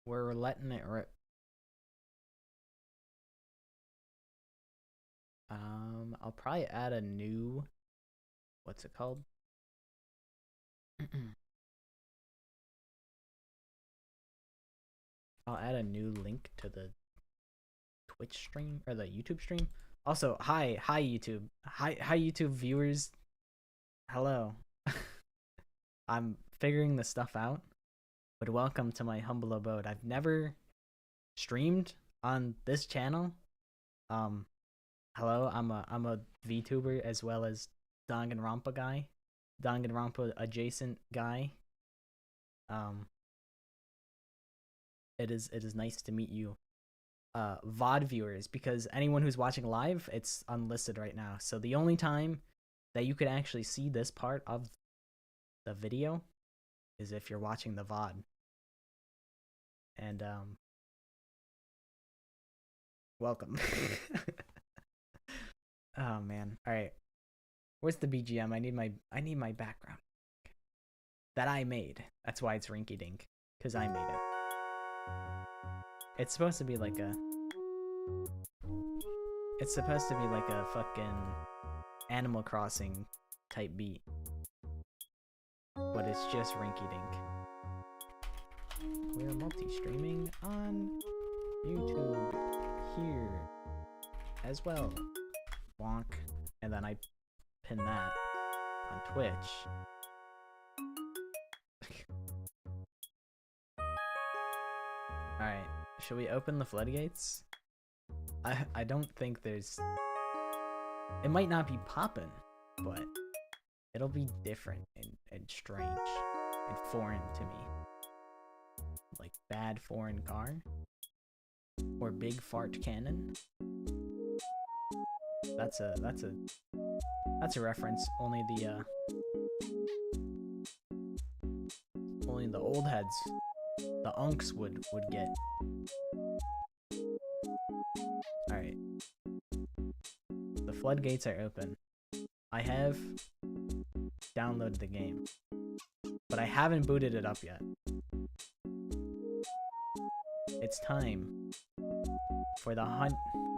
We're letting it rip. I'll probably add a new, what's it called? I'll add a new link to the Twitch stream or the YouTube stream. Also, hi YouTube. Hi YouTube viewers. Hello. I'm figuring the stuff out, but welcome to my humble abode. I've never streamed on this channel. Hello, I'm a VTuber as well as Danganronpa guy, Danganronpa adjacent guy. It is nice to meet you, VOD viewers, because anyone who's watching live, it's unlisted right now. So the only time that you could actually see this part of the video is if you're watching the VOD. And welcome. Oh man. All right. Where's the BGM? I need my background that I made. That's why it's rinky dink, cuz I made it. It's supposed to be like a fucking Animal Crossing type beat. But it's just rinky dink. We're multi-streaming on YouTube here as well. Wonk. And then I pin that on Twitch. Alright, should we open the floodgates? I don't think there's... It might not be poppin', but it'll be different and strange and foreign to me. Like bad foreign car? Or big fart cannon? That's a reference only the old heads, the unks would get. Alright. The floodgates are open. I have downloaded the game, but I haven't booted it up yet. It's time for the hunt.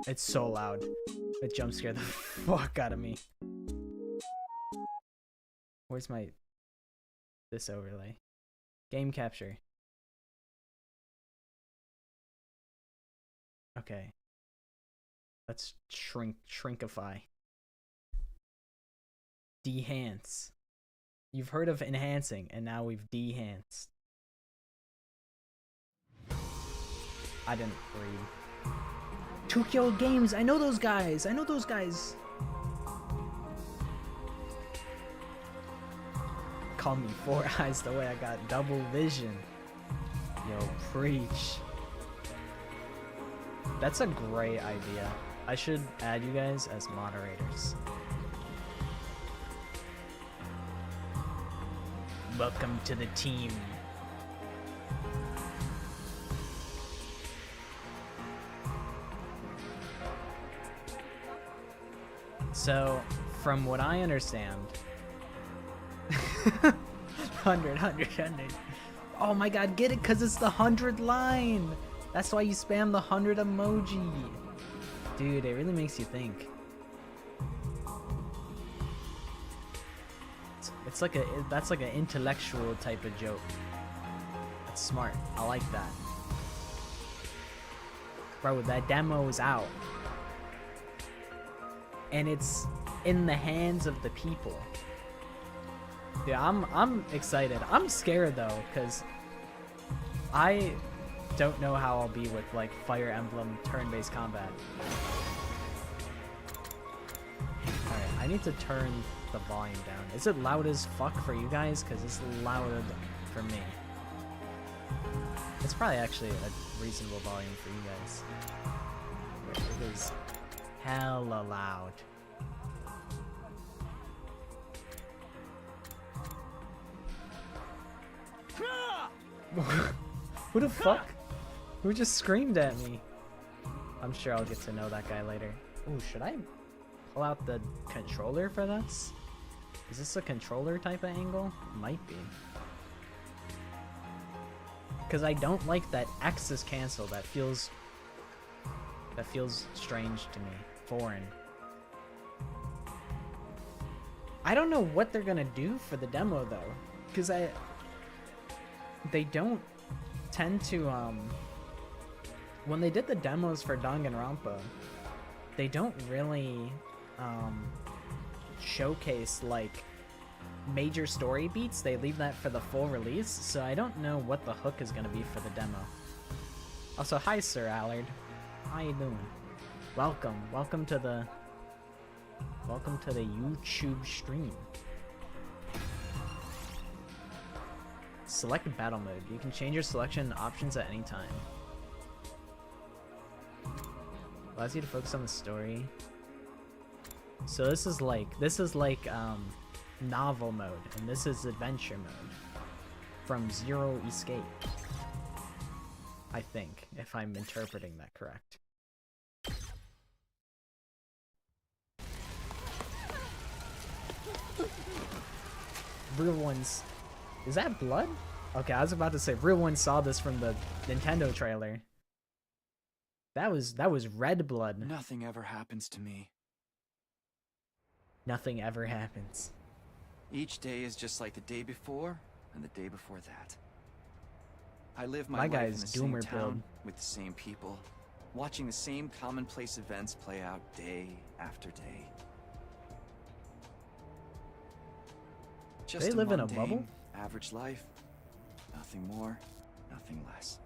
It's so loud. It jump scared the fuck out of me. Where's this overlay? Game capture. Okay. Let's shrinkify. Dehance. You've heard of enhancing, and now we've dehanced. I didn't read. 2Kill Games, I know those guys. Call me Four Eyes the way I got double vision. Yo, preach. That's a great idea. I should add you guys as moderators. Welcome to the team. So, from what I understand, 100. Oh my god, get it, cause it's the 100 line. That's why you spam the 100 emoji. Dude, it really makes you think. That's like an intellectual type of joke. That's smart. I like that. Bro, that demo's out. And it's in the hands of the people. Dude, I'm excited. I'm scared though, cause I don't know how I'll be with like Fire Emblem turn-based combat. Alright, I need to turn the volume down. Is it loud as fuck for you guys? Cause it's louder for me. It's probably actually a reasonable volume for you guys. It is hella loud. Who the fuck? Who just screamed at me? I'm sure I'll get to know that guy later. Ooh, should I pull out the controller for this? Is this a controller type of angle? Might be. Because I don't like that X is canceled. That feels strange to me. Foreign. I don't know what they're gonna do for the demo though. Because they don't tend to when they did the demos for Danganronpa, they don't really showcase like major story beats. They leave that for the full release, so I don't know what the hook is gonna be for the demo. Also, hi Sir Allard. How you doing? Welcome to the YouTube stream. Select battle mode. You can change your selection options at any time. Allows you to focus on the story. So this is like novel mode, and this is adventure mode from Zero Escape. I think, if I'm interpreting that correct. Real ones. Is that blood? Okay, I was about to say real one saw this from the Nintendo trailer. That was red blood. Nothing ever happens to me. Nothing ever happens. Each day is just like the day before and the day before that. I live my My life guy's in the same doomer town build. with the same people, watching the same commonplace events play out day after day. Just They a live in a mundane, bubble? average life. Nothing more, nothing less.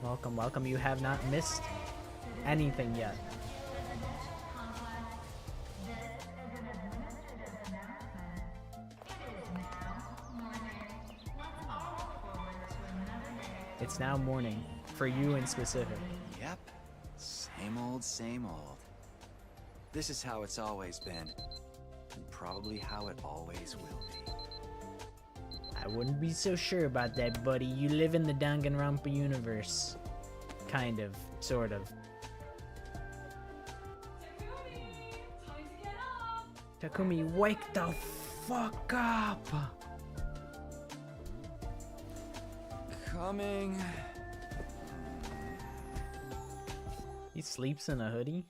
Welcome. You have not missed anything yet. It's now morning, for you in specific. Yep, same old, same old. This is how it's always been, and probably how it always will be. I wouldn't be so sure about that, buddy. You live in the Danganronpa universe. Kind of, sort of. Takumi, wake the fuck up! Coming. He sleeps in a hoodie?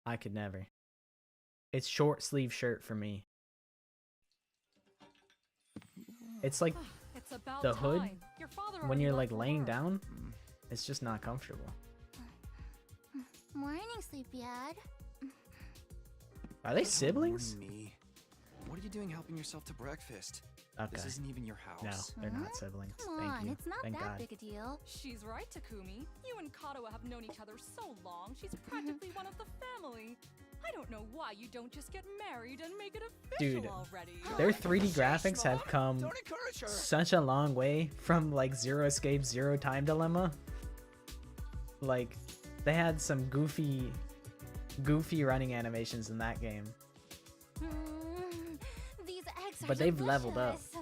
I could never. It's short sleeve shirt for me. It's like the hood, when you're like laying down, it's just not comfortable. Morning, Sleepyhead. Are they siblings? Me. What are you doing helping yourself to breakfast? Okay. This isn't even your No, house. they're not siblings. Come Thank on, you. it's not Thank that God. big a deal. She's right, Takumi. You and Kato have known each other so long, she's practically one of the family. I don't know why you don't just get married and make it official Dude, already. their 3D graphics have come such a long way from like Zero Escape, Zero Time Dilemma. Like, they had some goofy running animations in that game. These eggs are But they've leveled up. delicious.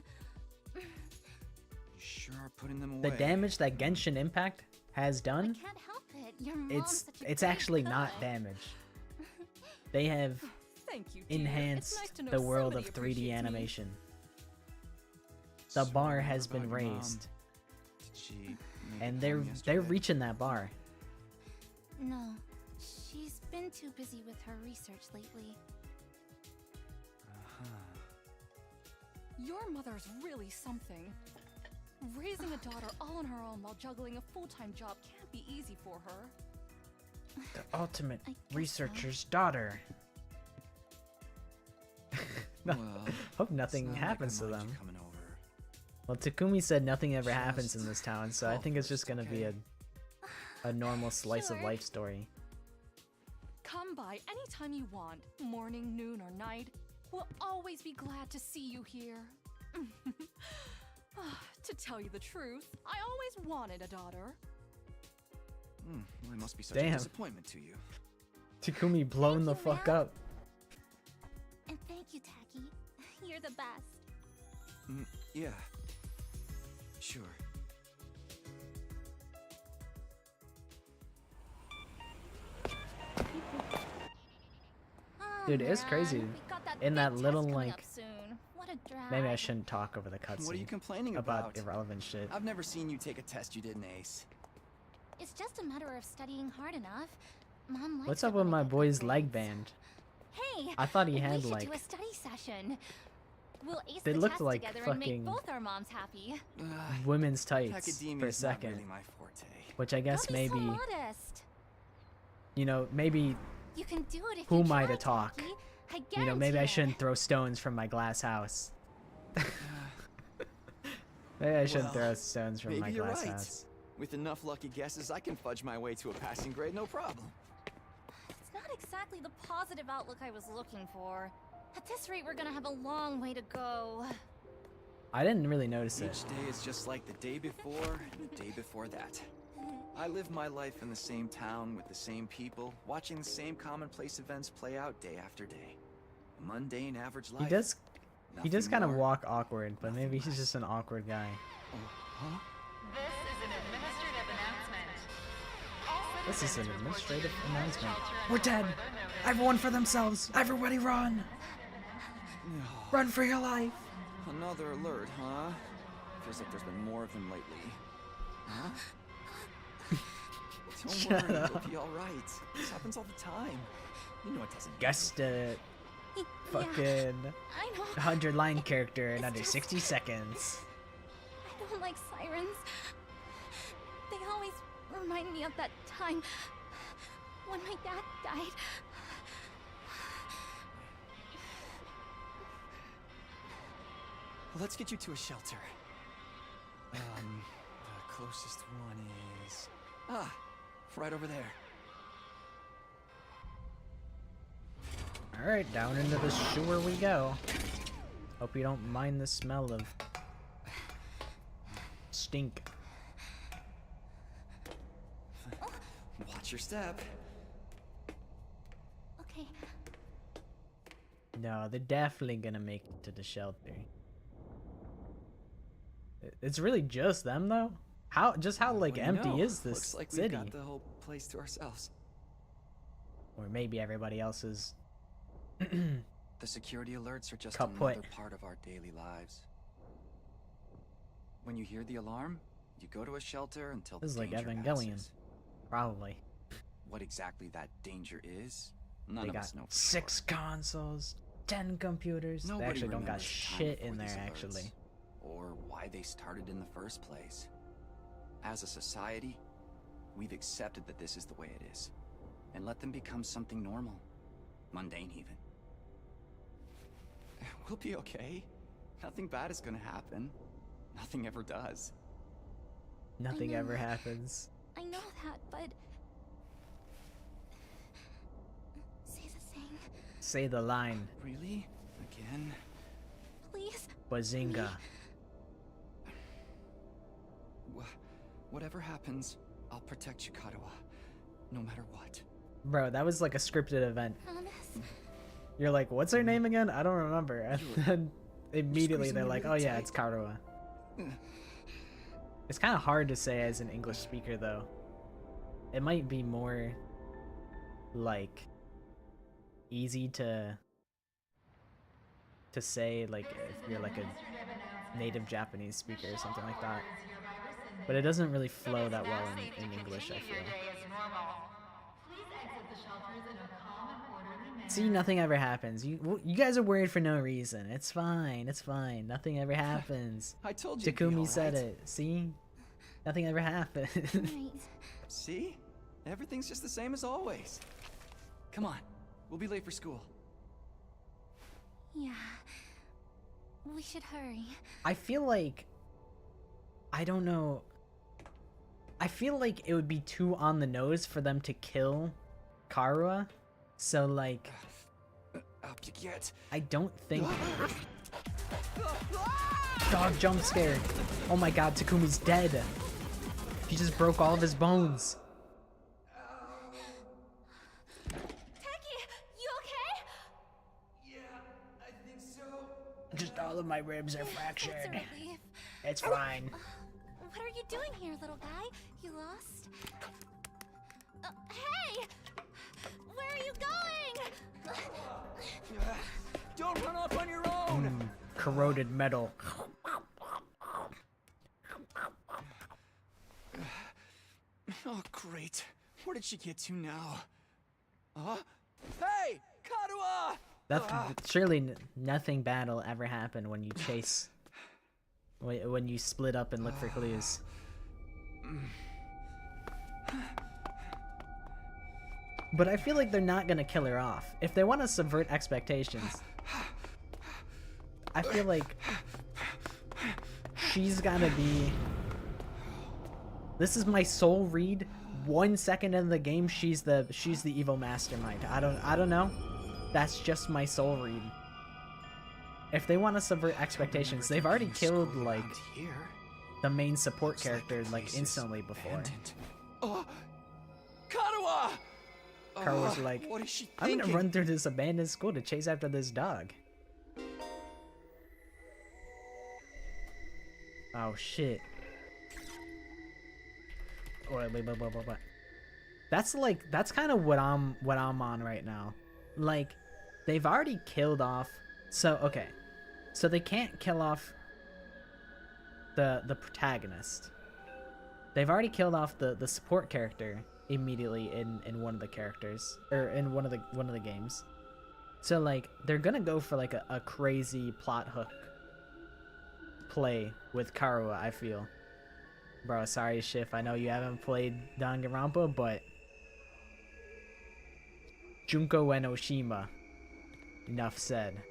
You sure are putting them away. The damage that Genshin Impact has I done, can't help it. Your mom's such a it's great actually not cook. damage. They have Thank you, dear. enhanced It's nice to know the world somebody of 3D appreciates me. animation. The So, bar what has about been your mom? raised, Did she make and it they're home yesterday? reaching that bar. No, she's been too busy with her research lately. Your mother's really something. Raising a daughter all on her own while juggling a full-time job can't be easy for her. The ultimate I guess so. researcher's daughter. Well, Hope it's nothing not like happens I to mind you them. coming over. Well, Takumi said nothing ever Just happens in this town, so I call think it's first, just gonna be okay? a normal slice of Sure. life story. Come by anytime you want, morning, noon, or night. We'll always be glad to see you here. To tell you the truth, I always wanted a daughter. Well, I must be such Damn. a disappointment to you. Takumi blown the Thank you, fuck man. up. And thank you, Tacky. You're the best. Yeah. Sure. Oh, Dude, it's man, crazy. we got that In big that test little, coming like- up soon. What a drag. Maybe I shouldn't talk over the What are you cutscene complaining about about? irrelevant shit. I've never seen you take a test you didn't ace. It's just a matter of studying hard enough. Mom likes What's it up when with I my get good boy's leg grades. band? Hey, I thought he we had should like do a study session. We'll ace They the looked test like together fucking- and make both our moms happy. women's tights Academia for a is not second, really my forte. which I guess Don't be so maybe modest. you know maybe You can do it if who you am I try, to talk? Taki. I you know maybe I guarantee it. shouldn't throw stones from my glass house. Maybe I shouldn't Well, throw stones from my maybe you're glass right. house. With enough lucky guesses, I can fudge my way to a passing grade, no problem. It's not exactly the positive outlook I was looking for. At this rate, we're gonna have a long way to go. I didn't really notice Each it. day is just like the day before and the day before that. I live my life in the same town with the same people, watching the same commonplace events play out day after day. A mundane, average life. He does Nothing kind of more, walk awkward, but nothing maybe he's less. just an awkward guy. Oh, huh? This is an administrative This is announcement. an administrative announcement. Shelter in We're dead! further notice. Everyone for themselves! Everybody run! Run for your life! Another alert, huh? Feels like there's been more of them lately. Huh? Don't Shut worry, up. you'll be alright. This happens all the time. You know it doesn't. Guessed it. Yeah, Fucking I know. 100-line character in It's under just- 60 seconds. I don't like sirens. They always remind me of that time when my dad died. Let's get you to a shelter. The closest one is... right over there. Alright, down into the sewer we go. Hope you don't mind the smell of stink. Watch your step. Okay, No, they're definitely gonna make it to the shelter. It's really just them though? How like What do you empty know? is this Looks like city? we've got the whole place to ourselves. Or maybe everybody else is The security alerts are just Kaput. another part of our daily lives. When you hear the alarm, you go to a shelter until This is the like danger Evangelion. passes. probably. What exactly that danger is, none They of got us know for 6 consoles, 10 computers. Nobody They actually don't got remembers the time shit before in there these alerts, actually. or why they started in the first place. As a society, we've accepted that this is the way it is, and let them become something normal, mundane even. We'll be okay. Nothing bad is gonna happen. Nothing ever does. Nothing know. ever happens. I know that, but... Say the thing, Say the line, Really? Again? please. Bazinga. Whatever happens, I'll protect you, Katawa. No matter what. Bro, that was like a scripted event. Promise. You're like, what's her name again? I don't remember. And then immediately squeezing they're me like, oh really yeah, tight. it's Karuwa. It's kind of hard to say as an English speaker though. It might be more like easy to say like if you're like a native Japanese speaker or something like that. But it doesn't really flow that well in English, I feel. See, nothing ever happens. You guys are worried for no reason. It's fine. It's fine. Nothing ever happens. I told you. it'd be Takumi all said right. it. See? Nothing ever happened. Right. See? Everything's just the same as always. Come on. We'll be late for school. Yeah. We should hurry. I feel like... I don't know. I feel like it would be too on the nose for them to kill Karua. So, like, Up you get. I don't think... Dog jump scare. Oh my god, Takumi's dead. He just broke all of his bones. Taki, you okay? Yeah, I think so. Just all of my ribs are That's fractured. a relief. It's fine. What are you doing here, little guy? You lost? Hey! Where are you going? Don't run off on your own. corroded metal. Oh, great. Where did she get to now? Hey! Karuha! Surely nothing bad will ever happen when you chase. When you split up and look for clues. But I feel like they're not gonna kill her off. If they want to subvert expectations, I feel like she's gotta be. This is my soul read. 1 second in the game, she's the evil mastermind. I don't know. That's just my soul read. If they want to subvert expectations, they've already killed like the main support character like instantly before. Karuha! Karuha's like, what is she I'm thinking? gonna run through this abandoned school to chase after this dog. Oh shit. Wait. That's kind of what I'm on right now. Like, they've already killed off. So okay, so they can't kill off the protagonist. They've already killed off the support character immediately in one of the characters, or in one of the games. So like they're gonna go for like a crazy plot hook play with Karuha, I feel. Bro, sorry Shift, I know you haven't played Danganronpa, but Junko Enoshima. Enough said.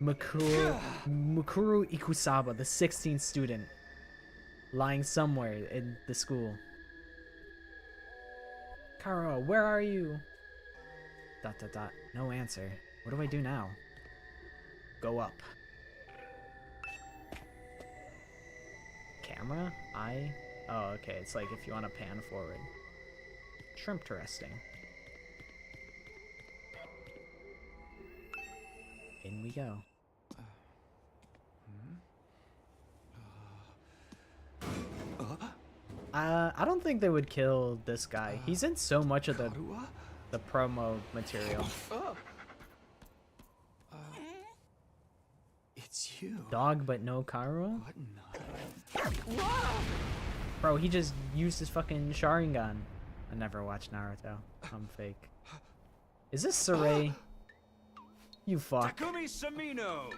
Mukuru Ikusaba, the 16th student, lying somewhere in the school. Karuha, where are you? ... No answer. What do I do now? Go up. Camera? Eye? Oh, okay. It's like if you want to pan forward. Shrimp interesting. In we go. I don't think they would kill this guy. He's in so much of the promo material. It's you. Dog but no Karuha? What in the... Bro, he just used his fucking Sharingan. I never watched Naruto. I'm fake. Is this Saray? You fuck. Takumi Samino,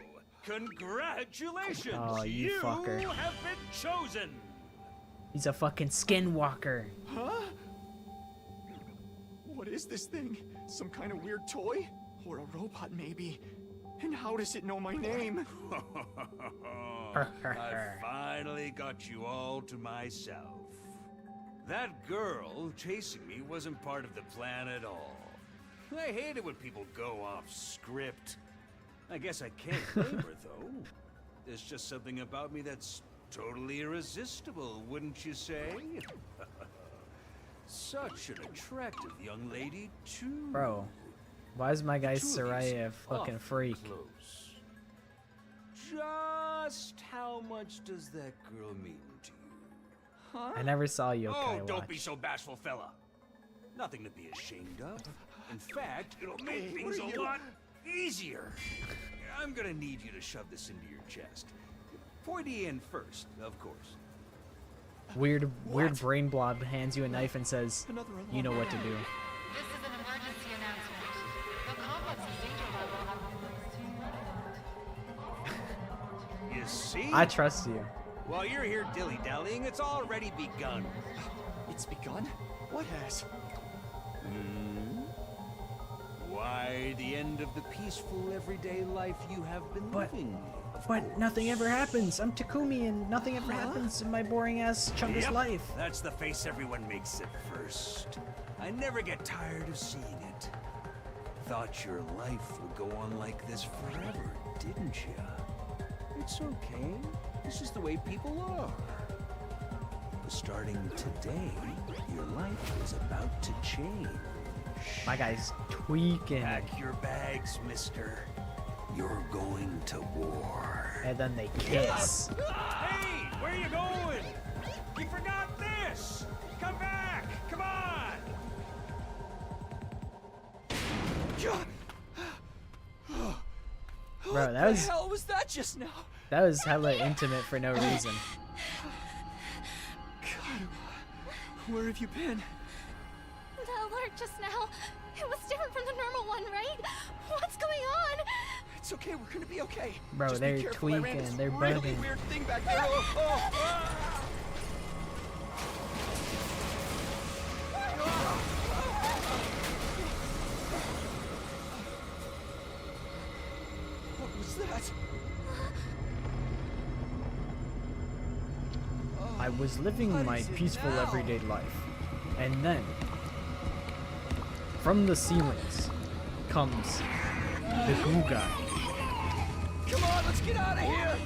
congratulations! Oh, you fucker. Have been chosen! He's a fucking skinwalker. Huh? What is this thing? Some kind of weird toy? Or a robot, maybe? And how does it know my name? I finally got you all to myself. That girl chasing me wasn't part of the plan at all. I hate it when people go off script. I guess I can't blame her, though. There's just something about me that's totally irresistible, wouldn't you say? Such an attractive young lady, too. Bro, why is my guy The two of Saray you a fucking awfully freak? close. Just how much does that girl mean to you? Huh? I never saw Yokai Oh, watch. don't be so bashful, fella. Nothing to be ashamed of. In fact, it'll make things a lot easier. I'm gonna need you to shove this into your chest. Pointy end first, of course. Weird brain blob hands you a knife and says, Another alarm. you know what to do. This is an emergency announcement. The complex's danger level has been You see? I trust you. While you're here dilly-dallying, it's already begun. It's begun? What has? Why, the end of the peaceful, everyday life you have been living. But nothing ever happens. I'm Takumi and nothing ever happens in my boring ass chungus Yep, life. that's the face everyone makes at first. I never get tired of seeing it. Thought your life would go on like this forever, didn't you? It's okay. This is the way people are. Starting today, your life is about to change. My guy's tweaking. Pack your bags, mister. You're going to war. And then they kiss. Hey, where you going? You forgot this! Come back! Come on! Bro, that What was the hell was that just now? that was hella intimate for no reason. God, where have you been? The alert just now. It was different from the normal one, right? What's going on? It's okay, we're gonna be okay. Bro, Just be they're careful, I ran this tweaking, they're really bugging. weird thing back there. What was that? I was living What my is it peaceful now? everyday life, and then from the ceilings comes the goo guy. Come on, let's get out of here!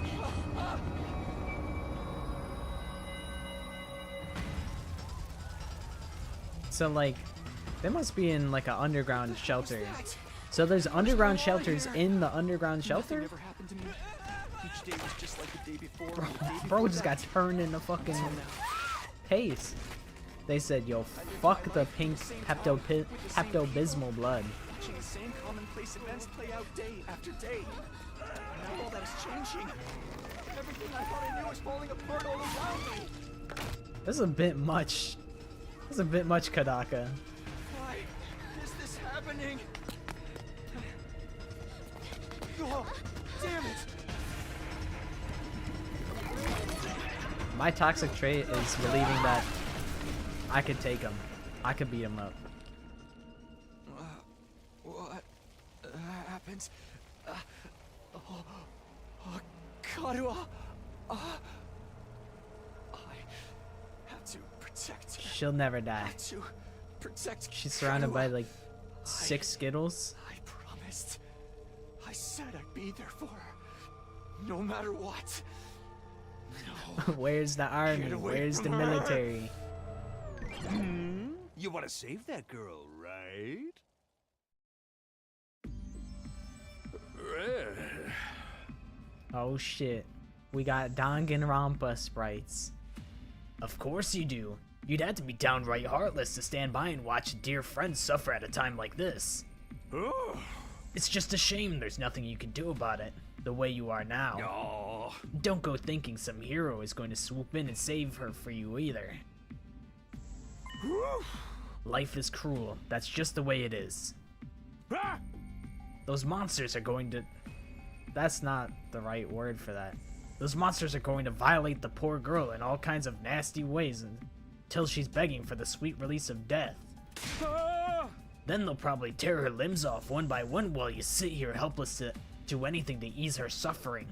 So like, they must be in like an underground What was shelter. that? So there's underground going on shelters here? in the underground Nothing shelter? ever happened to me. Each day was just like the day before. and the day Bro before just that. got turned into fucking Until now. paste. They said, yo, fuck the pink Pepto-Bismol blood. Watching the same commonplace events play out day after day. Now all that is changing. Everything I thought I knew is falling apart all around me. This is a bit much. This is a bit much, Kadaka. Why is this happening? Oh, damn it! My toxic trait is believing that I could take him. I could beat him up. What happened? Karua. I have to protect her. She'll never die. Have to protect. She's surrounded by Karua. like 6 Skittles. I promised. I said I'd be there for her, no matter what. No. Where's the army? Get away Where's the from her. military? You want to save that girl, right? Oh shit. We got Danganronpa sprites. Of course you do. You'd have to be downright heartless to stand by and watch a dear friend suffer at a time like this. Oh. It's just a shame there's nothing you can do about it, the way you are now. Oh. Don't go thinking some hero is going to swoop in and save her for you either. Life is cruel, that's just the way it is. Ah! Those monsters are going to... That's not the right word for that. Those monsters are going to violate the poor girl in all kinds of nasty ways until she's begging for the sweet release of death. Ah! Then they'll probably tear her limbs off one by one while you sit here helpless to do anything to ease her suffering.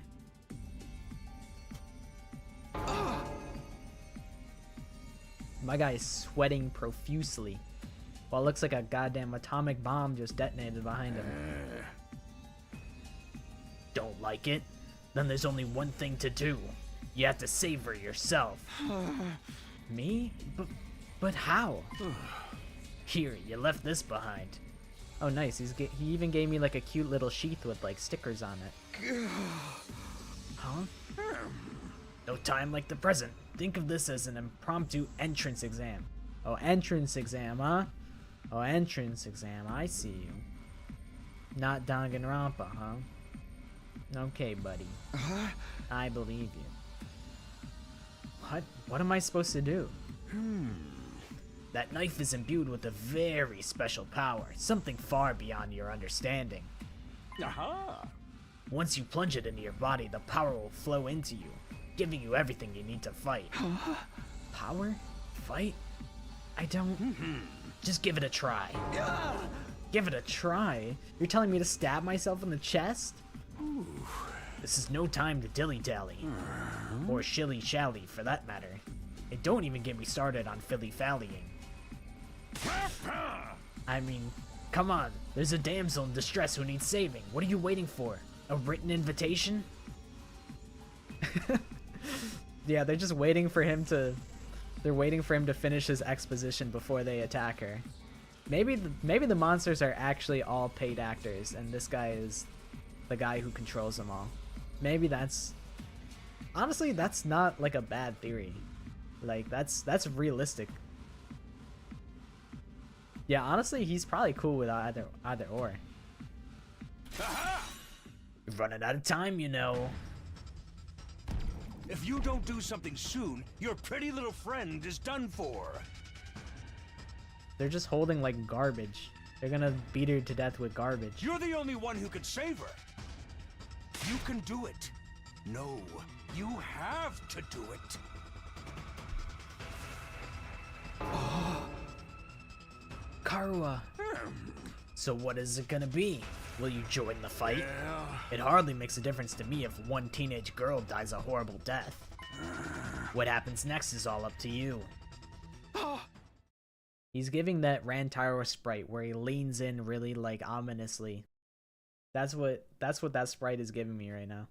My guy is sweating profusely, while it looks like a goddamn atomic bomb just detonated behind him. Don't like it? Then there's only one thing to do. You have to save her yourself. Me? But how? Here, you left this behind. Oh, nice. He even gave me like a cute little sheath with like stickers on it. Huh? No time like the present. Think of this as an impromptu entrance exam. Oh, entrance exam, huh? Oh, entrance exam. I see you. Not Danganronpa, huh? Okay, buddy. I believe you. What am I supposed to do? That knife is imbued with a very special power, something far beyond your understanding. Aha! Once you plunge it into your body, the power will flow into you, giving you everything you need to fight. Power? Fight? I don't... Just give it a try. Give it a try? You're telling me to stab myself in the chest? This is no time to dilly-dally. Or shilly-shally, for that matter. And don't even get me started on filly-fallying. I mean, come on. There's a damsel in distress who needs saving. What are you waiting for? A written invitation? Yeah, they're just waiting for him to... They're waiting for him to finish his exposition before they attack her. Maybe the monsters are actually all paid actors, and this guy is the guy who controls them all. Maybe that's... Honestly, that's not like a bad theory. Like, that's realistic. Yeah, honestly, he's probably cool with either or. Running out of time, you know. If you don't do something soon, your pretty little friend is done for. They're just holding like garbage. They're gonna beat her to death with garbage. You're the only one who can save her. You can do it. No, you have to do it. Karua. So what is it gonna be? Will you join the fight? Yeah. It hardly makes a difference to me if one teenage girl dies a horrible death. What happens next is all up to you. He's giving that Rantaro sprite where he leans in really like ominously. That's what that sprite is giving me right now.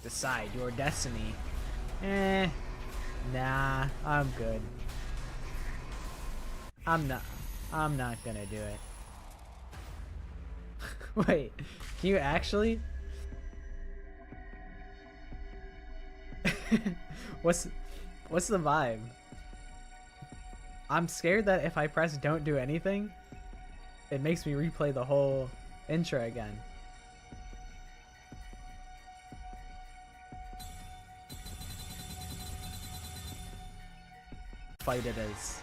Decide your destiny. Nah, I'm good. I'm not gonna do it. Wait, can you actually? What's the vibe? I'm scared that if I press don't do anything, it makes me replay the whole intro again. Fight it is.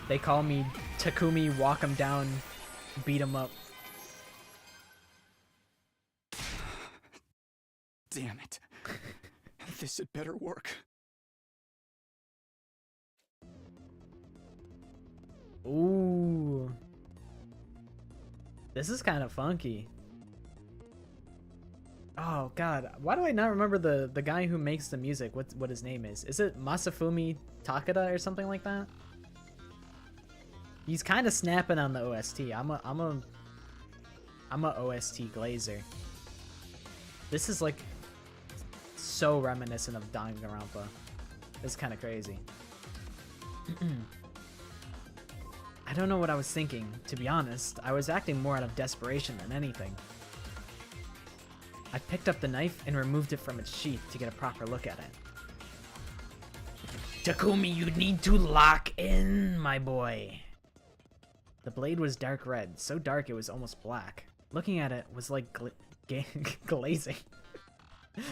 They call me Takumi, walk him down, beat him up. Damn it. This had better work. Ooh. This is kind of funky. Oh god, why do I not remember the guy who makes the music? What his name is? Is it Masafumi Takada or something like that? He's kind of snapping on the OST. I'm a OST glazer. This is like so reminiscent of Danganronpa. It's kind of crazy. I don't know what I was thinking, to be honest. I was acting more out of desperation than anything. I picked up the knife and removed it from its sheath to get a proper look at it. Takumi, you need to lock in, my boy. The blade was dark red, so dark it was almost black. Looking at it was like glazing.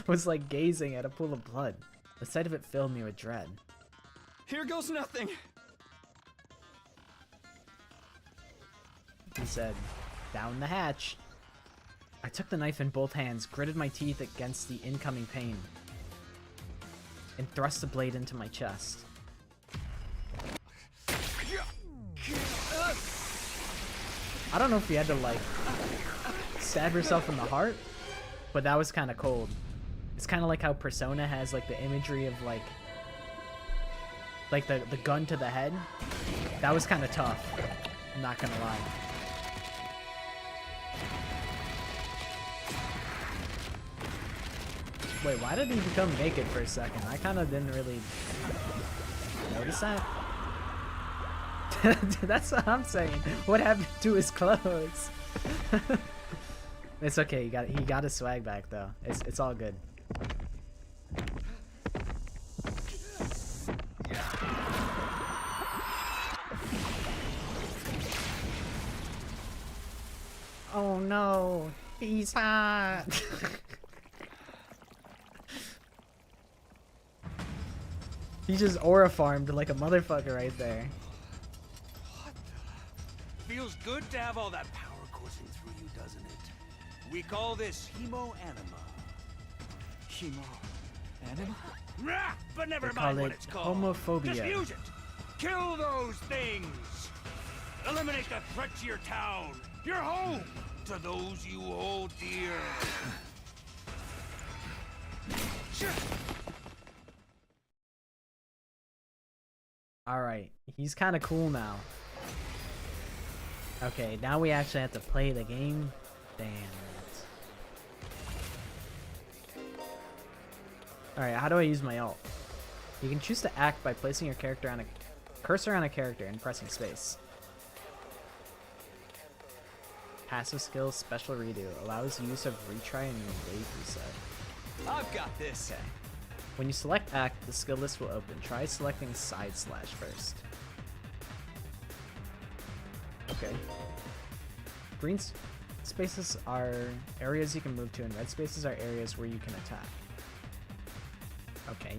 Was like gazing at a pool of blood. The sight of it filled me with dread. Here goes nothing. He said, down the hatch. I took the knife in both hands, gritted my teeth against the incoming pain, and thrust the blade into my chest. I don't know if you had to like stab yourself in the heart, but that was kind of cold. It's kind of like how Persona has like the imagery of like the gun to the head. That was kind of tough. I'm not gonna lie. Wait, why did he become naked for a second? I kind of didn't really notice that. That's what I'm saying. What happened to his clothes? It's okay. He got his swag back though. It's all good. Oh no, he's hot. He just aura farmed like a motherfucker right there. What the? Feels good to have all that power coursing through you, doesn't it? We call this hemo-anima. Hemo-anima? Rah, but never They mind call what it it's called. homophobia. Just use it. Kill those things. Eliminate the threat to your town, your home, to those you hold dear. Alright, he's kind of cool now. Okay, now we actually have to play the game. Damn it. Alright, how do I use my ult? You can choose to act by placing your character on a cursor on a character and pressing space. Passive skill special redo allows use of retry and wave reset. I've got this. Okay. When you select act, the skill list will open. Try selecting side slash first. Okay. Green spaces are areas you can move to, and red spaces are areas where you can attack. Okay.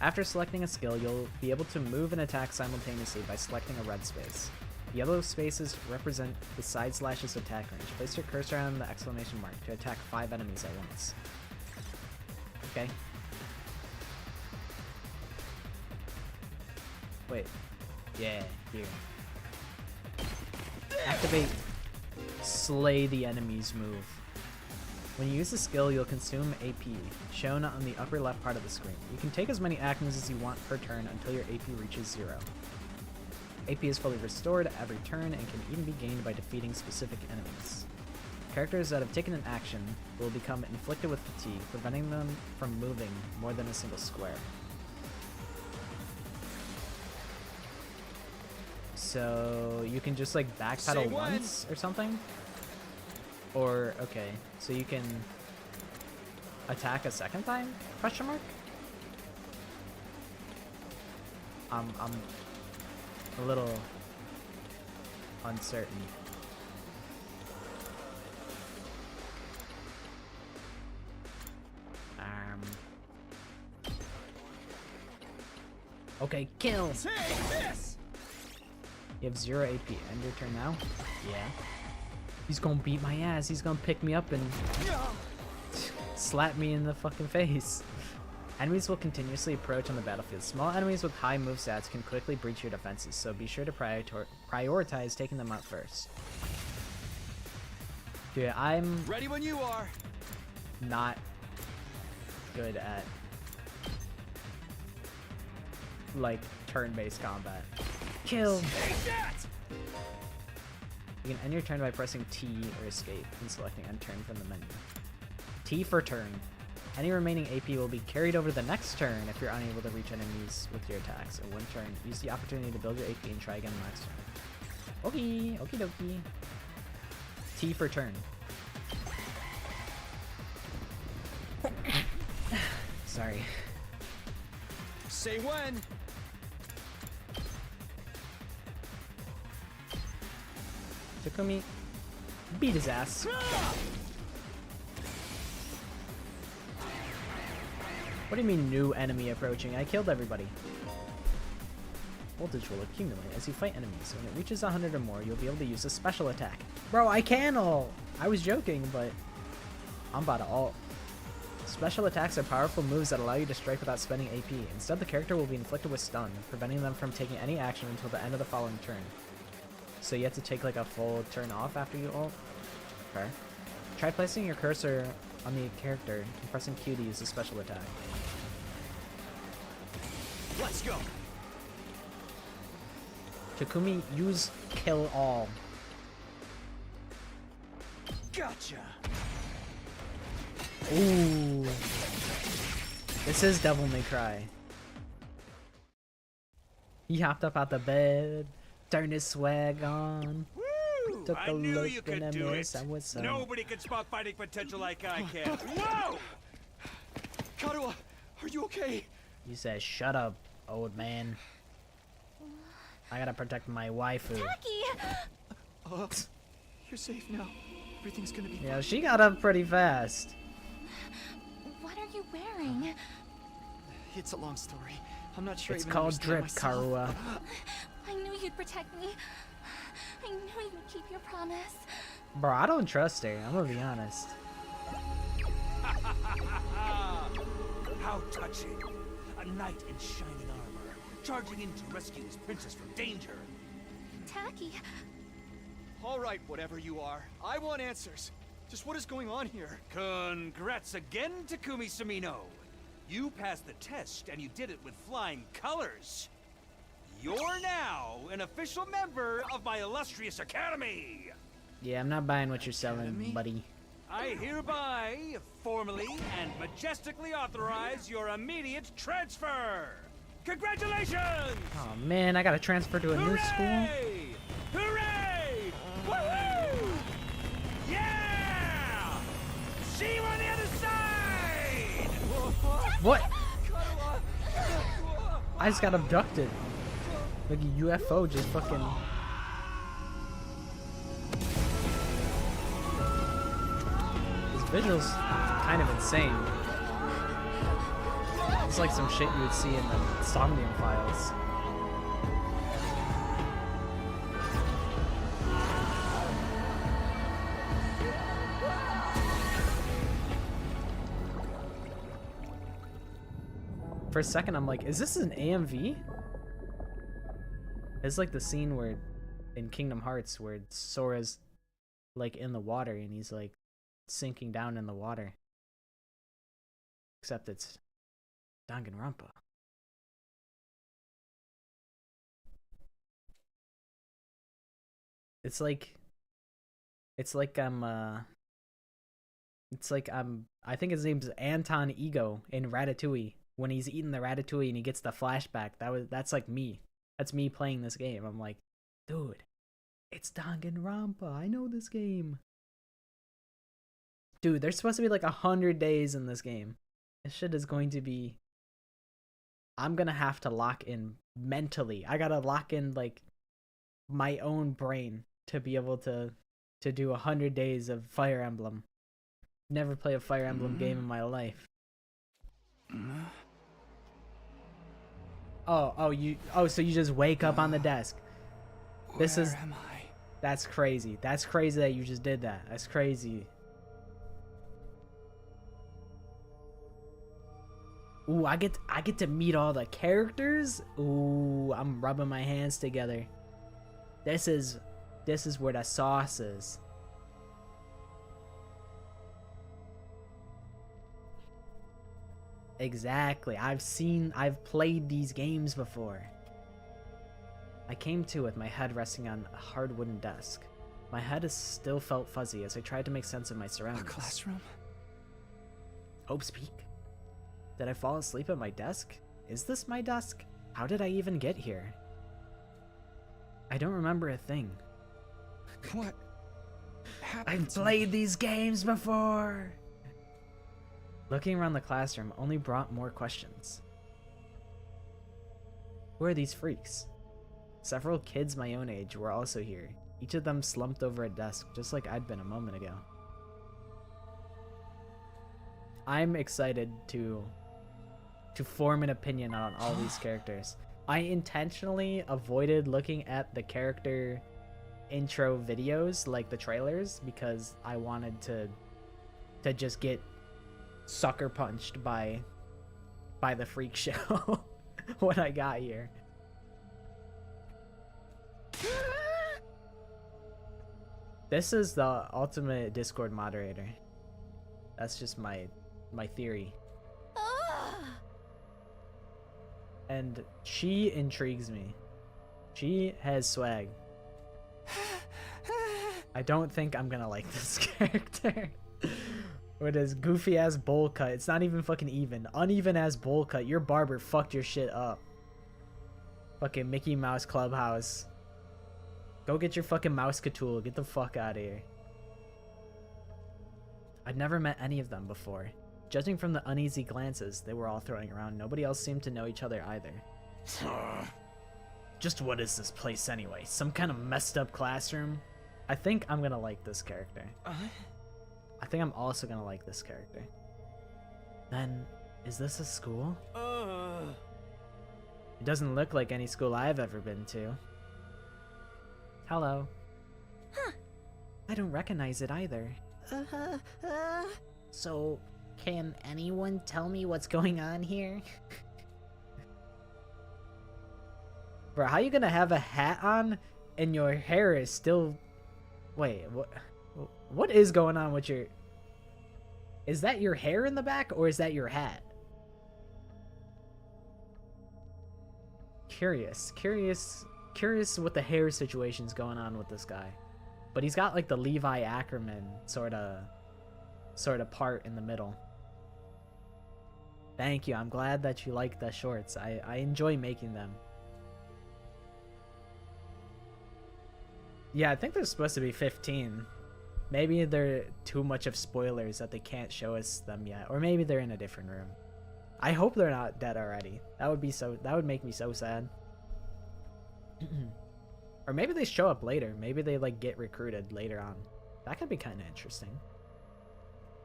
After selecting a skill, you'll be able to move and attack simultaneously by selecting a red space. Yellow spaces represent the side slash's attack range. Place your cursor on the exclamation mark to attack 5 enemies at once. Okay. Wait. Yeah, here. Activate Slay the enemy's move. When you use the skill, you'll consume AP, shown on the upper left part of the screen. You can take as many actions as you want per turn until your AP reaches 0. AP is fully restored every turn and can even be gained by defeating specific enemies. Characters that have taken an action will become inflicted with fatigue, preventing them from moving more than a single square. So you can just like backpedal once or something? Or, okay, so you can attack a second time? Question mark? I'm a little uncertain. Okay, kill! You have 0 AP. End your turn now? Yeah. He's gonna beat my ass. He's gonna pick me up and slap me in the fucking face. Enemies will continuously approach on the battlefield. Small enemies with high move stats can quickly breach your defenses, so be sure to prioritize taking them out first. Dude, I'm Ready when you are. not good at like turn-based combat. Kill! You can end your turn by pressing T or escape and selecting end turn from the menu. T for turn. Any remaining AP will be carried over to the next turn if you're unable to reach enemies with your attacks. In one turn, use the opportunity to build your AP and try again next turn. Okay, okie dokie. T for turn. Sorry. Say when. Takumi, beat his ass. What do you mean new enemy approaching? I killed everybody. Voltage will accumulate as you fight enemies. When it reaches 100 or more, you'll be able to use a special attack. Bro, I can ult! I was joking, but I'm about to ult. Special attacks are powerful moves that allow you to strike without spending AP. Instead, the character will be inflicted with stun, preventing them from taking any action until the end of the following turn. So you have to take like a full turn off after you ult? Okay. Try placing your cursor on the character and pressing Q to use a special attack. Let's go. Takumi, use kill all. Gotcha. Ooh. This is Devil May Cry. He hopped up out the bed, turned his swag on. Woo! Took I a knew look you in could the do mirror, it. said, "What's up?" Nobody can spot fighting potential like I can. Whoa! Karuha, are you okay? He says, "Shut up, old man. I gotta protect my waifu." Taki! You're safe now. Everything's gonna be fine. Yeah, she got up pretty fast. What are you wearing? It's a long story. I'm not sure. It's I even called understand drip, myself. Karua. I knew you'd protect me. I knew you'd keep your promise. Bro, I don't trust her. I'm gonna be honest. How touching. A knight in shining armor, charging in to rescue his princess from danger. Taki, All right, whatever you are. I want answers. Just what is going on here? Congrats again, Takumi Sumino. You passed the test, and you did it with flying colors. You're now an official member of my illustrious academy. Yeah, I'm not buying what you're selling, Academy? buddy. I hereby, formally and majestically authorize your immediate transfer. Congratulations! Oh man, I gotta transfer to a new school. Hooray! Hooray! Woohoo! Yeah! See you on the other side! What? I just got abducted. Like a UFO just fucking. Visuals kind of insane. It's like some shit you would see in the Somnium Files. For a second, I'm like, is this an AMV? It's like the scene where, in Kingdom Hearts, where Sora's like in the water and he's like sinking down in the water. Except it's Danganronpa. It's like I think his name's Anton Ego in Ratatouille. When he's eating the ratatouille and he gets the flashback, that's like me. That's me playing this game. I'm like, dude, it's Danganronpa. I know this game. Dude, there's supposed to be like 100 days in this game. This shit is going to be... I'm gonna have to lock in mentally. I gotta lock in like my own brain to be able to do 100 days of Fire Emblem. Never play a Fire Emblem game in my life. So you just wake up on the desk. Where am I? That's crazy. That's crazy that you just did that. That's crazy. Ooh, I get to meet all the characters. Ooh, I'm rubbing my hands together. This is where the sauce is. Exactly. I've played these games before. I came to with my head resting on a hard wooden desk. My head still felt fuzzy as I tried to make sense of my A surroundings. classroom? Hope's Peak? Did I fall asleep at my desk? Is this my desk? How did I even get here? I don't remember a thing. What happened I've to played me? these games before! Looking around the classroom only brought more questions. Who are these freaks? Several kids my own age were also here, each of them slumped over a desk, just like I'd been a moment ago. I'm excited to form an opinion on all these characters. I intentionally avoided looking at the character intro videos, like the trailers, because I wanted to just get sucker punched by the freak show when I got here. This is the ultimate Discord moderator. That's just my theory. And she intrigues me. She has swag. I don't think I'm gonna like this character. With his goofy ass bowl cut. It's not even fucking even. Uneven ass bowl cut. Your barber fucked your shit up. Fucking Mickey Mouse Clubhouse. Go get your fucking mouse tool. Get the fuck out of here. I'd never met any of them before. Judging from the uneasy glances they were all throwing around, nobody else seemed to know each other either. Just what is this place anyway? Some kind of messed up classroom? I think I'm gonna like this character. I think I'm also gonna like this character. Then, is this a school? It doesn't look like any school I've ever been to. Hello. Huh. I don't recognize it either. So, can anyone tell me what's going on here? Bro, how you gonna have a hat on and your hair is still... Wait, what is going on with your... Is that your hair in the back or is that your hat? Curious what the hair situation's going on with this guy. But he's got like the Levi Ackerman sort of part in the middle. Thank you. I'm glad that you like the shorts. I enjoy making them. Yeah, I think they're supposed to be 15. Maybe they're too much of spoilers that they can't show us them yet, or maybe they're in a different room. I hope they're not dead already. That would make me so sad. Or maybe they show up later. Maybe they like get recruited later on. That could be kind of interesting.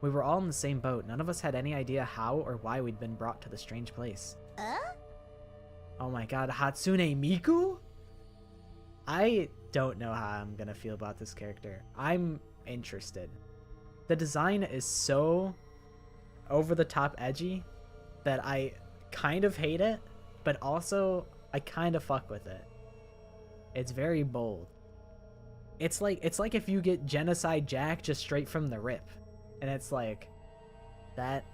We were all in the same boat. None of us had any idea how or why we'd been brought to the strange place. Oh my god, Hatsune Miku? I don't know how I'm gonna feel about this character. I'm interested. The design is so over the top edgy that I kind of hate it, but also I kind of fuck with it. It's very bold. It's like if you get Genocide Jack just straight from the rip. And it's like that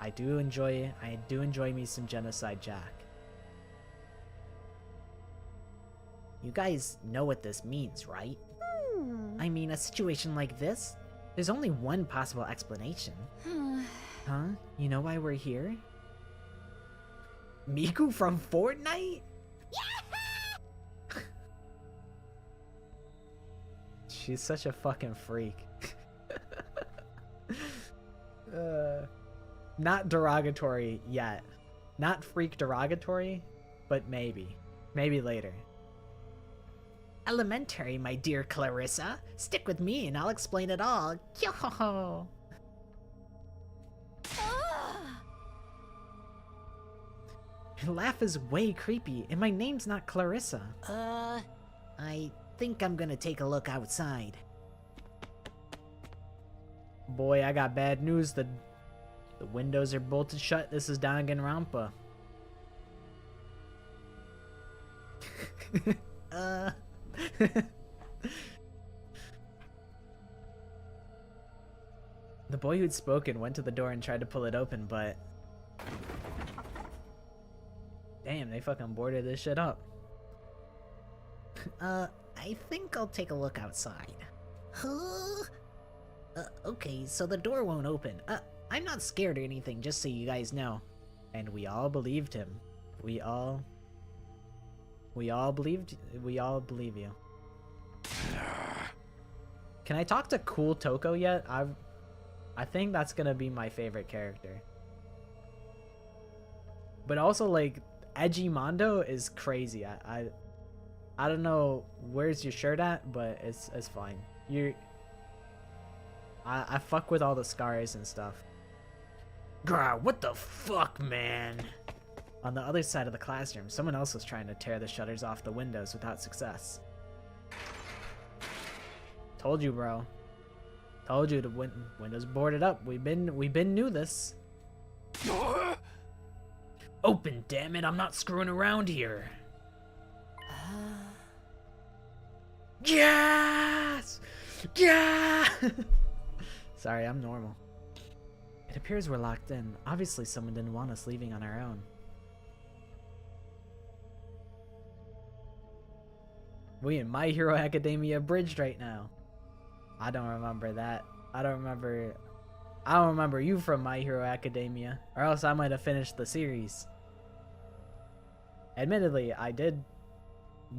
I do enjoy me some Genocide Jack. You guys know what this means, right? I mean, a situation like this, there's only one possible explanation. Huh? You know why we're here? Miku from Fortnite? She's such a fucking freak. Not derogatory yet. Not freak derogatory, but maybe. Maybe later. Elementary, my dear Clarissa. Stick with me and I'll explain it all. Yo! Your laugh is way creepy, and my name's not Clarissa. I think I'm gonna take a look outside. Boy, I got bad news. The windows are bolted shut. This is Danganronpa. The boy who'd spoken went to the door and tried to pull it open, but... Damn, they fucking boarded this shit up. I think I'll take a look outside. Huh? Okay, so the door won't open. I'm not scared or anything, just so you guys know. And we all believed him. We all believe you. Can I talk to Cool Toko yet? I think that's gonna be my favorite character. But also, like, Edgy Mondo is crazy. I don't know where's your shirt at, but it's fine. I fuck with all the scars and stuff. Grr, what the fuck, man? On the other side of the classroom, someone else was trying to tear the shutters off the windows without success. Told you, bro. Told you the windows boarded up. We've been knew this. Open, damn it! I'm not screwing around here. Yes! Yeah! Sorry, I'm normal. It appears we're locked in. Obviously, someone didn't want us leaving on our own. We in My Hero Academia bridged right now. I don't remember that. I don't remember you from My Hero Academia, or else I might have finished the series. Admittedly, I did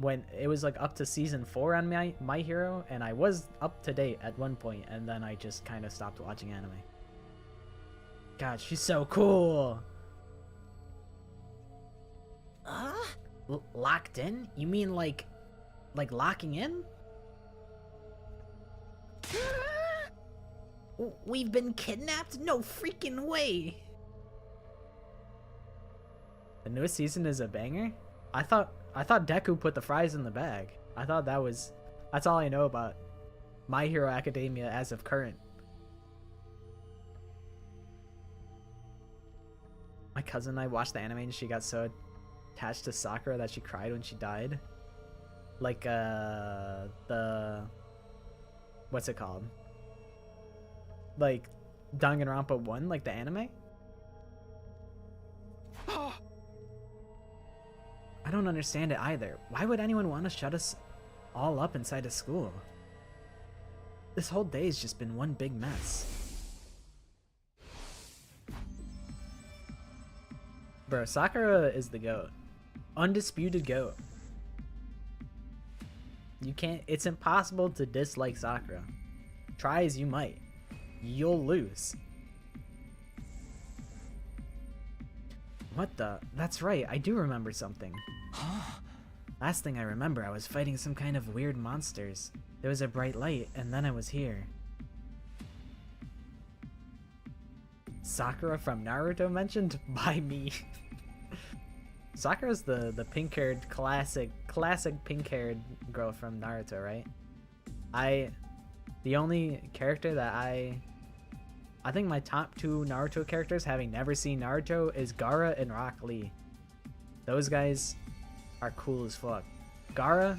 when it was like up to season 4 on My Hero, and I was up to date at one point, and then I just kind of stopped watching anime. God, she's so cool. Locked in? You mean like locking in? We've been kidnapped? No freaking way. The newest season is a banger? I thought Deku put the fries in the bag. I thought that's all I know about My Hero Academia as of current. My cousin and I watched the anime and she got so attached to Sakura that she cried when she died. Like, what's it called? Like, Danganronpa 1, like the anime? I don't understand it either. Why would anyone want to shut us all up inside a school? This whole day's just been one big mess. Bro, Sakura is the GOAT. Undisputed GOAT. You can't, it's impossible to dislike Sakura. Try as you might. You'll lose. What the? That's right, I do remember something. Last thing I remember, I was fighting some kind of weird monsters. There was a bright light, and then I was here. Sakura from Naruto mentioned by me. Sakura's the pink-haired classic pink-haired girl from Naruto, right? The only character that I think my top 2 Naruto characters, having never seen Naruto, is Gaara and Rock Lee. Those guys are cool as fuck. Gaara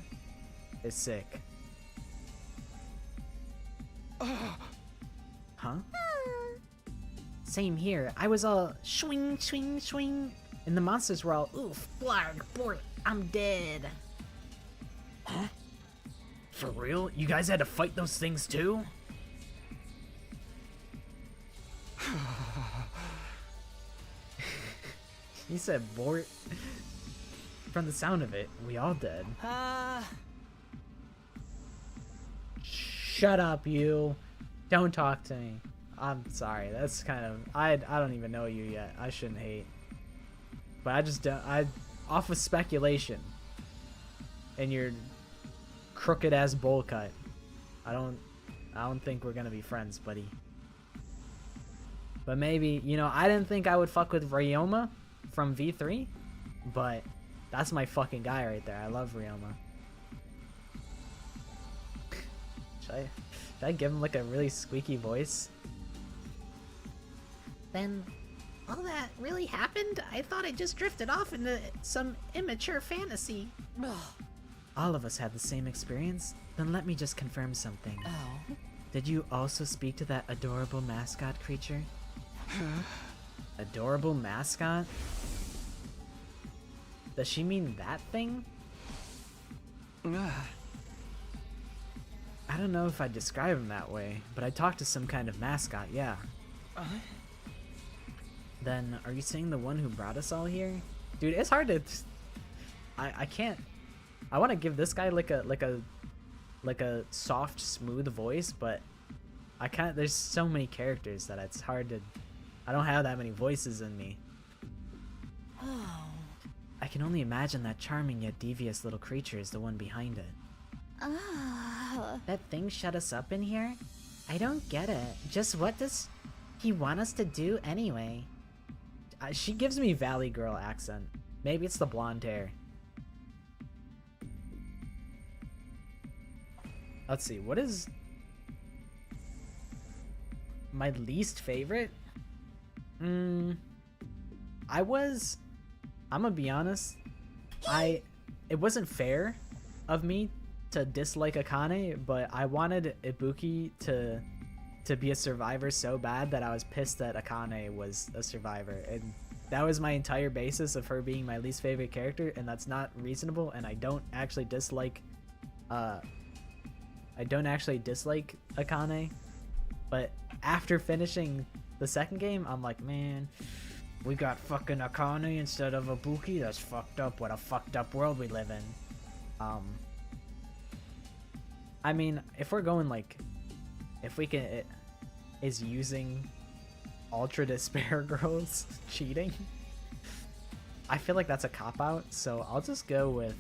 is sick. Huh? Same here. I was all swing, swing, swing, and the monsters were all oof, blarg, bort, I'm dead. Huh? For real? You guys had to fight those things too? He said bort. From the sound of it, we all did. Shut up, you. Don't talk to me. I'm sorry. That's kind of... I don't even know you yet. I shouldn't hate. But I just don't... off of speculation. And your crooked ass bowl cut. I don't think we're gonna be friends, buddy. But maybe, you know, I didn't think I would fuck with Ryoma from V3, but that's my fucking guy right there. I love Ryoma. Should I give him like a really squeaky voice? Then, all that really happened? I thought I just drifted off into some immature fantasy. All of us had the same experience? Then let me just confirm something. Oh. Did you also speak to that adorable mascot creature? Adorable mascot? Does she mean that thing? I don't know if I'd describe him that way, but I talked to some kind of mascot, yeah. Then, are you saying the one who brought us all here? Dude, it's hard to... I can't... I want to give this guy like a soft, smooth voice, but I can't... There's so many characters that it's hard to... I don't have that many voices in me. Oh. I can only imagine that charming yet devious little creature is the one behind it. That thing shut us up in here? I don't get it. Just what does he want us to do anyway? She gives me Valley Girl accent. Maybe it's the blonde hair. Let's see, what is my least favorite? I'm gonna be honest. It wasn't fair of me to dislike Akane, but I wanted Ibuki to be a survivor so bad that I was pissed that Akane was a survivor, and that was my entire basis of her being my least favorite character, and that's not reasonable. And I don't actually dislike Akane, but after finishing the second game, I'm like, man, we got fucking Akane instead of Ibuki. That's fucked up. What a fucked up world we live in. I mean, if we're going like, if we can, is using Ultra Despair Girls cheating? I feel like that's a cop-out, so I'll just go with...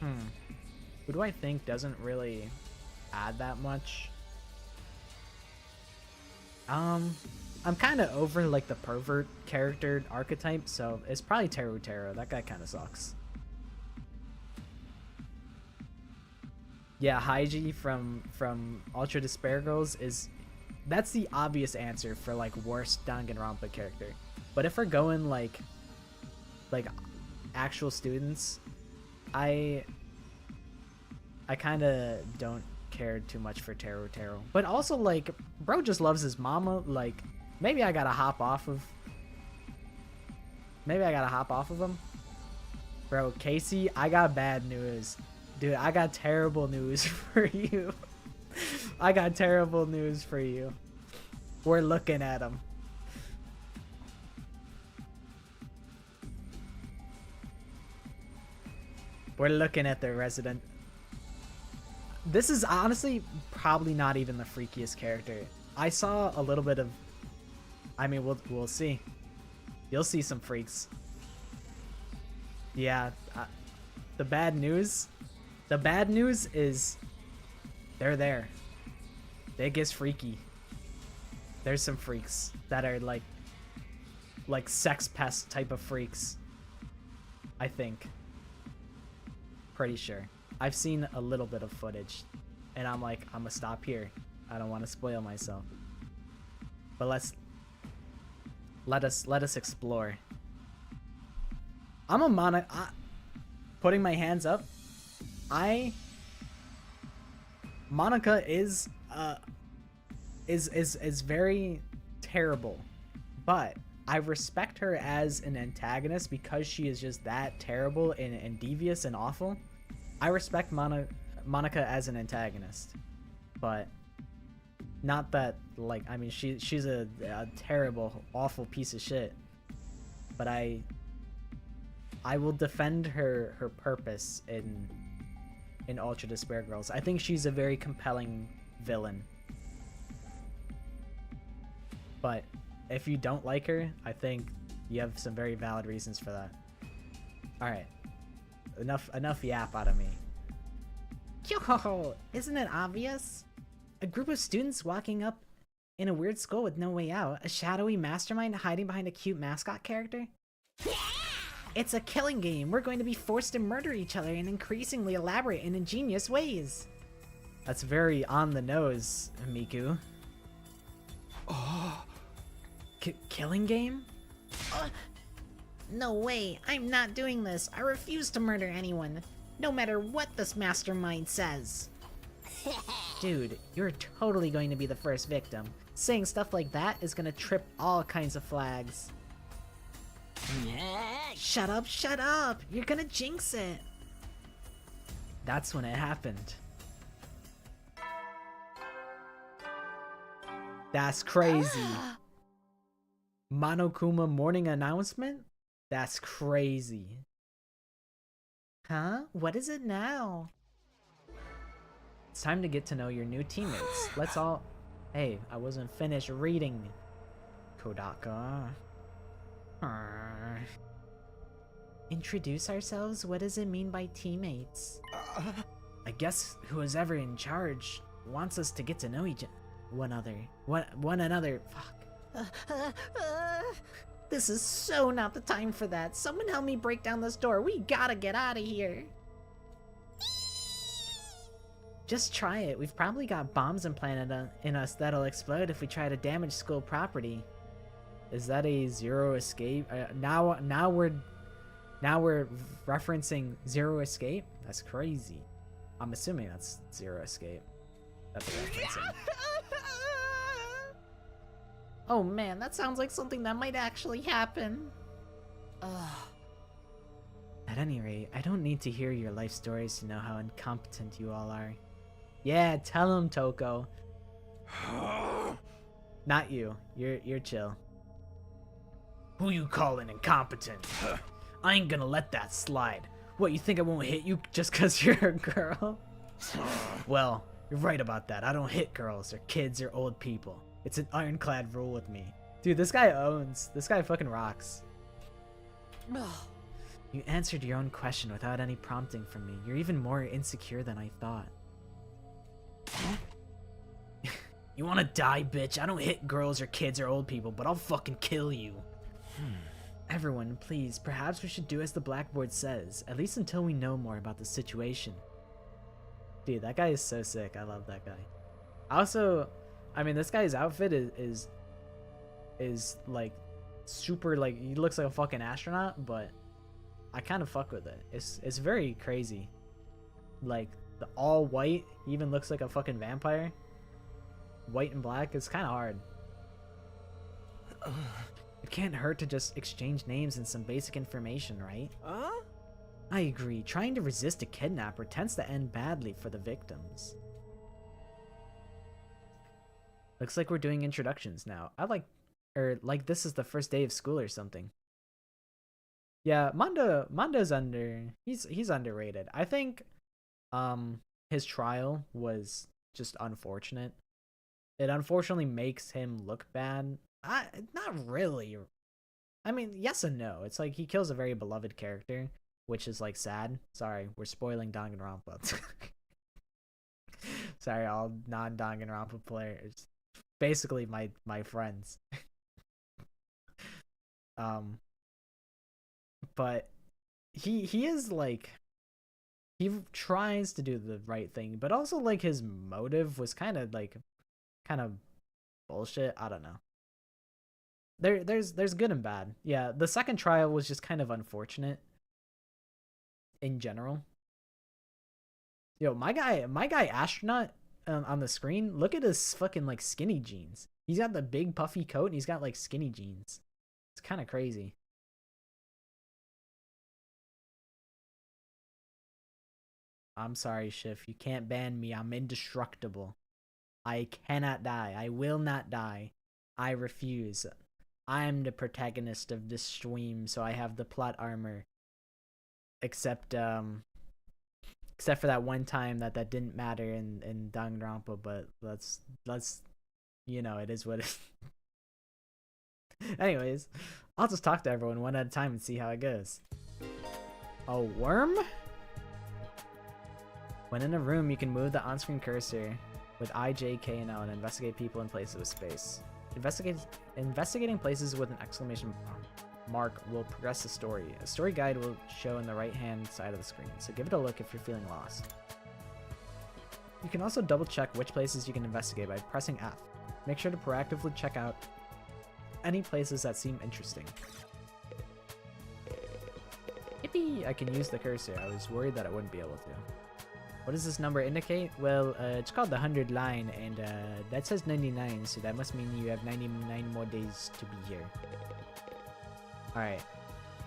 Who do I think doesn't really add that much? I'm kind of over like the pervert character archetype, so it's probably Terutero. That guy kind of sucks. Yeah, Haiji from Ultra Despair Girls that's the obvious answer for like worst Danganronpa character. But if we're going like actual students, I kind of don't care too much for Terutero. But also like bro just loves his mama. Like maybe I gotta hop off of him. Bro, Casey, I got bad news. Dude, I got terrible news for you. I got terrible news for you. We're looking at him. We're looking at the resident. This is honestly probably not even the freakiest character. I saw a little bit of... I mean, we'll see. You'll see some freaks. Yeah, the bad news... The bad news is they're there. They get freaky. There's some freaks that are like sex pest type of freaks. I think. Pretty sure. I've seen a little bit of footage, and I'm like, I'm gonna stop here. I don't want to spoil myself. But let us explore. I'm a putting my hands up. Monica is very terrible, but I respect her as an antagonist because she is just that terrible and devious and awful. I respect Monica as an antagonist, but not that, like, I mean, she's a terrible, awful piece of shit. But I will defend her purpose in Ultra Despair Girls. I think she's a very compelling villain. But if you don't like her, I think you have some very valid reasons for that. All right, enough yap out of me. Yo, isn't it obvious? A group of students walking up in a weird school with no way out. A shadowy mastermind hiding behind a cute mascot character. It's a killing game. We're going to be forced to murder each other in increasingly elaborate and ingenious ways. That's very on the nose, Miku. Oh. Killing game? No way, I'm not doing this. I refuse to murder anyone, no matter what this mastermind says. Dude, you're totally going to be the first victim. Saying stuff like that is gonna trip all kinds of flags. Shut up, shut up! You're gonna jinx it! That's when it happened. That's crazy. Monokuma morning announcement? That's crazy. Huh? What is it now? It's time to get to know your new teammates. Let's all... Hey, I wasn't finished reading. Kodaka. Introduce ourselves? What does it mean by teammates? I guess whoever in charge wants us to get to know one another. Fuck. This is so not the time for that. Someone help me break down this door. We gotta get out of here. Just try it. We've probably got bombs implanted in us that'll explode if we try to damage school property. Is that a Zero Escape? Now we're referencing Zero Escape? That's crazy. I'm assuming that's Zero Escape. That's referencing. Oh man, that sounds like something that might actually happen. At any rate, I don't need to hear your life stories to know how incompetent you all are. Yeah, tell him, Toko. Not you. You're chill. Who you calling incompetent? I ain't gonna let that slide. What, you think I won't hit you just cause you're a girl? Well, you're right about that. I don't hit girls or kids or old people. It's an ironclad rule with me. Dude, this guy owns. This guy fucking rocks. You answered your own question without any prompting from me. You're even more insecure than I thought. You wanna die, bitch? I don't hit girls or kids or old people, but I'll fucking kill you. Everyone, please, perhaps we should do as the blackboard says, at least until we know more about the situation. Dude, that guy is so sick. I love that guy. Also, I mean, this guy's outfit is like super, like, he looks like a fucking astronaut, but I kind of fuck with it. It's very crazy. Like, the all white, he even looks like a fucking vampire. White and black is kind of hard. It can't hurt to just exchange names and some basic information, right? I agree. Trying to resist a kidnapper tends to end badly for the victims. Looks like we're doing introductions now. Like this is the first day of school or something. Yeah, Mondo's he's underrated. I think his trial was just unfortunate. It unfortunately makes him look bad. Not really. I mean, yes and no. It's like he kills a very beloved character, which is like sad. Sorry, we're spoiling Danganronpa. Sorry, all non-Danganronpa players. basically my friends. But he is like, he tries to do the right thing, but also like his motive was kind of bullshit. I don't know. There's good and bad. Yeah, the second trial was just kind of unfortunate in general. Yo, my guy astronaut on the screen. Look at his fucking like skinny jeans. He's got the big puffy coat and he's got like skinny jeans. It's kind of crazy. I'm sorry, Schiff. You can't ban me. I'm indestructible. I cannot die. I will not die. I refuse. I'm the protagonist of this stream, so I have the plot armor. Except for that one time that didn't matter in Danganronpa, but let's you know, it is what it is. Anyways, I'll just talk to everyone one at a time and see how it goes. A worm? When in a room, you can move the on-screen cursor with I, J, K, and L and investigate people in places with space. Investigating places with an exclamation mark will progress the story. A story guide will show in the right-hand side of the screen, so give it a look if you're feeling lost. You can also double-check which places you can investigate by pressing F. Make sure to proactively check out any places that seem interesting. Yippee! I can use the cursor. I was worried that I wouldn't be able to. What does this number indicate? Well, it's called the 100 line, and that says 99, so that must mean you have 99 more days to be here. Alright,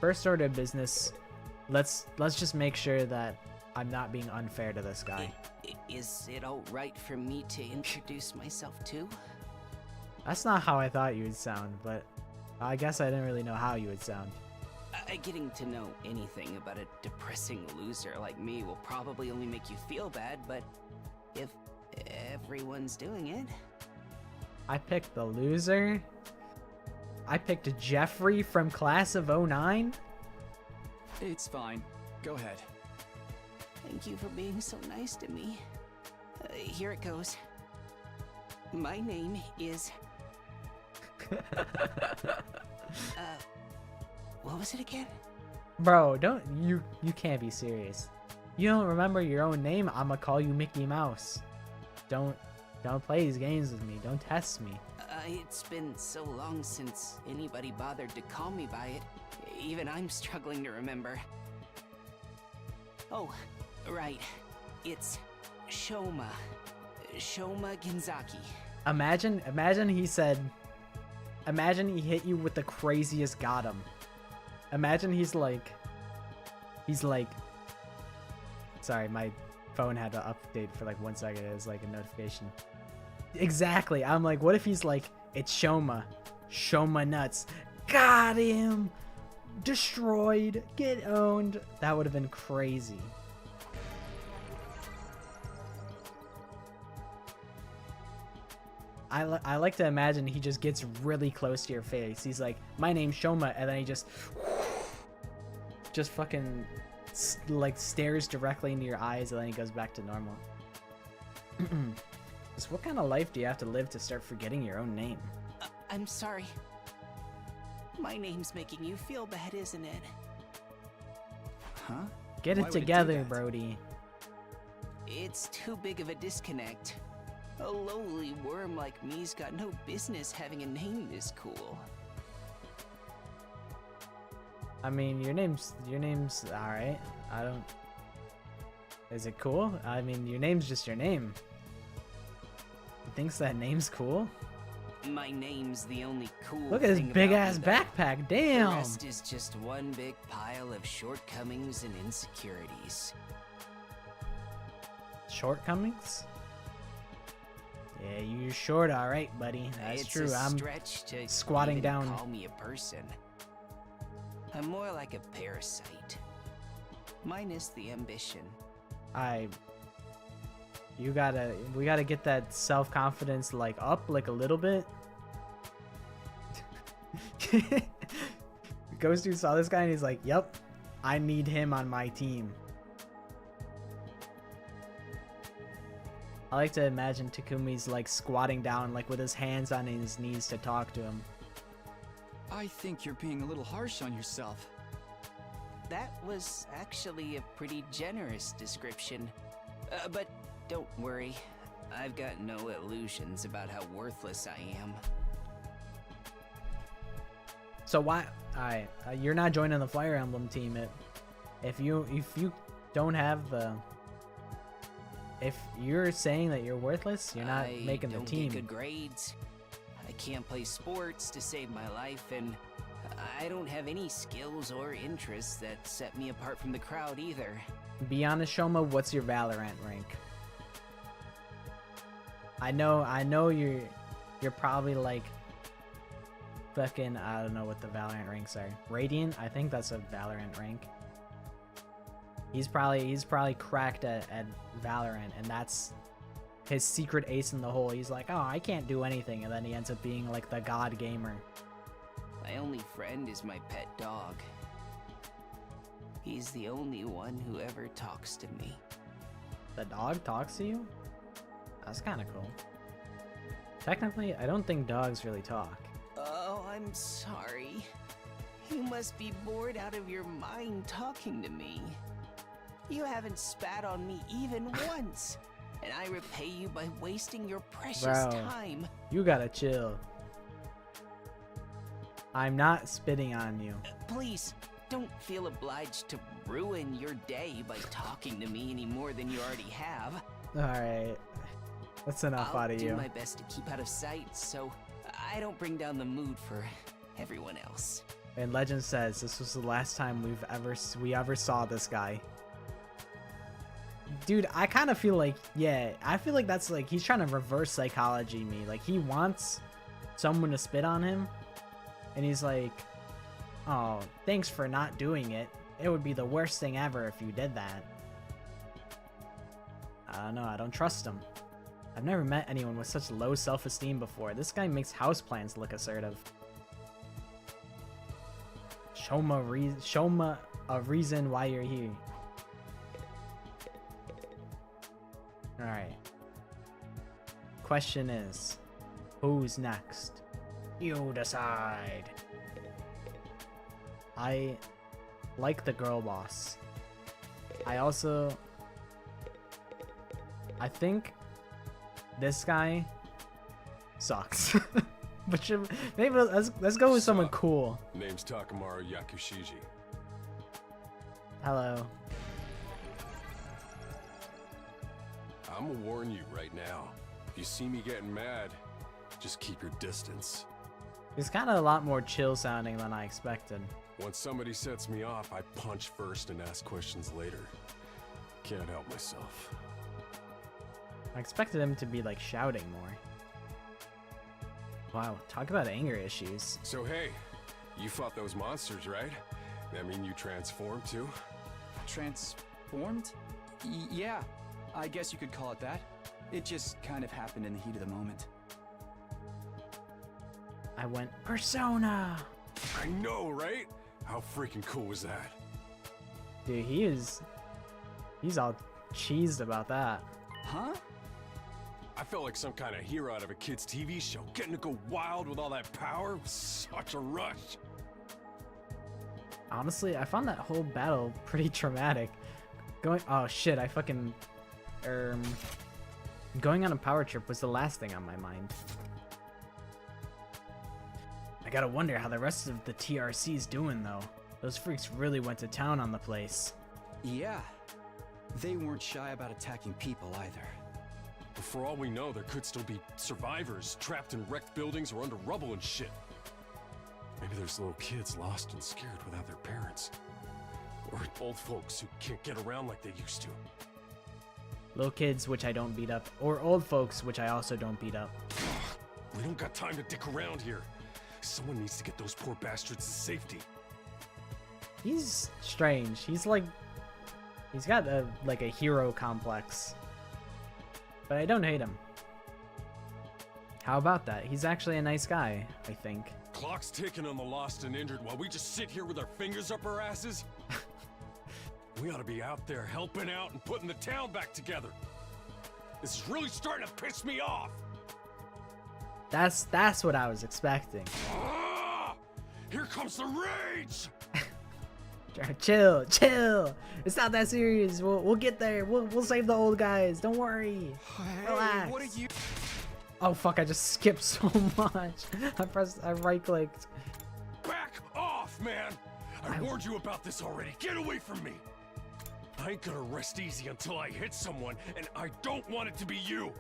first order of business, let's just make sure that I'm not being unfair to this guy. Is it alright for me to introduce myself too? That's not how I thought you would sound, but I guess I didn't really know how you would sound. Getting to know anything about a depressing loser like me will probably only make you feel bad, but if everyone's doing it... I picked the loser? I picked Jeffrey from class of 09? It's fine. Go ahead. Thank you for being so nice to me. Here it goes. My name is... what was it again? Bro, you can't be serious. You don't remember your own name? I'ma call you Mickey Mouse. Don't play these games with me. Don't test me. It's been so long since anybody bothered to call me by it. Even I'm struggling to remember. Oh, right. It's Shoma. Shoma Genzaki. Imagine he hit you with the craziest got him. Imagine he's like, sorry, my phone had to update for like 1 second. It was like a notification. Exactly. I'm like, what if he's like, it's Shoma nuts. Got him. Destroyed. Get owned. That would have been crazy. I like to imagine he just gets really close to your face. He's like, my name's Shoma, and then he just fucking like stares directly into your eyes, and then he goes back to normal. So what kind of life do you have to live to start forgetting your own name? I'm sorry. My name's making you feel bad, isn't it? Huh? Get Why it would do together, that? Brody. It's too big of a disconnect. A lowly worm like me's got no business having a name this cool. I mean, your name's alright. I don't... Is it cool? I mean, your name's just your name. He thinks that name's cool? My name's the only cool Look at his thing big about ass me, though. backpack. The Damn! rest is just one big pile of shortcomings and insecurities. Shortcomings? Yeah, you're short, alright, buddy. That's It's true. a I'm stretch to squatting even down. call me a person. I'm more like a parasite. Minus the ambition. we gotta get that self-confidence like up like a little bit. Ghost dude saw this guy and he's like, yep, I need him on my team. I like to imagine Takumi's like squatting down, like with his hands on his knees to talk to him. I think you're being a little harsh on yourself. That was actually a pretty generous description. But don't worry, I've got no illusions about how worthless I am. So why? Alright, you're not joining the Fire Emblem team. If you don't have the, if you're saying that you're worthless, you're not making the don't team. Get good grades. I can't play sports to save my life, and I don't have any skills or interests that set me apart from the crowd either. Be honest, Shoma. What's your Valorant rank? I know you're probably like fucking, I don't know what the Valorant ranks are. Radiant, I think that's a Valorant rank. He's probably cracked at Valorant, and that's his secret ace in the hole. He's like, oh, I can't do anything, and then he ends up being like the god gamer. My only friend is my pet dog. He's the only one who ever talks to me. The dog talks to you? That's kind of cool. Technically, I don't think dogs really talk. Oh, I'm sorry. You must be bored out of your mind talking to me. You haven't spat on me even once, and I repay you by wasting your precious time. You gotta chill. I'm not spitting on you. Please, don't feel obliged to ruin your day by talking to me any more than you already have. Alright. That's enough out of you. I'll do my best to keep out of sight so I don't bring down the mood for everyone else. And legend says this was the last time we ever saw this guy. Dude, I kind of feel like, yeah, I feel like that's like he's trying to reverse psychology me. Like he wants someone to spit on him, and he's like, oh, thanks for not doing it. It would be the worst thing ever if you did that. I don't know, I don't trust him. I've never met anyone with such low self-esteem before. This guy makes houseplants look assertive. Show me a reason why you're here. Alright. Question is, who's next? You decide. I like the girl boss. I think this guy sucks. But maybe let's go with someone cool. Name's Takamaru Yakushiji. Hello. I'm gonna warn you right now. If you see me getting mad, just keep your distance. He's kind of a lot more chill sounding than I expected. Once somebody sets me off, I punch first and ask questions later. Can't help myself. I expected him to be like shouting more. Wow, talk about anger issues. So hey, you fought those monsters, right? That mean you transformed too? Transformed? Yeah, I guess you could call it that. It just kind of happened in the heat of the moment. I went Persona! I know, right? How freaking cool was that? Dude, he's all cheesed about that. Huh? I felt like some kind of hero out of a kid's TV show. Getting to go wild with all that power was such a rush. Honestly, I found that whole battle pretty traumatic. Oh shit, I fucking... Going on a power trip was the last thing on my mind. I gotta wonder how the rest of the TRC's doing though. Those freaks really went to town on the place. Yeah. They weren't shy about attacking people either. But for all we know, there could still be survivors trapped in wrecked buildings or under rubble and shit. Maybe there's little kids lost and scared without their parents. Or old folks who can't get around like they used to. Little kids, which I don't beat up. Or old folks, which I also don't beat up. We don't got time to dick around here. Someone needs to get those poor bastards to safety. He's strange. He's like... He's got a hero complex. But I don't hate him. How about that? He's actually a nice guy, I think. Clock's ticking on the lost and injured while we just sit here with our fingers up our asses? We ought to be out there helping out and putting the town back together. This is really starting to piss me off. That's what I was expecting. Ah! Here comes the rage. Chill. It's not that serious. We'll get there. We'll save the old guys. Don't worry. Hey, Relax. what are you? Oh fuck! I just skipped so much. I right clicked. Back off, man. I warned you about this already. Get away from me. I ain't gonna rest easy until I hit someone, and I don't want it to be you.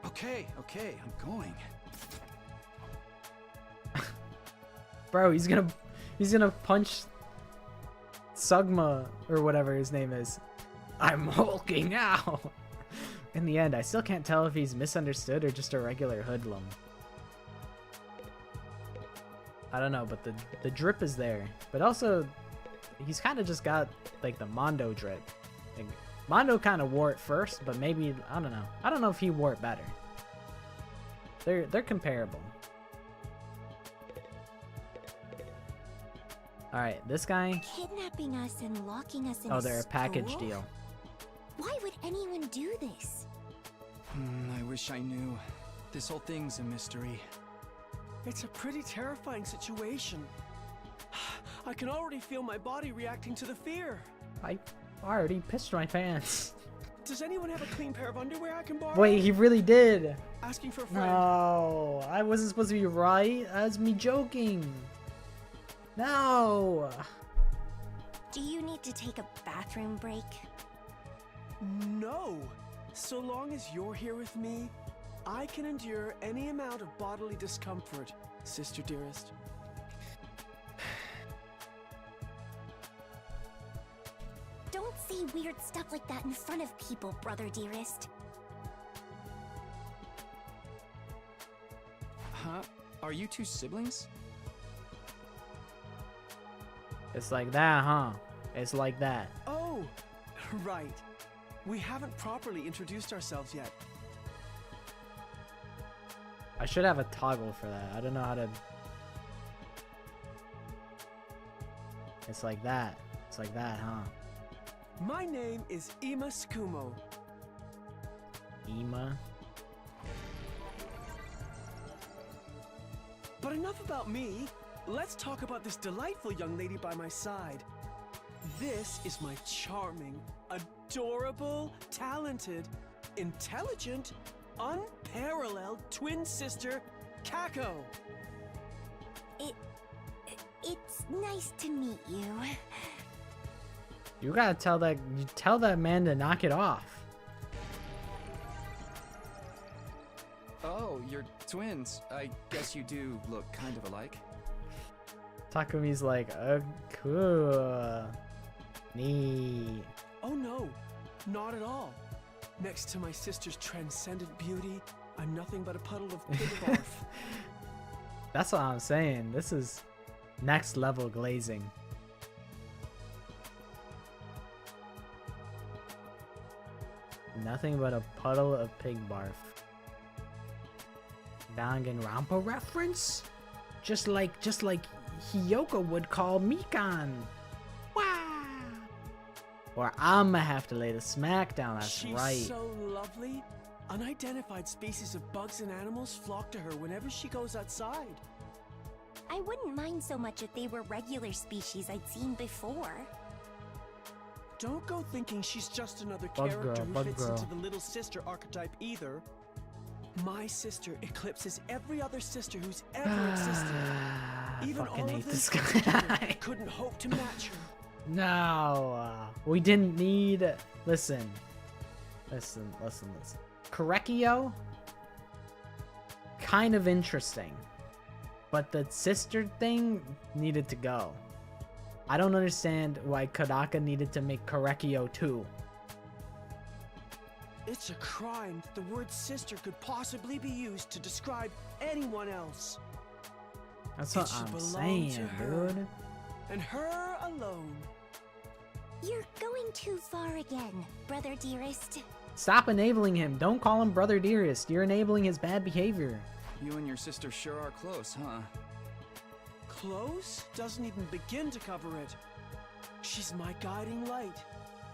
Okay, I'm going. Bro, he's gonna punch Sugma or whatever his name is. I'm hulking out. In the end, I still can't tell if he's misunderstood or just a regular hoodlum. I don't know, but the drip is there. But also, he's kind of just got like the Mondo drip. Like, Mondo kind of wore it first, but maybe I don't know. I don't know if he wore it better. They're comparable. All right, this guy. Kidnapping us and locking us in Oh, they're a package store? deal. Why would anyone do this? I wish I knew. This whole thing's a mystery. It's a pretty terrifying situation. I can already feel my body reacting to the fear. I already pissed my pants. Does anyone have a clean pair of underwear I can borrow? Wait, he really did. Asking for a friend. No, I wasn't supposed to be right. That's me joking. No. Do you need to take a bathroom break? No. So long as you're here with me, I can endure any amount of bodily discomfort, sister dearest. Don't say weird stuff like that in front of people, brother dearest. Huh? Are you two siblings? It's like that, huh? It's like that. Oh, right. We haven't properly introduced ourselves yet. I should have a toggle for that. I don't know how to. It's like that. It's like that, huh? My name is Ima Skumo. Ima. But enough about me. Let's talk about this delightful young lady by my side. This is my charming, adorable, talented, intelligent, unparalleled twin sister, Kako. It's nice to meet you. You gotta tell that man to knock it off. Oh, you're twins. I guess you do look kind of alike. Takumi's like, cool. Neat. Oh no, not at all. Next to my sister's transcendent beauty, I'm nothing but a puddle of pig barf. That's what I'm saying. This is next level glazing. Nothing but a puddle of pig barf. Danganronpa reference? Just like Hiyoko would call Mikan. Wow. Or I'ma have to lay the smack down. That's She's right. so lovely. Unidentified species of bugs and animals flock to her whenever she goes outside. I wouldn't mind so much if they were regular species I'd seen before. Don't go thinking she's just another Bug character girl, who bug fits girl. into the little sister archetype either. My sister eclipses every other sister who's ever existed. Even Fucking all hate of them this put together guy. couldn't hope to match her. No, we didn't need. Listen. Korekio, kind of interesting, but the sister thing needed to go. I don't understand why Kodaka needed to make Korekio too. It's a crime that the word sister could possibly be used to describe anyone else. That's It what should I'm belong saying, to her. dude. And her alone. You're going too far again, brother dearest. Stop enabling him. Don't call him brother dearest. You're enabling his bad behavior. You and your sister sure are close, huh? Close doesn't even begin to cover it. She's my guiding light.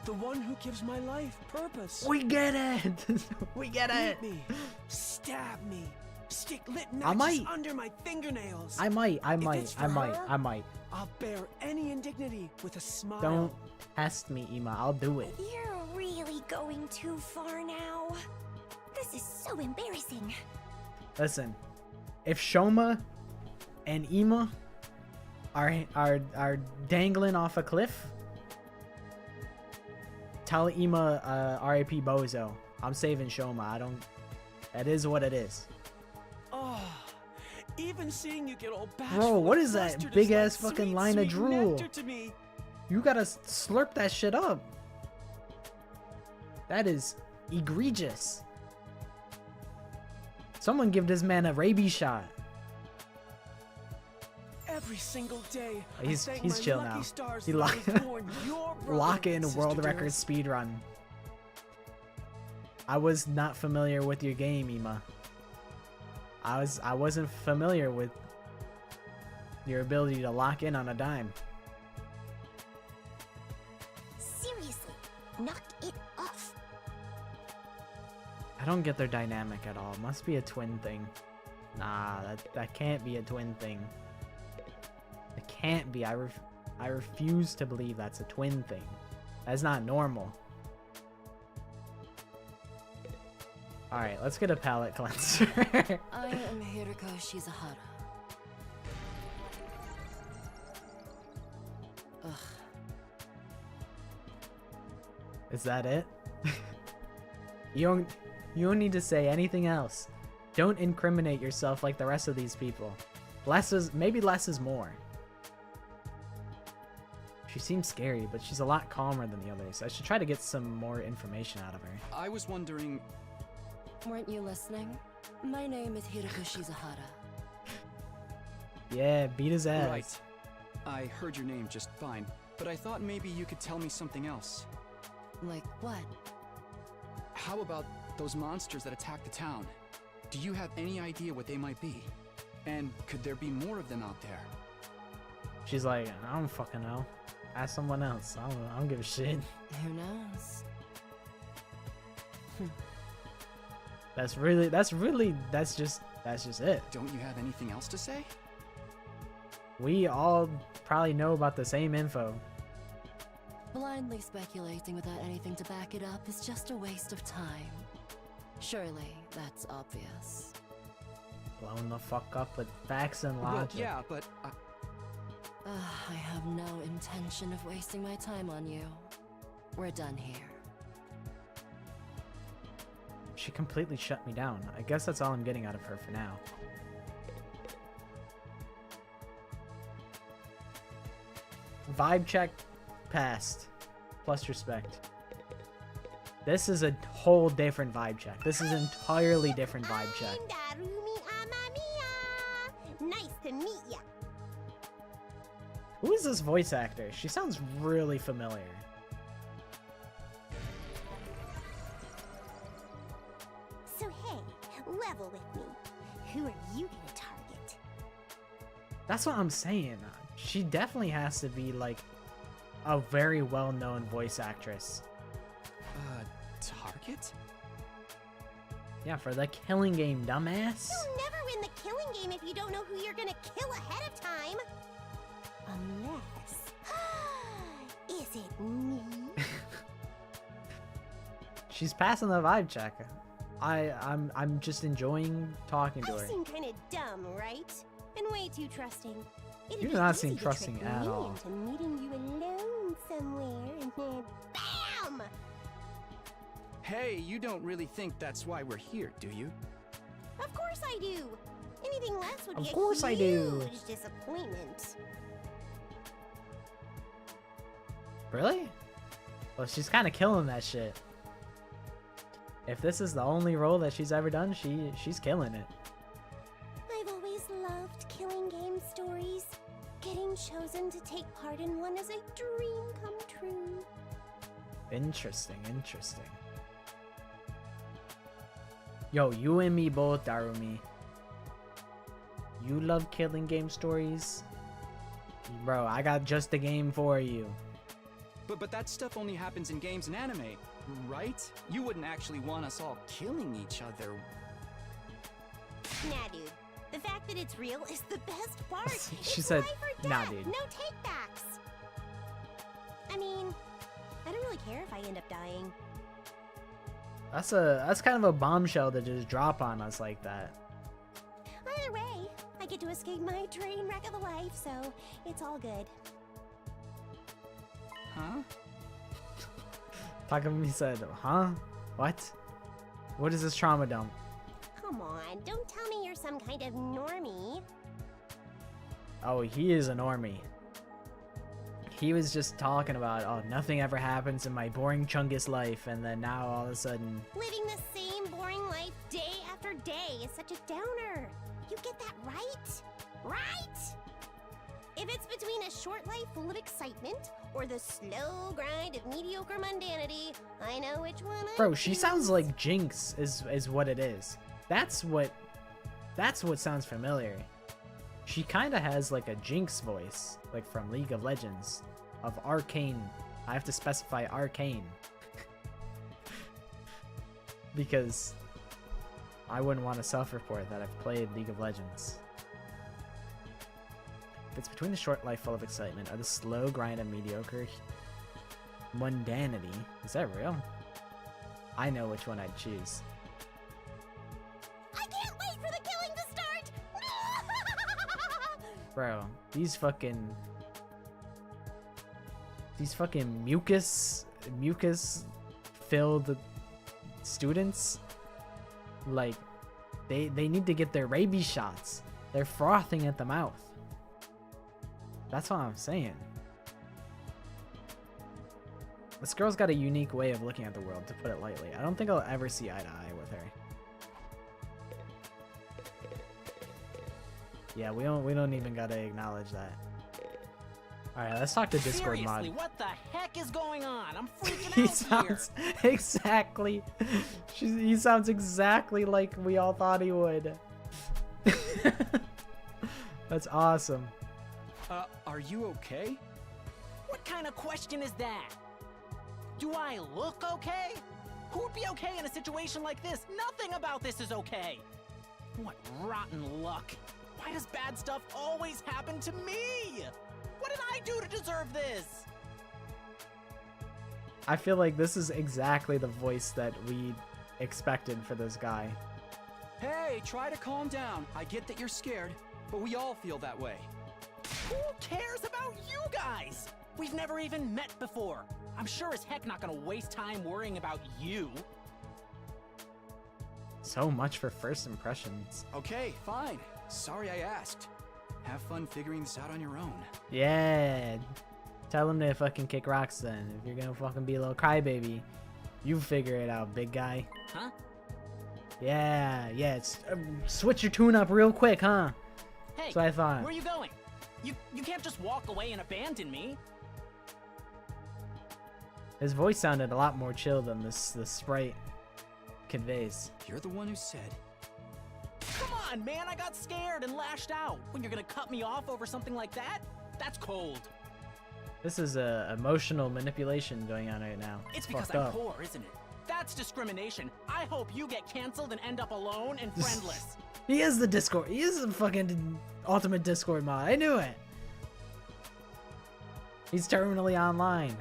The one who gives my life purpose. We get it. We get it. Beat me, stab me, stick lit I matches might. under my fingernails. I might. If it's for her, I might. I'll bear any indignity with a smile. Don't test me, Ima. I'll do it. You're really going too far now. This is so embarrassing. Listen, if Shoma and Ima are dangling off a cliff, tell Ima R.I.P. Bozo. I'm saving Shoma. I don't. That is what it is. Oh, even seeing you get all bashful. Bro, what is that flustered big like ass fucking sweet, line of sweet drool? nectar to me. You gotta slurp that shit up. That is egregious. Someone give this man a rabies shot. Every single day, He's I thank he's my chill lucky now. stars He that I lock was born your brother, lock in Sister world Dearest. record speed run. I was not familiar with your game, Ima. I wasn't familiar with your ability to lock in on a dime. Seriously, knock it off. I don't get their dynamic at all. It must be a twin thing. Nah, that can't be a twin thing. It can't be. I refuse to believe that's a twin thing. That's not normal. Alright, let's get a palate cleanser. I am Hiroko Shizahara. Ugh. Is that it? You don't need to say anything else. Don't incriminate yourself like the rest of these people. Maybe less is more. She seems scary, but she's a lot calmer than the others. I should try to get some more information out of her. I was wondering... Weren't you listening? My name is Hiroko Shizahara. Yeah, beat his ass. Right. I heard your name just fine, but I thought maybe you could tell me something else. Like what? How about those monsters that attacked the town? Do you have any idea what they might be? And could there be more of them out there? She's like, I don't fucking know. Ask someone else. I don't give a shit. Who knows? That's just it. Don't you have anything else to say? We all probably know about the same info. Blindly speculating without anything to back it up is just a waste of time. Surely, that's obvious. Blown the fuck up with facts and Well, logic. yeah, but... I have no intention of wasting my time on you. We're done here. She completely shut me down. I guess that's all I'm getting out of her for now. Vibe check passed. Plus respect. This is a whole different vibe check. This is an entirely different vibe check. Nice to meet ya. Who is this voice actor? She sounds really familiar. So hey, level with me. Who are you gonna target? That's what I'm saying. She definitely has to be like a very well-known voice actress. Target? Yeah, for the killing game, dumbass. You'll never win the killing game if you don't know who you're gonna kill ahead of time. Unless... Is it me? She's passing the vibe check. I'm just enjoying talking to I her. seem kind of dumb, right? And way too trusting. It'd You be do not easy seem to trusting trick at me all. into meeting you alone somewhere, and then BAM! Hey, you don't really think that's why we're here, do you? Of course I do. Anything less would Of be course a I do. huge disappointment. Really? Well, she's kind of killing that shit. If this is the only role that she's ever done, she's killing it. I've always loved killing game stories. Getting chosen to take part in one is a dream come true. Interesting, interesting. Yo, you and me both, Darumi. You love killing game stories? Bro, I got just the game for you. But that stuff only happens in games and anime, right? You wouldn't actually want us all killing each other. Nah, dude. The fact that it's real is the best part. She It's said, life or nah, death, dude. No takebacks. I mean, I don't really care if I end up dying. That's kind of a bombshell to just drop on us like that. Either way, I get to escape my train wreck of a life, so it's all good. Huh? Takumi said, huh? What? What is this trauma dump? Come on, don't tell me you're some kind of normie. Oh, he is a normie. He was just talking about, oh, nothing ever happens in my boring Chungus life, and then now all of a sudden... Living the same boring life day after day is such a downer. You get that right? Right? If it's between a short life full of excitement or the slow grind of mediocre mundanity, I know which one I Bro, she choose. sounds like Jinx is what it is. That's what sounds familiar. She kind of has like a Jinx voice, like from League of Legends, of Arcane. I have to specify Arcane. Because I wouldn't want to self-report that I've played League of Legends. If it's between the short life full of excitement or the slow grind of mediocre mundanity. Is that real? I know which one I'd choose. I can't wait for the killing to start! Bro, these fucking mucus filled students, like they need to get their rabies shots. They're frothing at the mouth. That's what I'm saying. This girl's got a unique way of looking at the world, to put it lightly. I don't think I'll ever see eye to eye with her. Yeah, we don't even gotta acknowledge that. Alright, let's talk to Discord Seriously, mod. what the heck is going on? I'm freaking He out here. sounds exactly. He sounds exactly like we all thought he would. That's awesome. Are you okay? What kind of question is that? Do I look okay? Who would be okay in a situation like this? Nothing about this is okay. What rotten luck. Why does bad stuff always happen to me? What did I do to deserve this? I feel like this is exactly the voice that we expected for this guy. Hey, try to calm down. I get that you're scared, but we all feel that way. Who cares about you guys? We've never even met before. I'm sure as heck not gonna waste time worrying about you. So much for first impressions. Okay, fine. Sorry I asked. Have fun figuring this out on your own. Yeah. Tell him to fucking kick rocks then. If you're gonna fucking be a little crybaby, you figure it out, big guy. Huh? Yeah. It's, switch your tune up real quick, huh? Hey, That's what I thought. where are you going? You can't just walk away and abandon me. His voice sounded a lot more chill than the sprite conveys. You're the one who said. Come on, man, I got scared and lashed out. When you're gonna cut me off over something like that? That's cold. This is emotional manipulation going on right now. It's because fucked I'm up. poor, isn't it? That's discrimination. I hope you get canceled and end up alone and friendless. He is the Discord. He is the fucking ultimate Discord mod. I knew it. He's terminally online.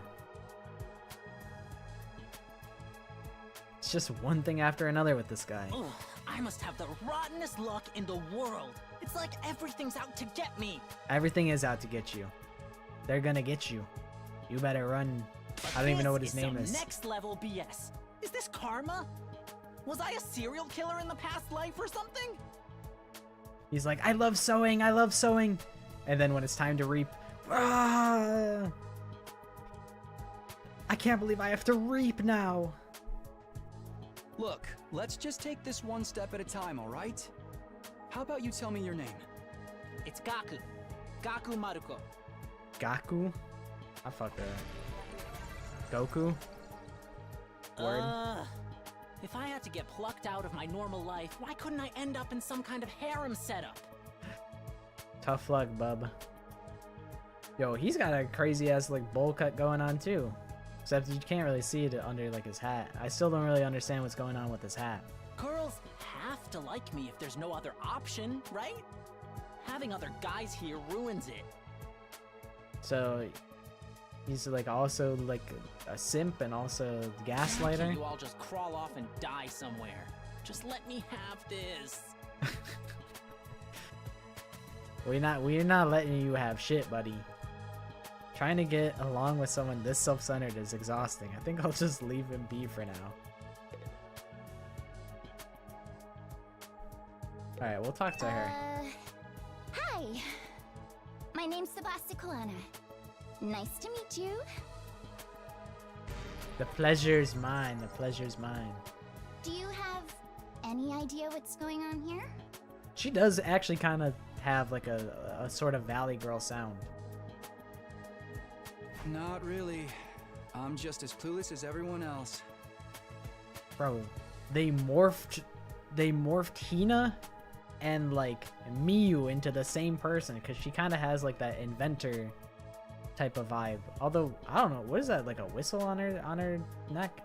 It's just one thing after another with this guy. Ugh, I must have the rottenest luck in the world. It's like everything's out to get me. Everything is out to get you. They're gonna get you. You better run. But I don't even know what this his name some is. Next level BS. Is this karma? Was I a serial killer in the past life or something? He's like, I love sewing. And then when it's time to reap, I can't believe I have to reap now. Look, let's just take this one step at a time, all right? How about you tell me your name? It's Gaku. Gaku Maruko. Gaku? I fucked her. Goku? Word. If I had to get plucked out of my normal life, why couldn't I end up in some kind of harem setup? Tough luck, bub. Yo, he's got a crazy ass like bowl cut going on too. Except you can't really see it under like his hat. I still don't really understand what's going on with his hat. Girls have to like me if there's no other option, right? Having other guys here ruins it. So he's like also like a simp and also gaslighter. Can't you all just crawl off and die somewhere? Just let me have this. We're not letting you have shit, buddy. Trying to get along with someone this self-centered is exhausting. I think I'll just leave him be for now. Alright, we'll talk to her. Hi. My name's Sebasticolana. Nice to meet you. The pleasure's mine. The pleasure's mine. Do you have any idea what's going on here? She does actually kind of have like a sort of Valley Girl sound. Not really. I'm just as clueless as everyone else. Bro, they morphed Hina and like Miyu into the same person because she kind of has like that inventor type of vibe. Although I don't know, what is that, like a whistle on her neck?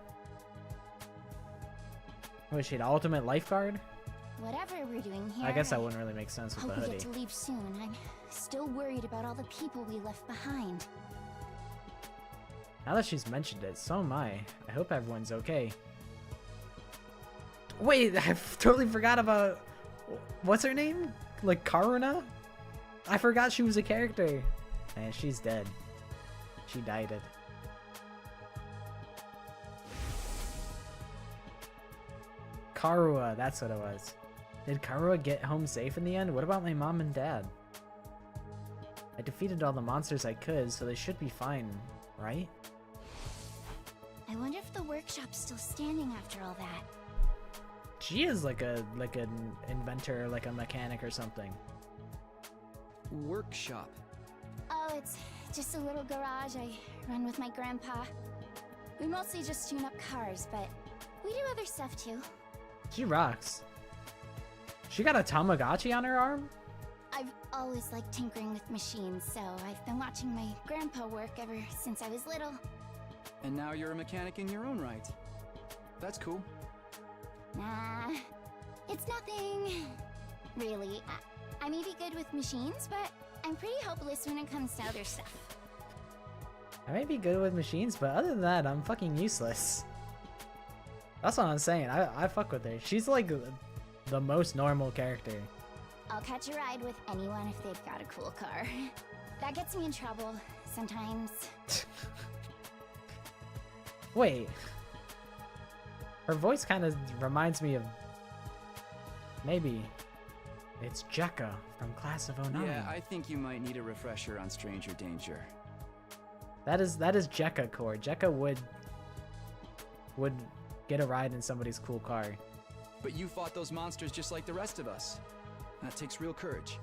Was she the ultimate lifeguard? Whatever we're doing here. I guess that wouldn't really make sense with hope the we hoodie. get to leave soon. I'm still worried about all the people we left behind. Now that she's mentioned it, so am I. I hope everyone's okay. Wait, I totally forgot about... What's her name? Like Karuna? I forgot she was a character. And she's dead. She died it. Karua, that's what it was. Did Karua get home safe in the end? What about my mom and dad? I defeated all the monsters I could, so they should be fine, right? I wonder if the workshop's still standing after all that. She is like an inventor, like a mechanic or something. Workshop. Oh, it's just a little garage I run with my grandpa. We mostly just tune up cars, but we do other stuff too. She rocks. She got a Tamagotchi on her arm? I've always liked tinkering with machines, so I've been watching my grandpa work ever since I was little. And now you're a mechanic in your own right. That's cool. Nah, it's nothing. Really, I may be good with machines, but I'm pretty hopeless when it comes to other stuff. I may be good with machines, but other than that, I'm fucking useless. That's what I'm saying. I fuck with her. She's like the most normal character. I'll catch a ride with anyone if they've got a cool car. That gets me in trouble sometimes. Wait. Her voice kind of reminds me of... Maybe. It's Jekka from Class of 09. Yeah, I think you might need a refresher on Stranger Danger. That is Jekka core. Jekka would get a ride in somebody's cool car. But you fought those monsters just like the rest of us. That takes real courage.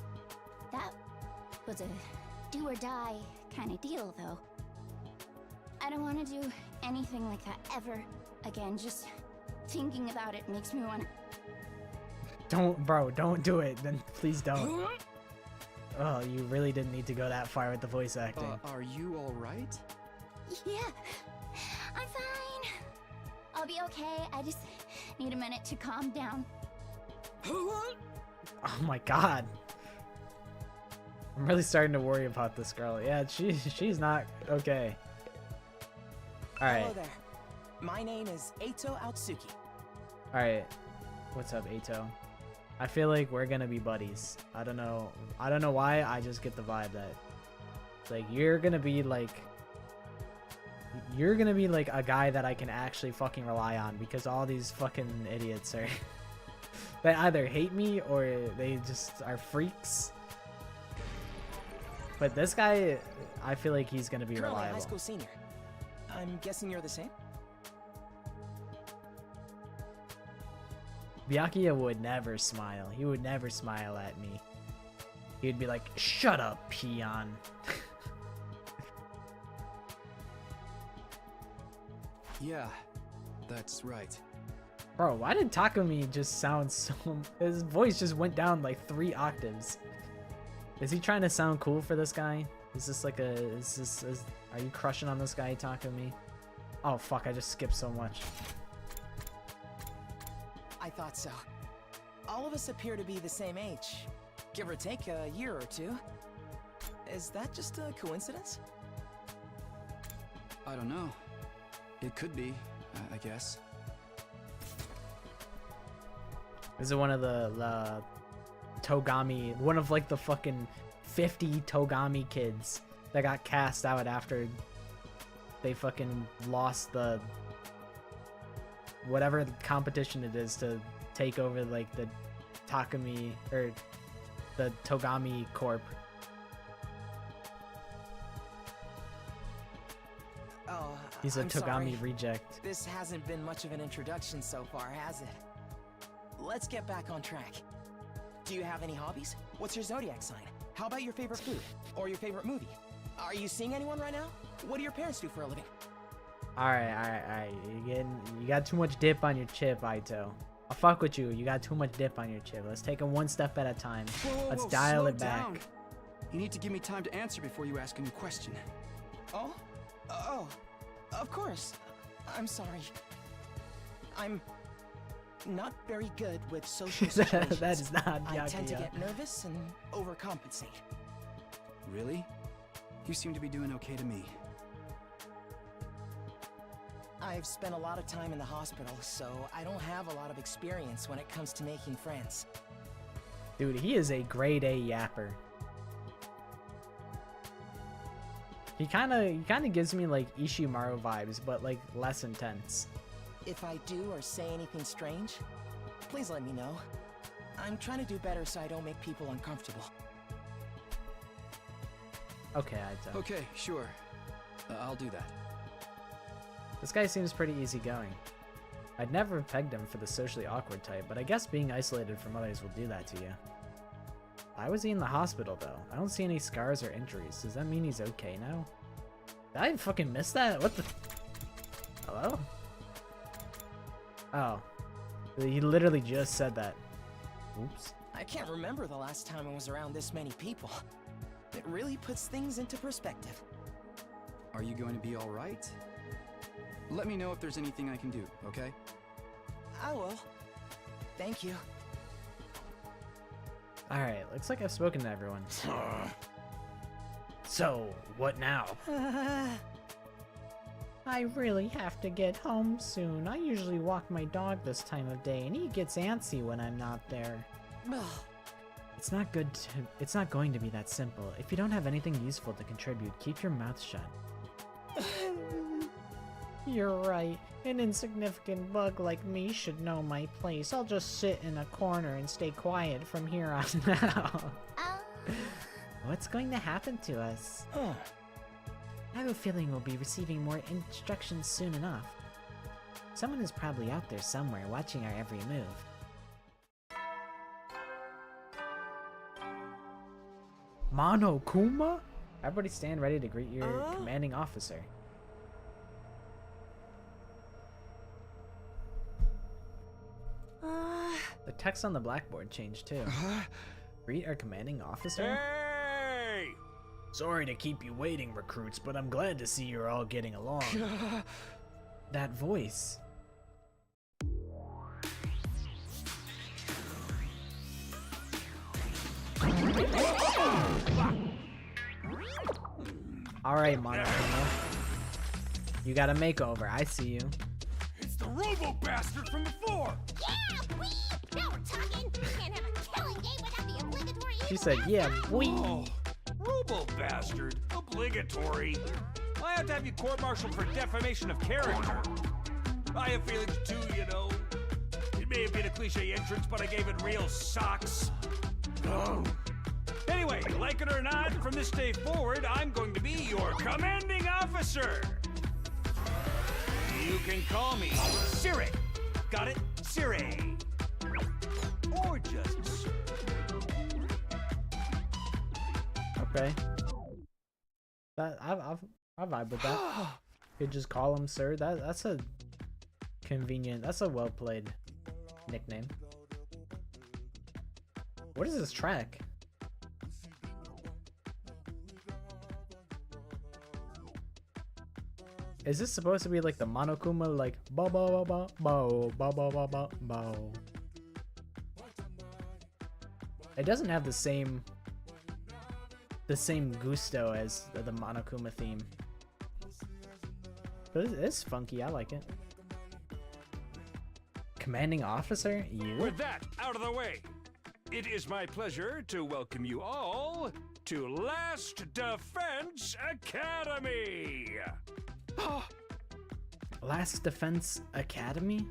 That was a do or die kind of deal, though. I don't want to do anything like that ever again. Just thinking about it makes me want to... Don't do it. Then please don't. Oh, you really didn't need to go that far with the voice acting. Are you alright? Yeah, I'm fine. I'll be okay. I just need a minute to calm down. Oh my god. I'm really starting to worry about this girl. Yeah, she's not okay. Alright. Hello there. My name is Eito Aotsuki. Alright. What's up, Eito? I feel like we're gonna be buddies. I don't know why, I just get the vibe that like you're gonna be like a guy that I can actually fucking rely on, because all these fucking idiots are they either hate me or they just are freaks. But this guy, I feel like he's gonna be Currently a high reliable. school senior. I'm guessing you're the same? Byakuya would never smile. He would never smile at me. He'd be like, "Shut up, peon." Yeah, that's right. Bro, why did Takumi just sound so... His voice just went down like 3 octaves. Is he trying to sound cool for this guy? Is this like a? Are you crushing on this guy, Takumi? Oh fuck! I just skipped so much. I thought so. All of us appear to be the same age, give or take a year or two. Is that just a coincidence? I don't know. It could be, I guess. Is it one of the Togami? One of like the fucking 50 Togami kids that got cast out after they fucking lost the whatever competition it is to take over like the Takumi or the Togami Corp. Oh, He's a I'm Togami sorry. reject. This hasn't been much of an introduction so far, has it? Let's get back on track. Do you have any hobbies? What's your zodiac sign? How about your favorite food? Or your favorite movie? Are you seeing anyone right now? What do your parents do for a living? Alright. You got too much dip on your chip, Aito. I'll fuck with you. You got too much dip on your chip. Let's take it one step at a time. Whoa, Let's dial slow it back. down. You need to give me time to answer before you ask a new question. Oh? Oh, of course. I'm sorry. I'm not very good with social situations. That is not I tend to Yakuya. get nervous and overcompensate. Really? You seem to be doing okay to me. I've spent a lot of time in the hospital, so I don't have a lot of experience when it comes to making friends. Dude, he is a grade A yapper. He kind of gives me like Ishimaru vibes, but like less intense. If I do or say anything strange, please let me know. I'm trying to do better so I don't make people uncomfortable. Okay, Aito. Okay, sure. I'll do that. This guy seems pretty easygoing. I'd never pegged him for the socially awkward type, but I guess being isolated from others will do that to you. Why was he in the hospital though? I don't see any scars or injuries. Does that mean he's okay now? Did I fucking miss that? What the? Hello? Oh. He literally just said that. Oops. I can't remember the last time I was around this many people. It really puts things into perspective. Are you going to be all right? Let me know if there's anything I can do, okay? I will. Thank you. Alright, looks like I've spoken to everyone. So, what now? I really have to get home soon. I usually walk my dog this time of day, and he gets antsy when I'm not there. It's not going to be that simple. If you don't have anything useful to contribute, keep your mouth shut. You're right. An insignificant bug like me should know my place. I'll just sit in a corner and stay quiet from here on out. What's going to happen to us? I have a feeling we'll be receiving more instructions soon enough. Someone is probably out there somewhere watching our every move. Monokuma? Everybody stand ready to greet your commanding officer. The text on the blackboard changed too. Greet our commanding officer? Hey! Sorry to keep you waiting, recruits, but I'm glad to see you're all getting along. That voice. Alright, Monokuma. You got a makeover, I see you. It's the robo-bastard from before! Yeah, wee! Now we're talking! We can't have a killing game without the obligatory She said, yeah, boy. Oh, robo-bastard? Obligatory? I have to have you court-martialed for defamation of character. I have feelings too, you know. It may have been a cliche entrance, but I gave it real socks. Oh. Anyway, like it or not, from this day forward, I'm going to be your commanding officer. You can call me Siri. Got it? Siri. Or just Sir. Okay. That I vibe with that. Could just call him sir. That's a convenient. That's a well played nickname. What is this track? Is this supposed to be like the Monokuma, like ba ba ba ba ba ba ba ba ba ba? It doesn't have the same gusto as the Monokuma theme, but it's funky. I like it. Commanding officer, you? With that out of the way, it is my pleasure to welcome you all to Last Defense Academy. Last Defense Academy?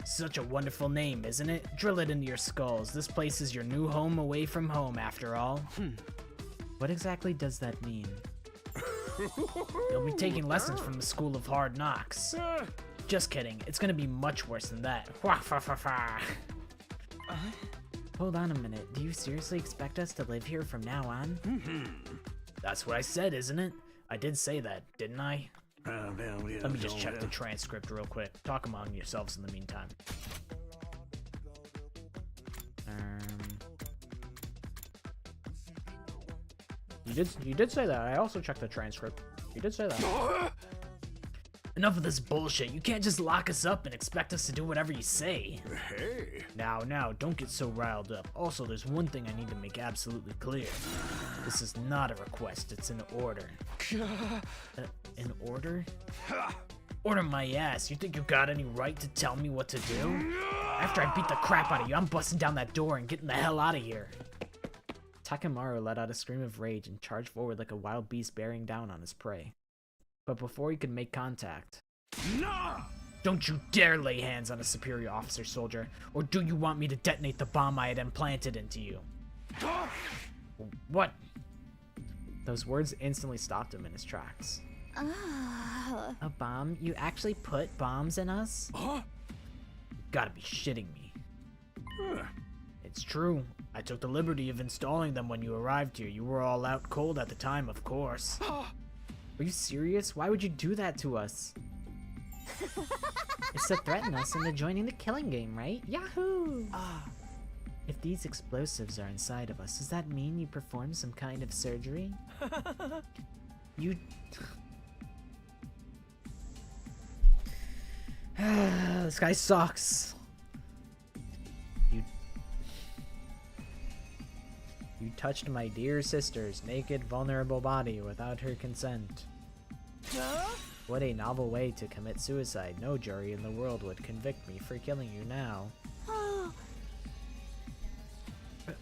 Such a wonderful name, isn't it? Drill it into your skulls. This place is your new home away from home, after all. What exactly does that mean? You'll be taking lessons from the School of Hard Knocks. Just kidding. It's gonna be much worse than that. Hold on a minute. Do you seriously expect us to live here from now on? That's what I said, isn't it? I did say that, didn't I? Let me just check the transcript real quick. Talk among yourselves in the meantime. You did say that. I also checked the transcript. You did say that. Enough of this bullshit. You can't just lock us up and expect us to do whatever you say. Hey. Now, don't get so riled up. Also, there's one thing I need to make absolutely clear. This is not a request, it's an order. An order? Order my ass. You think you got any right to tell me what to do? After I beat the crap out of you, I'm busting down that door and getting the hell out of here. Takemaru let out a scream of rage and charged forward like a wild beast bearing down on his prey. But before he could make contact... No! Don't you dare lay hands on a superior officer, soldier, or do you want me to detonate the bomb I had implanted into you? What? Those words instantly stopped him in his tracks. A bomb? You actually put bombs in us? Huh? You gotta be shitting me. It's true. I took the liberty of installing them when you arrived here. You were all out cold at the time, of course. Are you serious? Why would you do that to us? It's to threaten us into joining the killing game, right? Yahoo! If these explosives are inside of us, does that mean you performed some kind of surgery? You... This guy sucks. You touched my dear sister's naked, vulnerable body without her consent. What a novel way to commit suicide. No jury in the world would convict me for killing you now.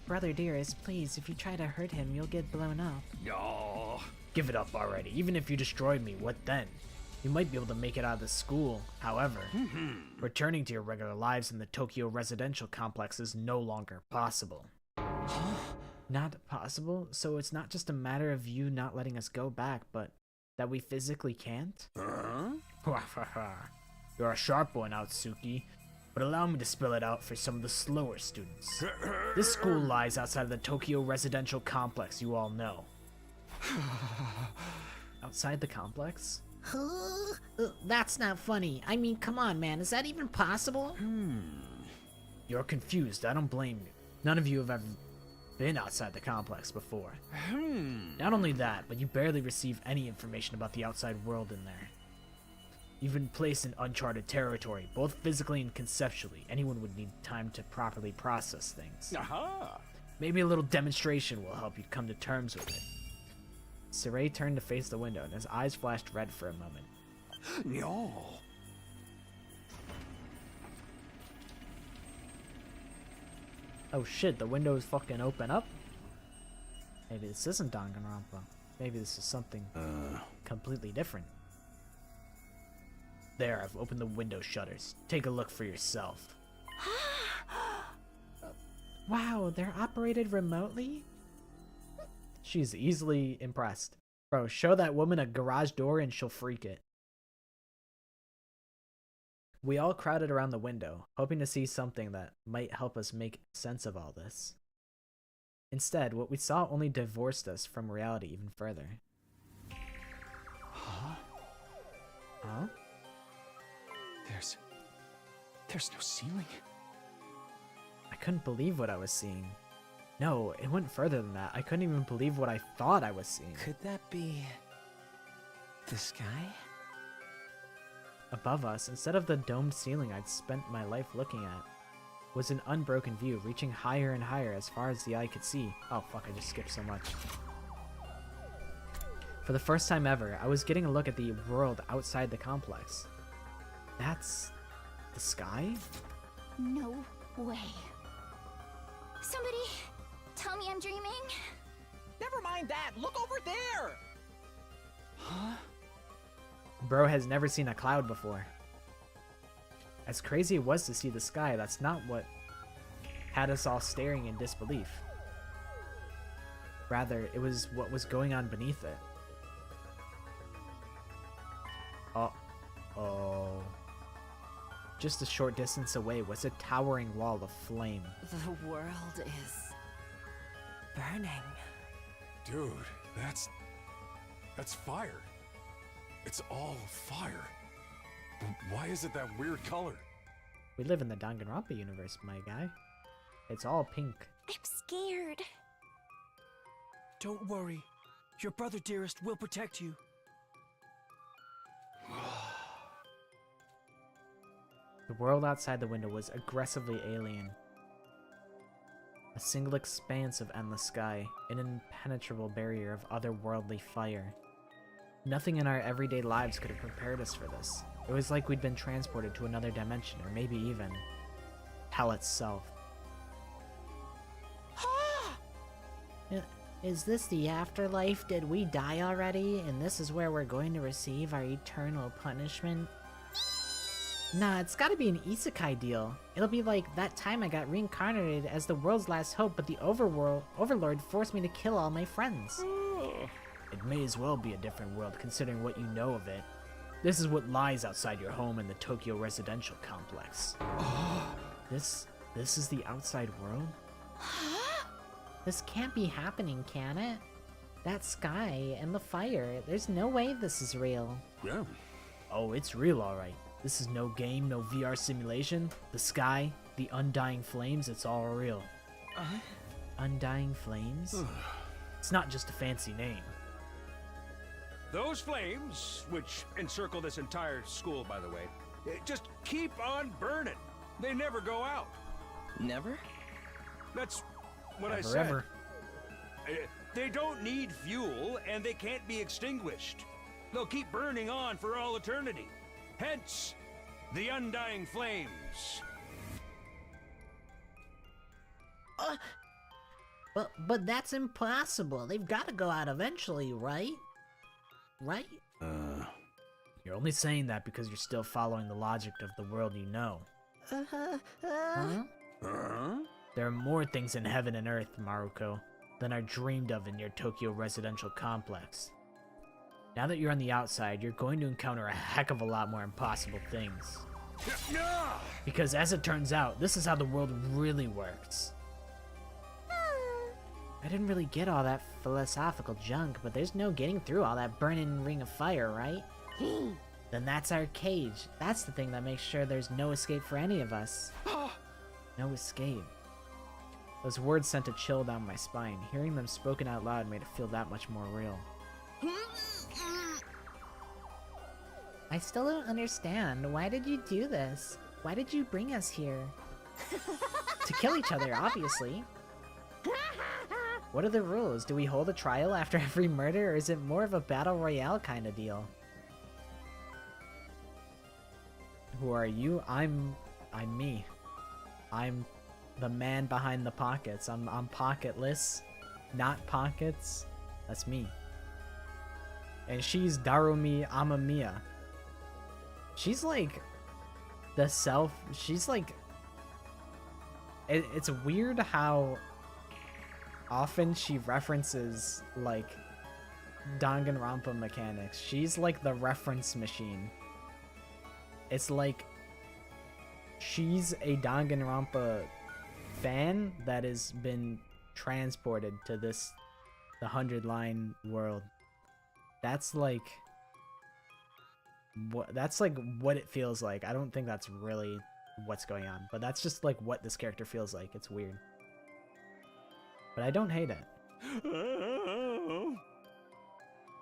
Brother dearest, please, if you try to hurt him, you'll get blown up. No. Give it up already. Even if you destroyed me, what then? You might be able to make it out of the school. However, returning to your regular lives in the Tokyo residential complex is no longer possible. Not possible? So it's not just a matter of you not letting us go back, but that we physically can't? You're a sharp one, Outsuki, but allow me to spell it out for some of the slower students. This school lies outside of the Tokyo residential complex, you all know. Outside the complex? That's not funny. I mean, come on, man. Is that even possible? You're confused. I don't blame you. None of you have ever been outside the complex before. Not only that, but you barely receive any information about the outside world in there. You've been placed in uncharted territory, both physically and conceptually. Anyone would need time to properly process things. Maybe a little demonstration will help you come to terms with it. Saray turned to face the window, and his eyes flashed red for a moment. No. Oh shit, the windows fucking open up? Maybe this isn't Danganronpa. Maybe this is something completely different. There, I've opened the window shutters. Take a look for yourself. Wow, they're operated remotely? She's easily impressed. Bro, show that woman a garage door and she'll freak it. We all crowded around the window, hoping to see something that might help us make sense of all this. Instead, what we saw only divorced us from reality even further. Huh? There's no ceiling. I couldn't believe what I was seeing. No, it went further than that. I couldn't even believe what I thought I was seeing. Could that be... The sky? Above us, instead of the domed ceiling I'd spent my life looking at, was an unbroken view reaching higher and higher as far as the eye could see. Oh fuck, I just skipped so much. For the first time ever, I was getting a look at the world outside the complex. That's the sky? No way. Somebody tell me I'm dreaming. Never mind that. Look over there. Huh? Bro has never seen a cloud before. As crazy it was to see the sky, that's not what had us all staring in disbelief. Rather, it was what was going on beneath it. Uh-oh. Just a short distance away was a towering wall of flame. The world is burning. Dude, that's fire. It's all fire. Why is it that weird color? We live in the Danganronpa universe, my guy. It's all pink. I'm scared. Don't worry. Your brother dearest will protect you. The world outside the window was aggressively alien. A single expanse of endless sky, an impenetrable barrier of otherworldly fire. Nothing in our everyday lives could have prepared us for this. It was like we'd been transported to another dimension, or maybe even hell itself. Is this the afterlife? Did we die already? And this is where we're going to receive our eternal punishment? Nah, it's gotta be an isekai deal. It'll be like that time I got reincarnated as the world's last hope, but the overlord forced me to kill all my friends. It may as well be a different world considering what you know of it. This is what lies outside your home in the Tokyo residential complex. This is the outside world? This can't be happening, can it? That sky and the fire, there's no way this is real. Yeah. Oh, it's real alright. This is no game, no VR simulation. The sky, the undying flames, it's all real. Undying flames? It's not just a fancy name. Those flames, which encircle this entire school, by the way, just keep on burning. They never go out. Never? That's what I Never said. ever. They don't need fuel, and they can't be extinguished. They'll keep burning on for all eternity. Hence, the undying flames. But that's impossible. They've got to go out eventually, right? Right? You're only saying that because you're still following the logic of the world you know. Huh? There are more things in heaven and earth, Maruko, than are dreamed of in your Tokyo residential complex. Now that you're on the outside, you're going to encounter a heck of a lot more impossible things. Because as it turns out, this is how the world really works. I didn't really get all that philosophical junk, but there's no getting through all that burning ring of fire, right? Then that's our cage. That's the thing that makes sure there's no escape for any of us. No escape. Those words sent a chill down my spine. Hearing them spoken out loud made it feel that much more real. I still don't understand. Why did you do this? Why did you bring us here? To kill each other, obviously. What are the rules? Do we hold a trial after every murder, or is it more of a battle royale kind of deal? Who are you? I'm me. I'm the man behind the pockets. I'm pocketless, not pockets. That's me. And she's Darumi Amamiya. She's like the self. She's like. It's weird how often she references like Danganronpa mechanics. She's like the reference machine. It's like she's a Danganronpa fan that has been transported to the 100-line world. That's like what it feels like. I don't think that's really what's going on, but that's just like what this character feels like. It's weird. But I don't hate it.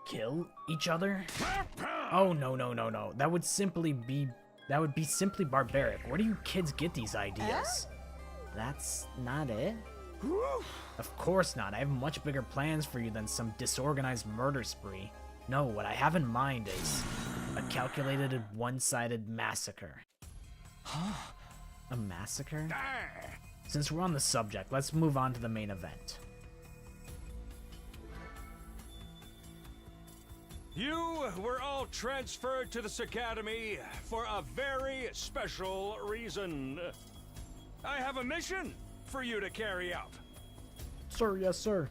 kill each other? Oh, no, no, no, no. That would be simply barbaric. Where do you kids get these ideas? That's not it. Of course not. I have much bigger plans for you than some disorganized murder spree. No, what I have in mind is a calculated and one-sided massacre. A massacre? Since we're on the subject, let's move on to the main event. You were all transferred to this academy for a very special reason. I have a mission for you to carry out. Sir, yes, sir.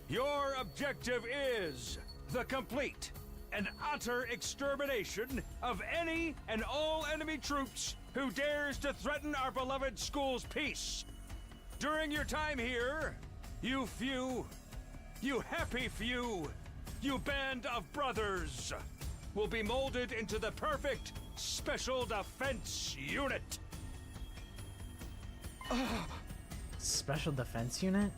Your objective is the complete and utter extermination of any and all enemy troops who dares to threaten our beloved school's peace. During your time here, you happy few, you band of brothers, will be molded into the perfect special defense unit. Special defense unit?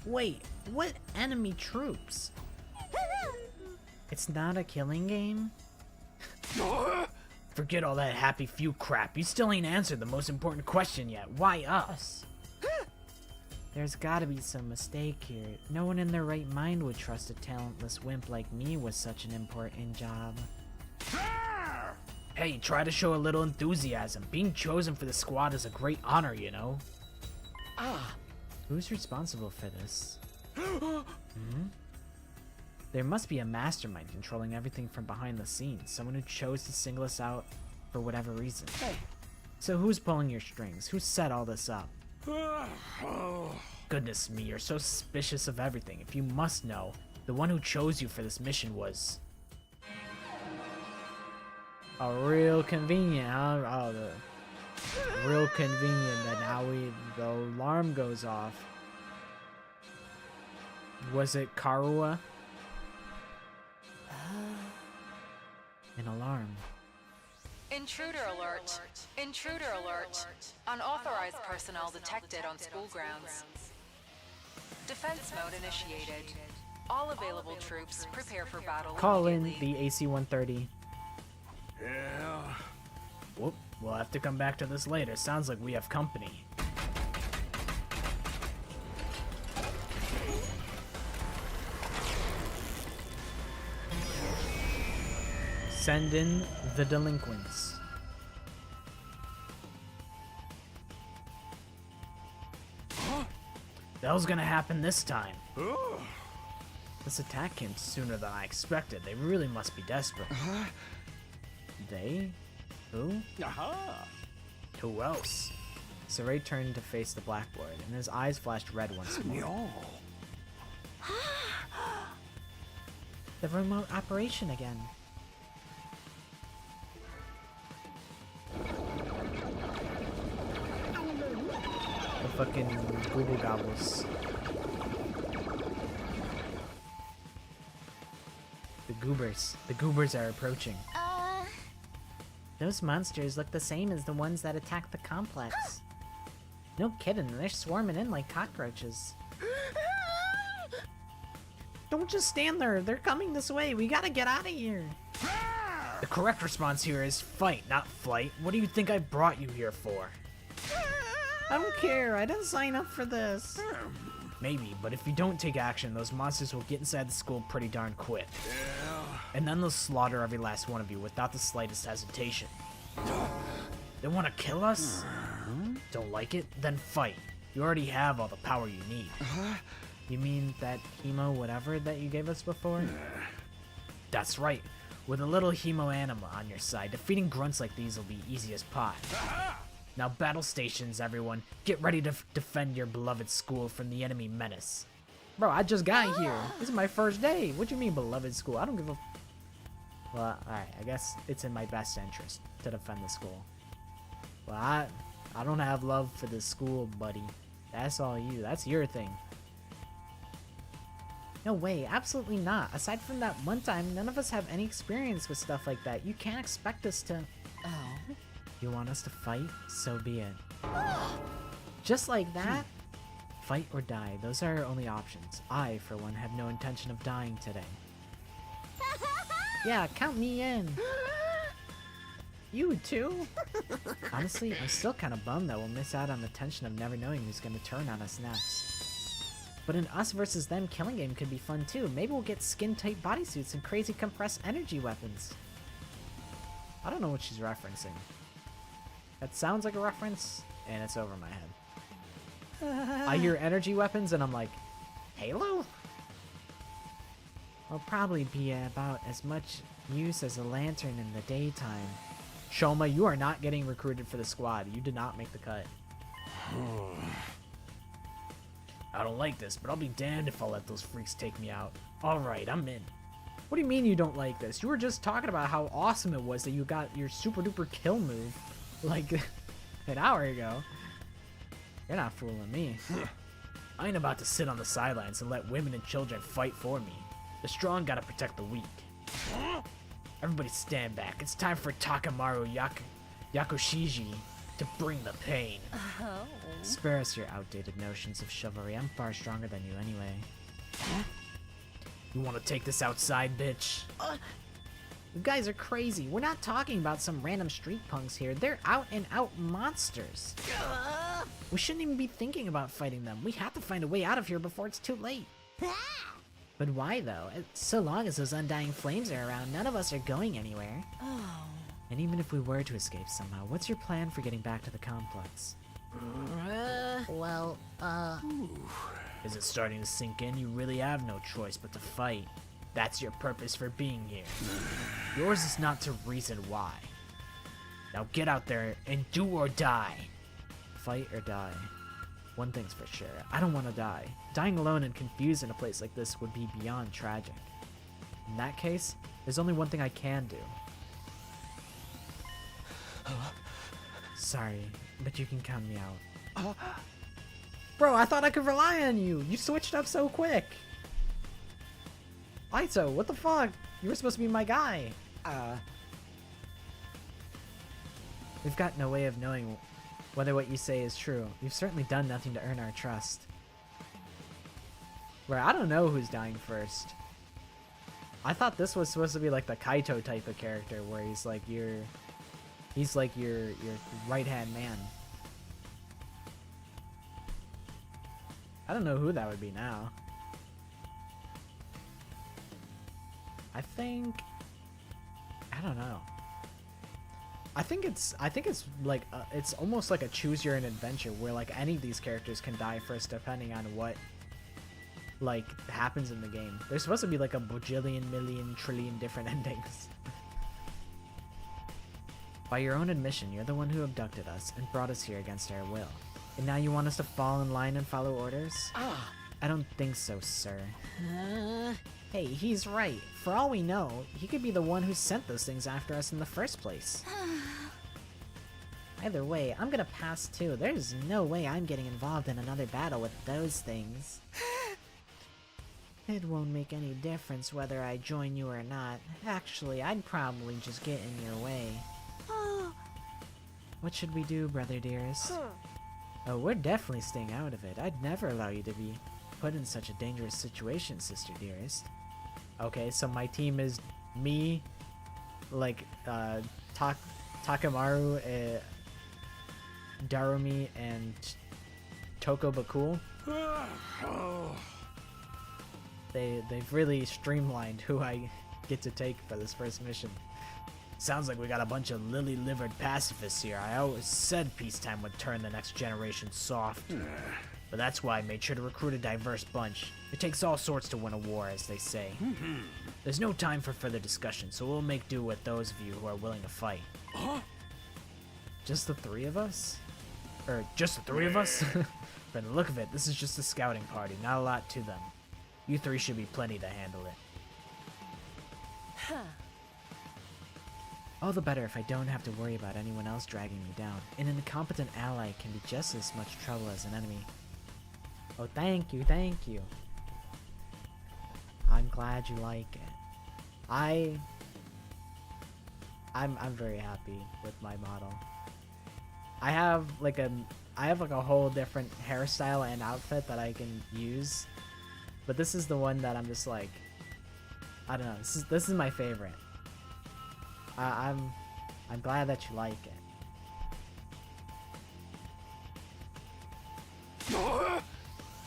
Wait, what enemy troops? It's not a killing game? Forget all that happy few crap. You still ain't answered the most important question yet. Why us? There's gotta be some mistake here. No one in their right mind would trust a talentless wimp like me with such an important job. Hey, try to show a little enthusiasm. Being chosen for the squad is a great honor, you know? Who's responsible for this? There must be a mastermind controlling everything from behind the scenes. Someone who chose to single us out for whatever reason. So who's pulling your strings? Who set all this up? Goodness me, you're so suspicious of everything. If you must know, the one who chose you for this mission was... Real convenient, huh? Real convenient that now the alarm goes off. Was it Karua? An alarm. Intruder alert. Intruder alert. Unauthorized personnel detected on school grounds. Defense mode initiated. All available troops prepare for battle. Call in the AC-130. Yeah. Whoop, we'll have to come back to this later. Sounds like we have company. Send in the delinquents. The hell's gonna happen this time? This attack came sooner than I expected. They really must be desperate. They? Who? Who else? Saray turned to face the blackboard, and his eyes flashed red once more. The remote operation again. The fucking Google Gobbles. The goobers are approaching. Those monsters look the same as the ones that attacked the complex. No kidding, they're swarming in like cockroaches. Don't just stand there, they're coming this way, we gotta get out of here. The correct response here is fight, not flight. What do you think I brought you here for? I don't care, I didn't sign up for this. Maybe, but if you don't take action, those monsters will get inside the school pretty darn quick. And then they'll slaughter every last one of you without the slightest hesitation. They want to kill us? Don't like it? Then fight. You already have all the power you need. You mean that hemo whatever that you gave us before? That's right. With a little hemo anima on your side, defeating grunts like these will be easy as pie. Now battle stations, everyone. Get ready to defend your beloved school from the enemy menace. Bro, I just got here. This is my first day. What do you mean beloved school? I don't give a... Well, alright, I guess it's in my best interest to defend the school. Well, I don't have love for the school, buddy. That's all you. That's your thing. No way, absolutely not. Aside from that one time, none of us have any experience with stuff like that. You can't expect us to... Oh. You want us to fight? So be it. Just like that? Fight or die, those are our only options. I, for one, have no intention of dying today. Yeah, count me in. You too? Honestly, I'm still kind of bummed that we'll miss out on the tension of never knowing who's gonna turn on us next. But an us versus them killing game could be fun too. Maybe we'll get skin-tight bodysuits and crazy compressed energy weapons. I don't know what she's referencing. That sounds like a reference, and it's over my head. I hear energy weapons, and I'm like, Halo? I'll probably be about as much use as a lantern in the daytime. Shoma, you are not getting recruited for the squad. You did not make the cut. I don't like this, but I'll be damned if I'll let those freaks take me out. Alright, I'm in. What do you mean you don't like this? You were just talking about how awesome it was that you got your super duper kill move like an hour ago. You're not fooling me. I ain't about to sit on the sidelines and let women and children fight for me. The strong gotta protect the weak. Everybody stand back. It's time for Takamaru Yakushiji to bring the pain. Oh. Spare us your outdated notions of chivalry. I'm far stronger than you anyway. You want to take this outside, bitch? You guys are crazy. We're not talking about some random street punks here. They're out and out monsters. We shouldn't even be thinking about fighting them. We have to find a way out of here before it's too late. But why though? So long as those undying flames are around, none of us are going anywhere. Oh. And even if we were to escape somehow, what's your plan for getting back to the complex? Is it starting to sink in? You really have no choice but to fight. That's your purpose for being here. Yours is not to reason why. Now get out there and do or die. Fight or die. One thing's for sure, I don't want to die. Dying alone and confused in a place like this would be beyond tragic. In that case, there's only one thing I can do. Sorry, but you can count me out. Bro, I thought I could rely on you. You switched up so quick. Aito, what the fuck? You were supposed to be my guy. We've got no way of knowing whether what you say is true. You've certainly done nothing to earn our trust. Bro, I don't know who's dying first. I thought this was supposed to be like the Kaito type of character where he's like your right-hand man. I don't know who that would be now. I don't know. I think it's like it's almost like a choose your own adventure where like any of these characters can die first depending on what like happens in the game. There's supposed to be like a bajillion, million, trillion different endings. By your own admission, you're the one who abducted us and brought us here against our will. And now you want us to fall in line and follow orders? I don't think so, sir. Hey, he's right. For all we know, he could be the one who sent those things after us in the first place. Either way, I'm gonna pass too. There's no way I'm getting involved in another battle with those things. It won't make any difference whether I join you or not. Actually, I'd probably just get in your way. What should we do, brother dearest? Oh, we're definitely staying out of it. I'd never allow you to be put in such a dangerous situation, sister dearest. Okay, so my team is me, like, Takamaru, Darumi, and Toko Bakul. They've really streamlined who I get to take for this first mission. Sounds like we got a bunch of lily-livered pacifists here. I always said peacetime would turn the next generation soft. But that's why I made sure to recruit a diverse bunch. It takes all sorts to win a war, as they say. There's no time for further discussion, so we'll make do with those of you who are willing to fight. Just the three of us? Or just the three of us? From the look of it, this is just a scouting party, not a lot to them. You three should be plenty to handle it. All the better if I don't have to worry about anyone else dragging me down. An incompetent ally can be just as much trouble as an enemy. Oh, thank you, thank you. I'm glad you like it. I'm very happy with my model. I have like a whole different hairstyle and outfit that I can use, but this is the one that I'm just like, I don't know. This is my favorite. I'm glad that you like it.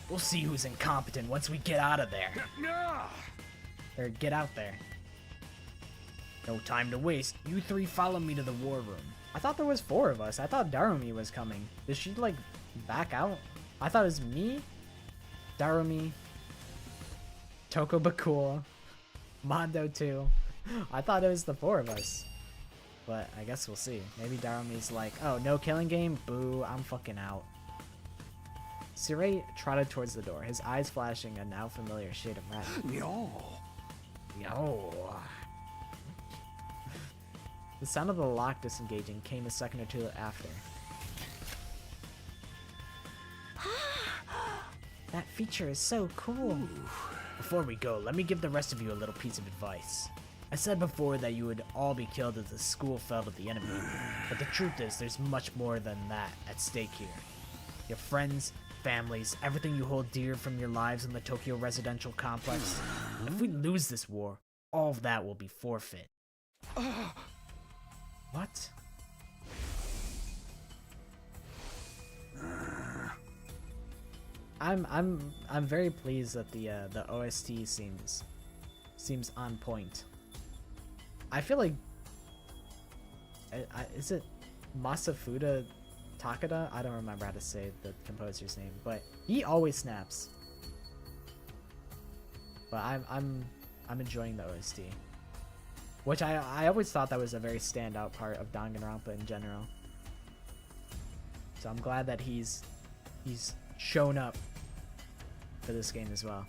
We'll see who's incompetent once we get out of there. Or get out there. No time to waste. You three follow me to the war room. I thought there was 4 of us. I thought Darumi was coming. Did she, like, back out? I thought it was me, Darumi, Toko Bakul, Mondo 2. I thought it was the 4 of us. But I guess we'll see. Maybe Darumi's like, oh, no killing game? Boo, I'm fucking out. Sirei trotted towards the door, his eyes flashing a now familiar shade of red. No. Yo. The sound of the lock disengaging came a second or two after. That feature is so cool. Before we go, let me give the rest of you a little piece of advice. I said before that you would all be killed if the school fell to the enemy, but the truth is there's much more than that at stake here. Your friends, families, everything you hold dear from your lives in the Tokyo residential complex. If we lose this war, all of that will be forfeit. What? I'm very pleased that the OST seems on point. I feel like is it Masafuda Takada? I don't remember how to say the composer's name, but he always snaps. But I'm enjoying the OST, which I always thought that was a very standout part of Danganronpa in general. So I'm glad that he's shown up for this game as well.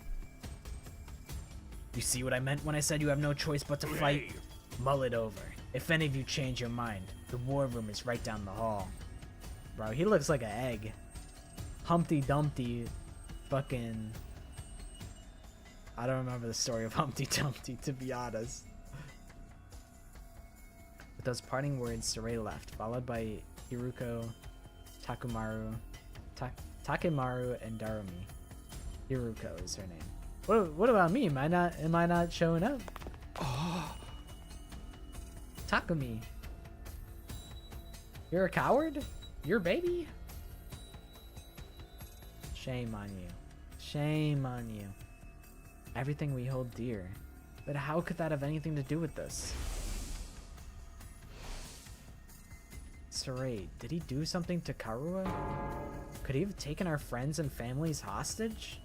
You see what I meant when I said you have no choice but to fight? Mull it over. If any of you change your mind, the war room is right down the hall. Bro, he looks like an egg. Humpty Dumpty fucking... I don't remember the story of Humpty Dumpty, to be honest. With those parting words, Sirei left, followed by Hiruko, Takumaru, Takemaru, and Darumi. Hiruko is her name. What about me? Am I not showing up? Oh. Takumi. You're a coward? You're a baby? Shame on you. Shame on you. Everything we hold dear. But how could that have anything to do with this? Sirei, did he do something to Karua? Could he have taken our friends and families hostage?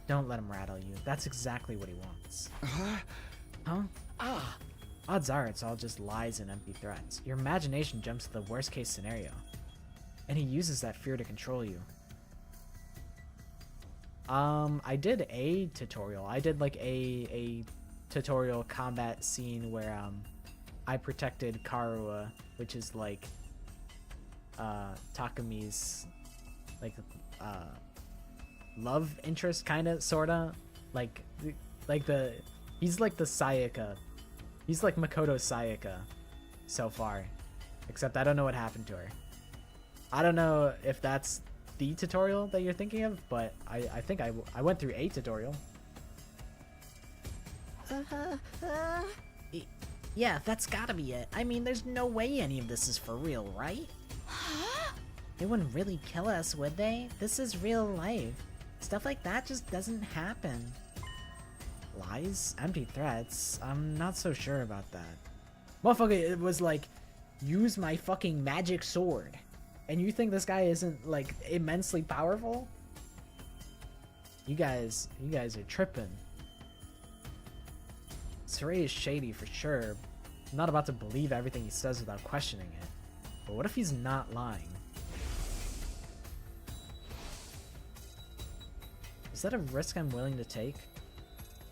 Don't let him rattle you. That's exactly what he wants. Huh? Odds are it's all just lies and empty threats. Your imagination jumps to the worst case scenario. And he uses that fear to control you. I did a tutorial. I did like a tutorial combat scene where I protected Karua, which is like Takumi's love interest, kinda, sorta. He's like the Sayaka. He's like Makoto Sayaka so far. Except I don't know what happened to her. I don't know if that's the tutorial that you're thinking of, but I think I went through a tutorial. Yeah, that's gotta be it. I mean, there's no way any of this is for real, right? They wouldn't really kill us, would they? This is real life. Stuff like that just doesn't happen. Lies? Empty threats? I'm not so sure about that. Motherfucker, it was like, use my fucking magic sword. And you think this guy isn't, like, immensely powerful? You guys are tripping. Sirei is shady for sure. I'm not about to believe everything he says without questioning it. But what if he's not lying? Is that a risk I'm willing to take?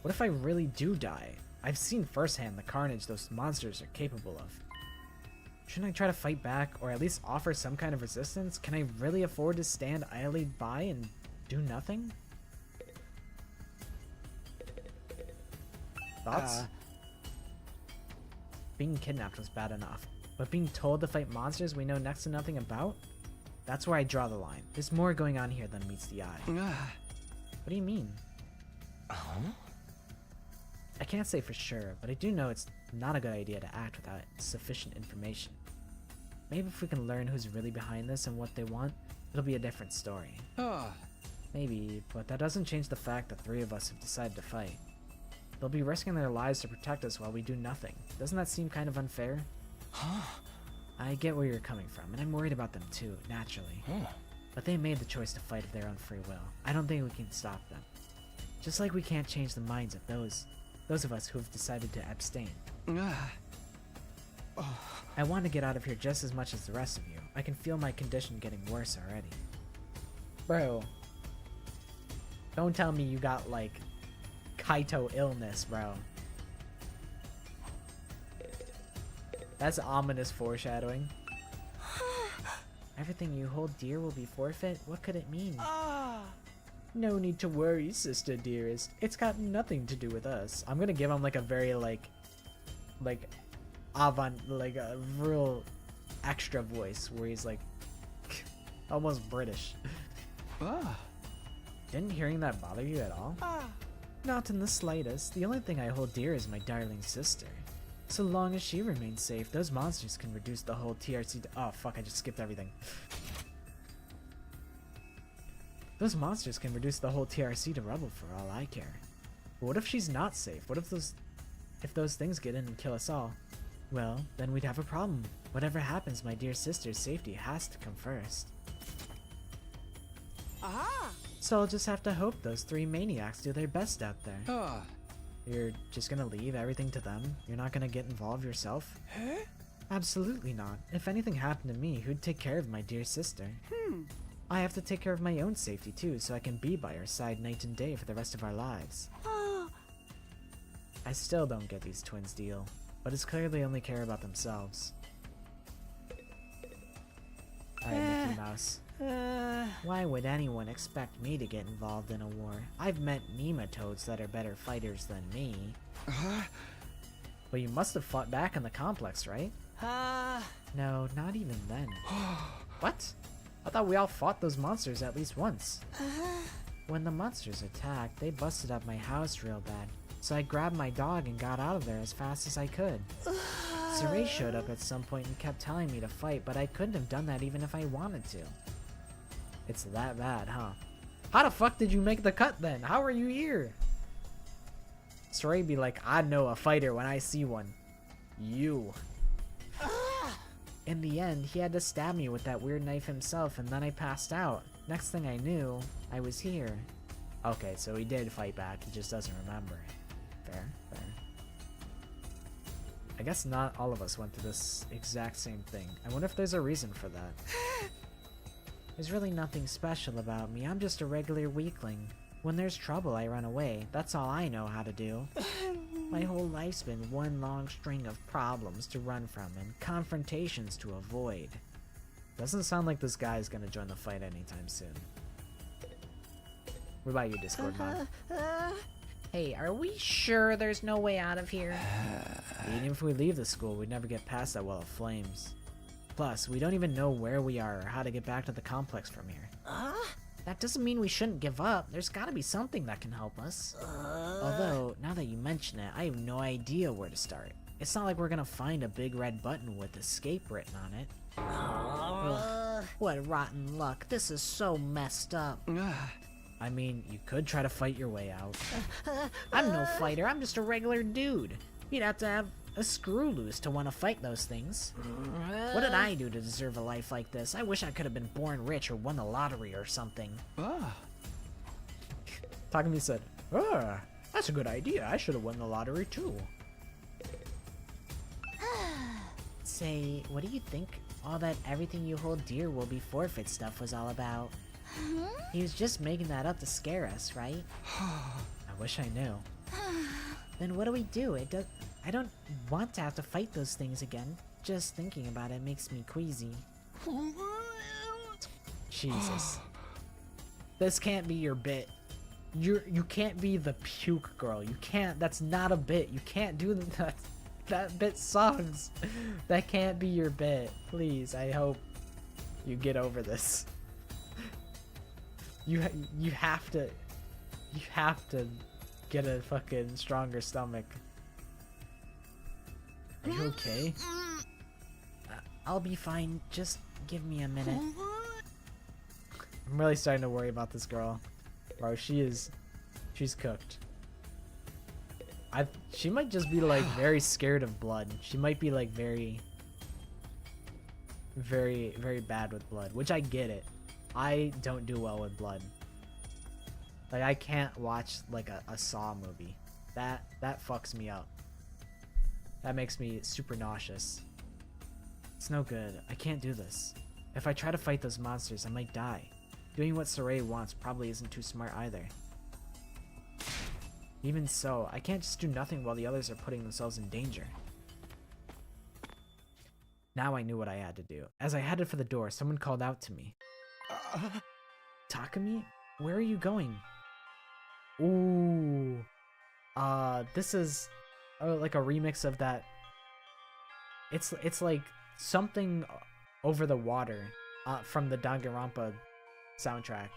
What if I really do die? I've seen firsthand the carnage those monsters are capable of. Shouldn't I try to fight back, or at least offer some kind of resistance? Can I really afford to stand idly by and do nothing? Thoughts? Being kidnapped was bad enough, but being told to fight monsters we know next to nothing about? That's where I draw the line. There's more going on here than meets the eye. What do you mean? I can't say for sure, but I do know it's not a good idea to act without sufficient information. Maybe if we can learn who's really behind this and what they want, it'll be a different story. Maybe, but that doesn't change the fact that 3 of us have decided to fight. They'll be risking their lives to protect us while we do nothing. Doesn't that seem kind of unfair? I get where you're coming from, and I'm worried about them too, naturally. But they made the choice to fight of their own free will. I don't think we can stop them. Just like we can't change the minds of those of us who have decided to abstain. I want to get out of here just as much as the rest of you. I can feel my condition getting worse already. Bro. Don't tell me you got, like, Kaito illness, bro. That's ominous foreshadowing. Everything you hold dear will be forfeit? What could it mean? No need to worry, sister dearest. It's got nothing to do with us. I'm gonna give him like a very like a real extra voice where he's like almost British. Didn't hearing that bother you at all? Not in the slightest. The only thing I hold dear is my darling sister. So long as she remains safe, those monsters can reduce the whole TRC to— oh fuck, I just skipped everything. Those monsters can reduce the whole TRC to rubble for all I care. But what if she's not safe? What if those things get in and kill us all? Well, then we'd have a problem. Whatever happens, my dear sister's safety has to come first. So I'll just have to hope those 3 maniacs do their best out there. You're just gonna leave everything to them? You're not gonna get involved yourself? Absolutely not. If anything happened to me, who'd take care of my dear sister? I have to take care of my own safety too, so I can be by her side night and day for the rest of our lives. I still don't get these twins' deal, but it's clear they only care about themselves. Alright, Mickey Mouse. Why would anyone expect me to get involved in a war? I've met nematodes that are better fighters than me. But you must have fought back in the complex, right? No, not even then. What? I thought we all fought those monsters at least once. When the monsters attacked, they busted up my house real bad, so I grabbed my dog and got out of there as fast as I could. Saray showed up at some point and kept telling me to fight, but I couldn't have done that even if I wanted to. It's that bad, huh? How the fuck did you make the cut then? How are you here? Saray be like, I know a fighter when I see one. You. In the end, he had to stab me with that weird knife himself, and then I passed out. Next thing I knew, I was here. Okay, so he did fight back, he just doesn't remember. Fair, fair. I guess not all of us went through this exact same thing. I wonder if there's a reason for that. There's really nothing special about me, I'm just a regular weakling. When there's trouble, I run away. That's all I know how to do. My whole life's been one long string of problems to run from and confrontations to avoid. Doesn't sound like this guy is gonna join the fight anytime soon. What about you, Discord mod? Hey, are we sure there's no way out of here? Even if we leave the school, we'd never get past that wall of flames. Plus, we don't even know where we are or how to get back to the complex from here. That doesn't mean we shouldn't give up. There's gotta be something that can help us. Although, now that you mention it, I have no idea where to start. It's not like we're gonna find a big red button with escape written on it. Ugh, what rotten luck. This is so messed up. I mean, you could try to fight your way out. I'm no fighter, I'm just a regular dude. You'd have to have a screw loose to want to fight those things. What did I do to deserve a life like this? I wish I could have been born rich or won the lottery or something. Takumi said, that's a good idea. I should have won the lottery too. Say, what do you think all that everything you hold dear will be forfeit stuff was all about? He was just making that up to scare us, right? I wish I knew. Then what do we do? I don't want to have to fight those things again. Just thinking about it makes me queasy. Jesus. This can't be your bit. You can't be the puke girl. You can't. That's not a bit. You can't do that. That bit sucks. That can't be your bit. Please, I hope you get over this. You have to get a fucking stronger stomach. Are you okay? I'll be fine. Just give me a minute. I'm really starting to worry about this girl. Bro, she's cooked. She might just be like very scared of blood. She might be like very bad with blood, which I get it. I don't do well with blood. Like, I can't watch like a Saw movie. That fucks me up. That makes me super nauseous. It's no good. I can't do this. If I try to fight those monsters, I might die. Doing what Saray wants probably isn't too smart either. Even so, I can't just do nothing while the others are putting themselves in danger. Now I knew what I had to do. As I headed for the door, someone called out to me. Takumi? Where are you going? Ooh. This is like a remix of that. It's like something over the water from the Danganronpa soundtrack.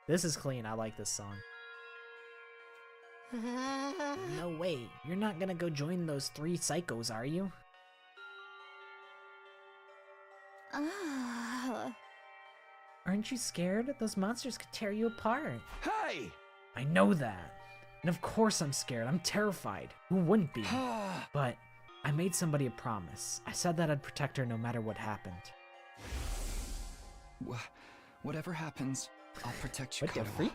This is clean. I like this song. No way. You're not gonna go join those 3 psychos, are you? Aren't you scared? Those monsters could tear you apart. Hey! I know that. And of course I'm scared. I'm terrified. Who wouldn't be? But I made somebody a promise. I said that I'd protect her no matter what happened. Whatever happens, I'll protect you. What the freak?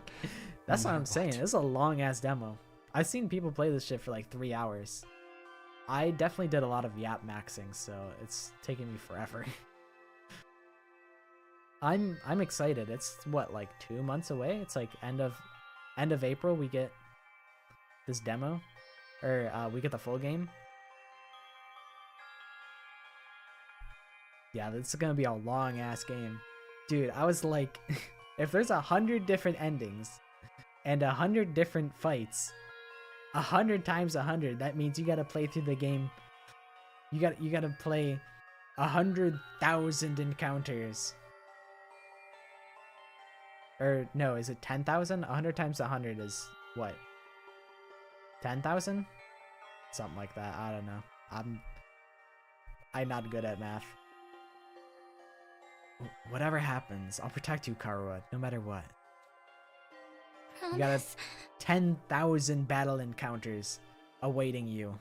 That's what I'm saying. This is a long ass demo. I've seen people play this shit for like 3 hours. I definitely did a lot of yap maxing, so it's taking me forever. I'm excited. It's what, like 2 months away? It's like end of April we get this demo, or we get the full game. Yeah, this is gonna be a long ass game. Dude, I was like, if there's 100 different endings and 100 different fights, 100 times 100, that means you gotta play through the game. You gotta play 100,000 encounters. Or no, is it 10,000? 100 times 100 is what? 10,000? Something like that. I don't know. I'm not good at math. Whatever happens, I'll protect you, Karua, no matter what. You got 10,000 battle encounters awaiting you.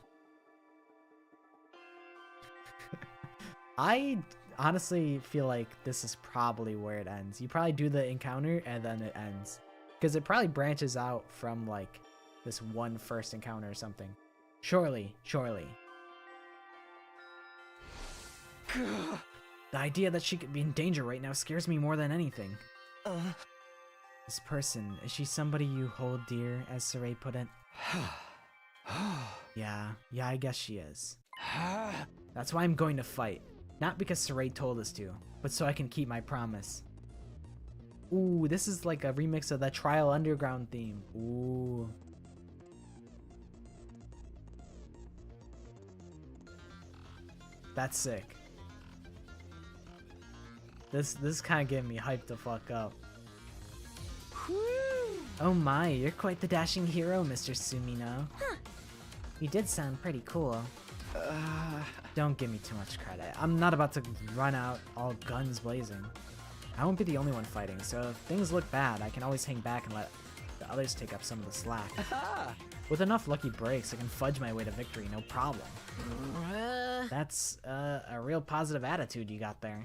I honestly feel like this is probably where it ends. You probably do the encounter and then it ends. Because it probably branches out from like this one first encounter or something. Surely. The idea that she could be in danger right now scares me more than anything. This person, is she somebody you hold dear, as Saray put it? Yeah, I guess she is. That's why I'm going to fight. Not because Saray told us to, but so I can keep my promise. Ooh, this is like a remix of that Trial Underground theme. Ooh. That's sick. This is kind of getting me hyped the fuck up. Oh my, you're quite the dashing hero, Mr. Sumino. Huh. You did sound pretty cool. Don't give me too much credit. I'm not about to run out all guns blazing. I won't be the only one fighting, so if things look bad, I can always hang back and let the others take up some of the slack. With enough lucky breaks, I can fudge my way to victory, no problem. That's a real positive attitude you got there.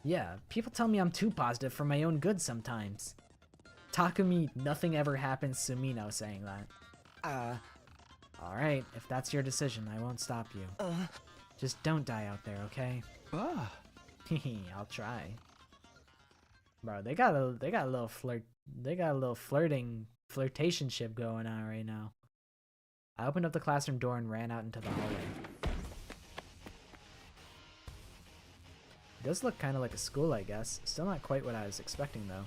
Yeah, people tell me I'm too positive for my own good sometimes. Takumi, nothing ever happens, Sumino saying that. Alright, if that's your decision, I won't stop you. Just don't die out there, okay? I'll try. Bro, they got a little flirtationship going on right now. I opened up the classroom door and ran out into the hallway. It does look kind of like a school, I guess. Still not quite what I was expecting, though.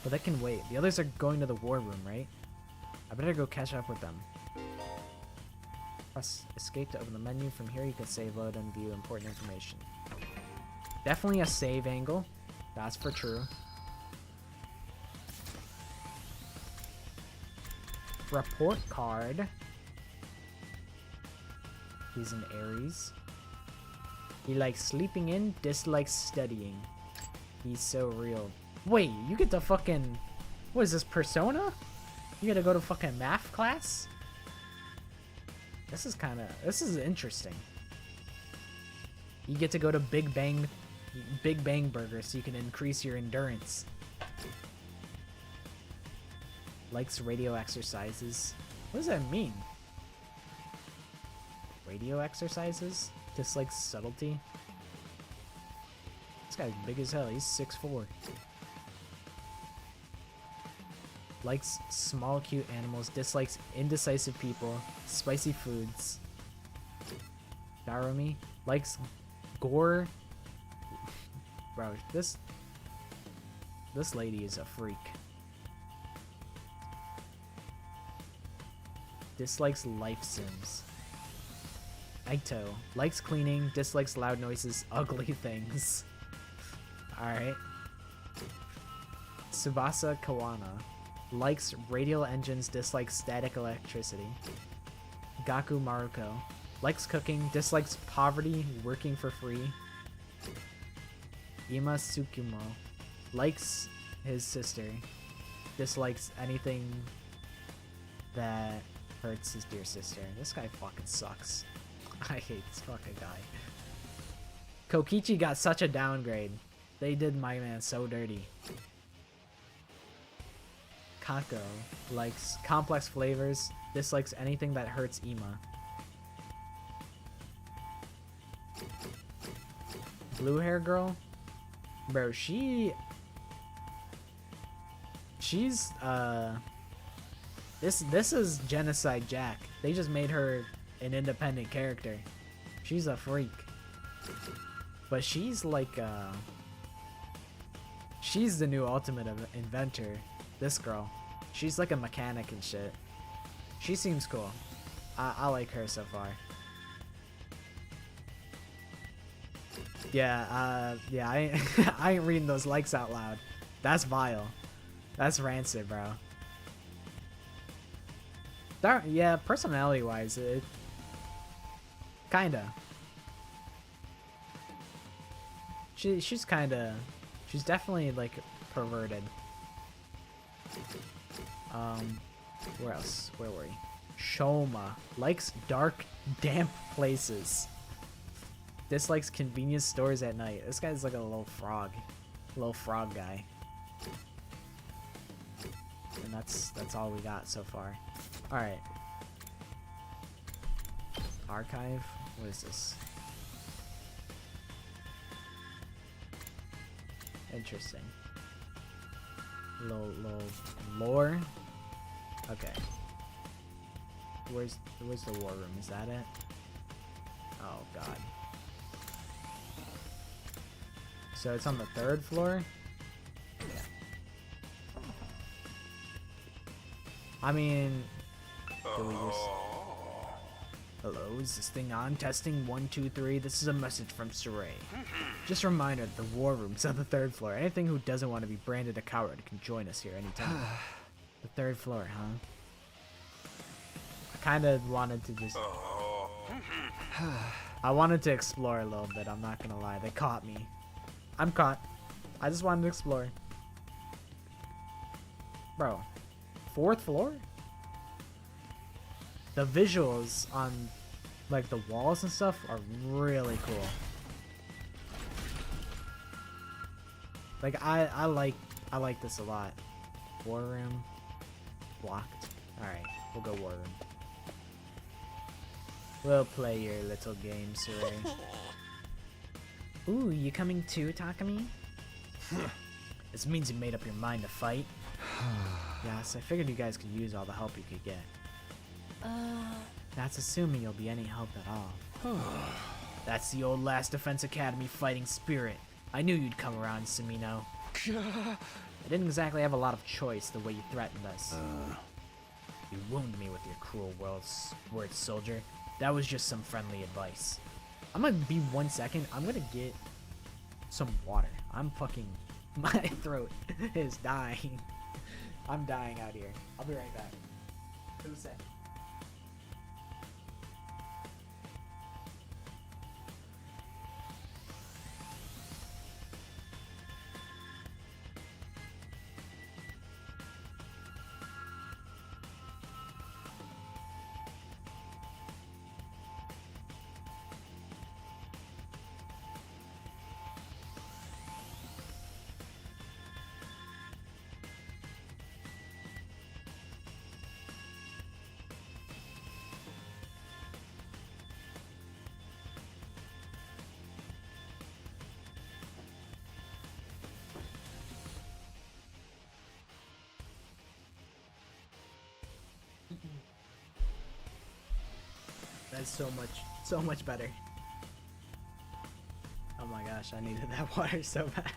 But that can wait. The others are going to the war room, right? I better go catch up with them. Press escape to open the menu. From here, you can save, load, and view important information. Definitely a save angle. That's for true. report card. He's an Aries. He likes sleeping in, dislikes studying. He's so real. Wait, you get to fucking... What is this, Persona? You gotta go to fucking math class? This is interesting. You get to go to Big Bang Burger so you can increase your endurance. Likes radio exercises. What does that mean? Radio exercises? Dislikes subtlety? This guy's big as hell. He's 6'4". Likes small, cute animals. Dislikes indecisive people. Spicy foods. Darumi. Likes gore. Bro, this lady is a freak. Dislikes life sims. Aito. Likes cleaning. Dislikes loud noises. Ugly things. Alright. Tsubasa Kawana. Likes radial engines, dislikes static electricity. Gaku Maruko. Likes cooking, dislikes poverty, working for free. Ima Tsukumo. Likes his sister. Dislikes anything that hurts his dear sister. This guy fucking sucks. I hate this fucking guy. Kokichi got such a downgrade. They did my man so dirty. Kako likes complex flavors, dislikes anything that hurts Ima. Blue hair girl? Bro, she's this is Genocide Jack. They just made her an independent character. She's a freak. But she's like she's the new ultimate inventor. This girl. She's like a mechanic and shit. She seems cool. I like her so far. Yeah, yeah, I ain't reading those likes out loud. That's vile. That's rancid, bro. Yeah, personality-wise, it... Kinda. She's kinda... She's definitely, like, perverted. Where else? Where were we? Shoma. Likes dark, damp places. Dislikes convenience stores at night. This guy's like a little frog. Little frog guy. And that's all we got so far. Alright. Archive? What is this? Interesting. Little lore. Okay. Where's the war room? Is that it? Oh god. So it's on the 3rd floor? Yeah. I mean, do we just... Hello, is this thing on? Testing 1, 2, 3. This is a message from Saray. Just a reminder that the war room's on the 3rd floor. Anything who doesn't want to be branded a coward can join us here anytime. The 3rd floor, huh? I kind of wanted to just... I wanted to explore a little bit, I'm not gonna lie. They caught me. I'm caught. I just wanted to explore. Bro. 4th floor? The visuals on, like, the walls and stuff are really cool. Like, I like this a lot. War room. Blocked. Alright, we'll go war room. We'll play your little game, Saray. Ooh, you coming too, Takumi? This means you made up your mind to fight? Yes, I figured you guys could use all the help you could get. That's assuming you'll be any help at all. That's the old Last Defense Academy fighting spirit. I knew you'd come around, Sumino. I didn't exactly have a lot of choice the way you threatened us. You wounded me with your cruel words, soldier. That was just some friendly advice. I'm gonna be 1 second. I'm gonna get some water. I'm fucking... My throat is dying. I'm dying out here. I'll be right back. Who said? That's so much better. Oh my gosh, I needed that water so bad.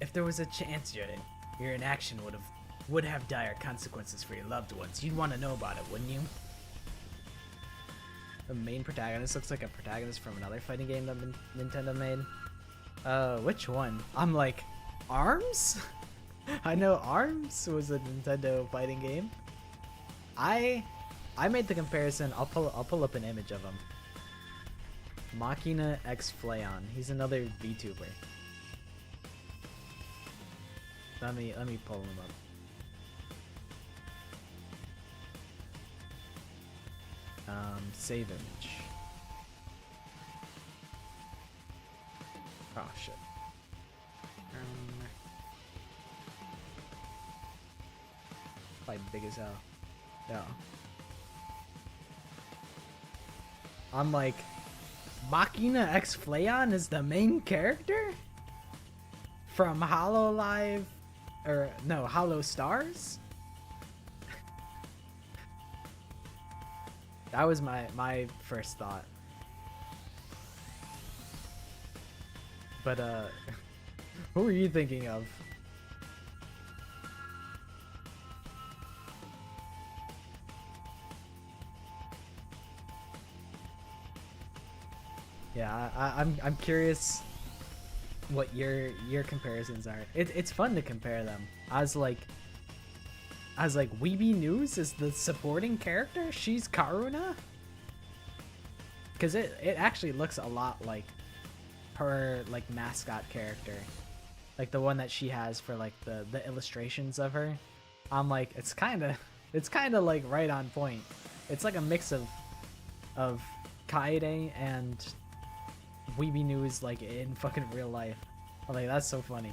If there was a chance your inaction would have dire consequences for your loved ones, you'd want to know about it, wouldn't you? The main protagonist looks like a protagonist from another fighting game that Nintendo made. Which one? I'm like, ARMS? I know ARMS was a Nintendo fighting game. I made the comparison. I'll pull up an image of him. Machina X Flayon. He's another VTuber. Let me pull him up. Save image. Oh shit. Probably big as hell. Yeah. I'm like, Machina X Flayon is the main character from Hololive, or no, Hollow Stars. That was my first thought. But who were you thinking of? Yeah, I'm curious what your comparisons are. It's fun to compare them. I was like Weeby News is the supporting character. She's Karuna. Cause it actually looks a lot like her like mascot character, like the one that she has for like the illustrations of her. I'm like, it's kind of like right on point. It's like a mix of Kaede and Weeby News like in fucking real life. I'm like, that's so funny.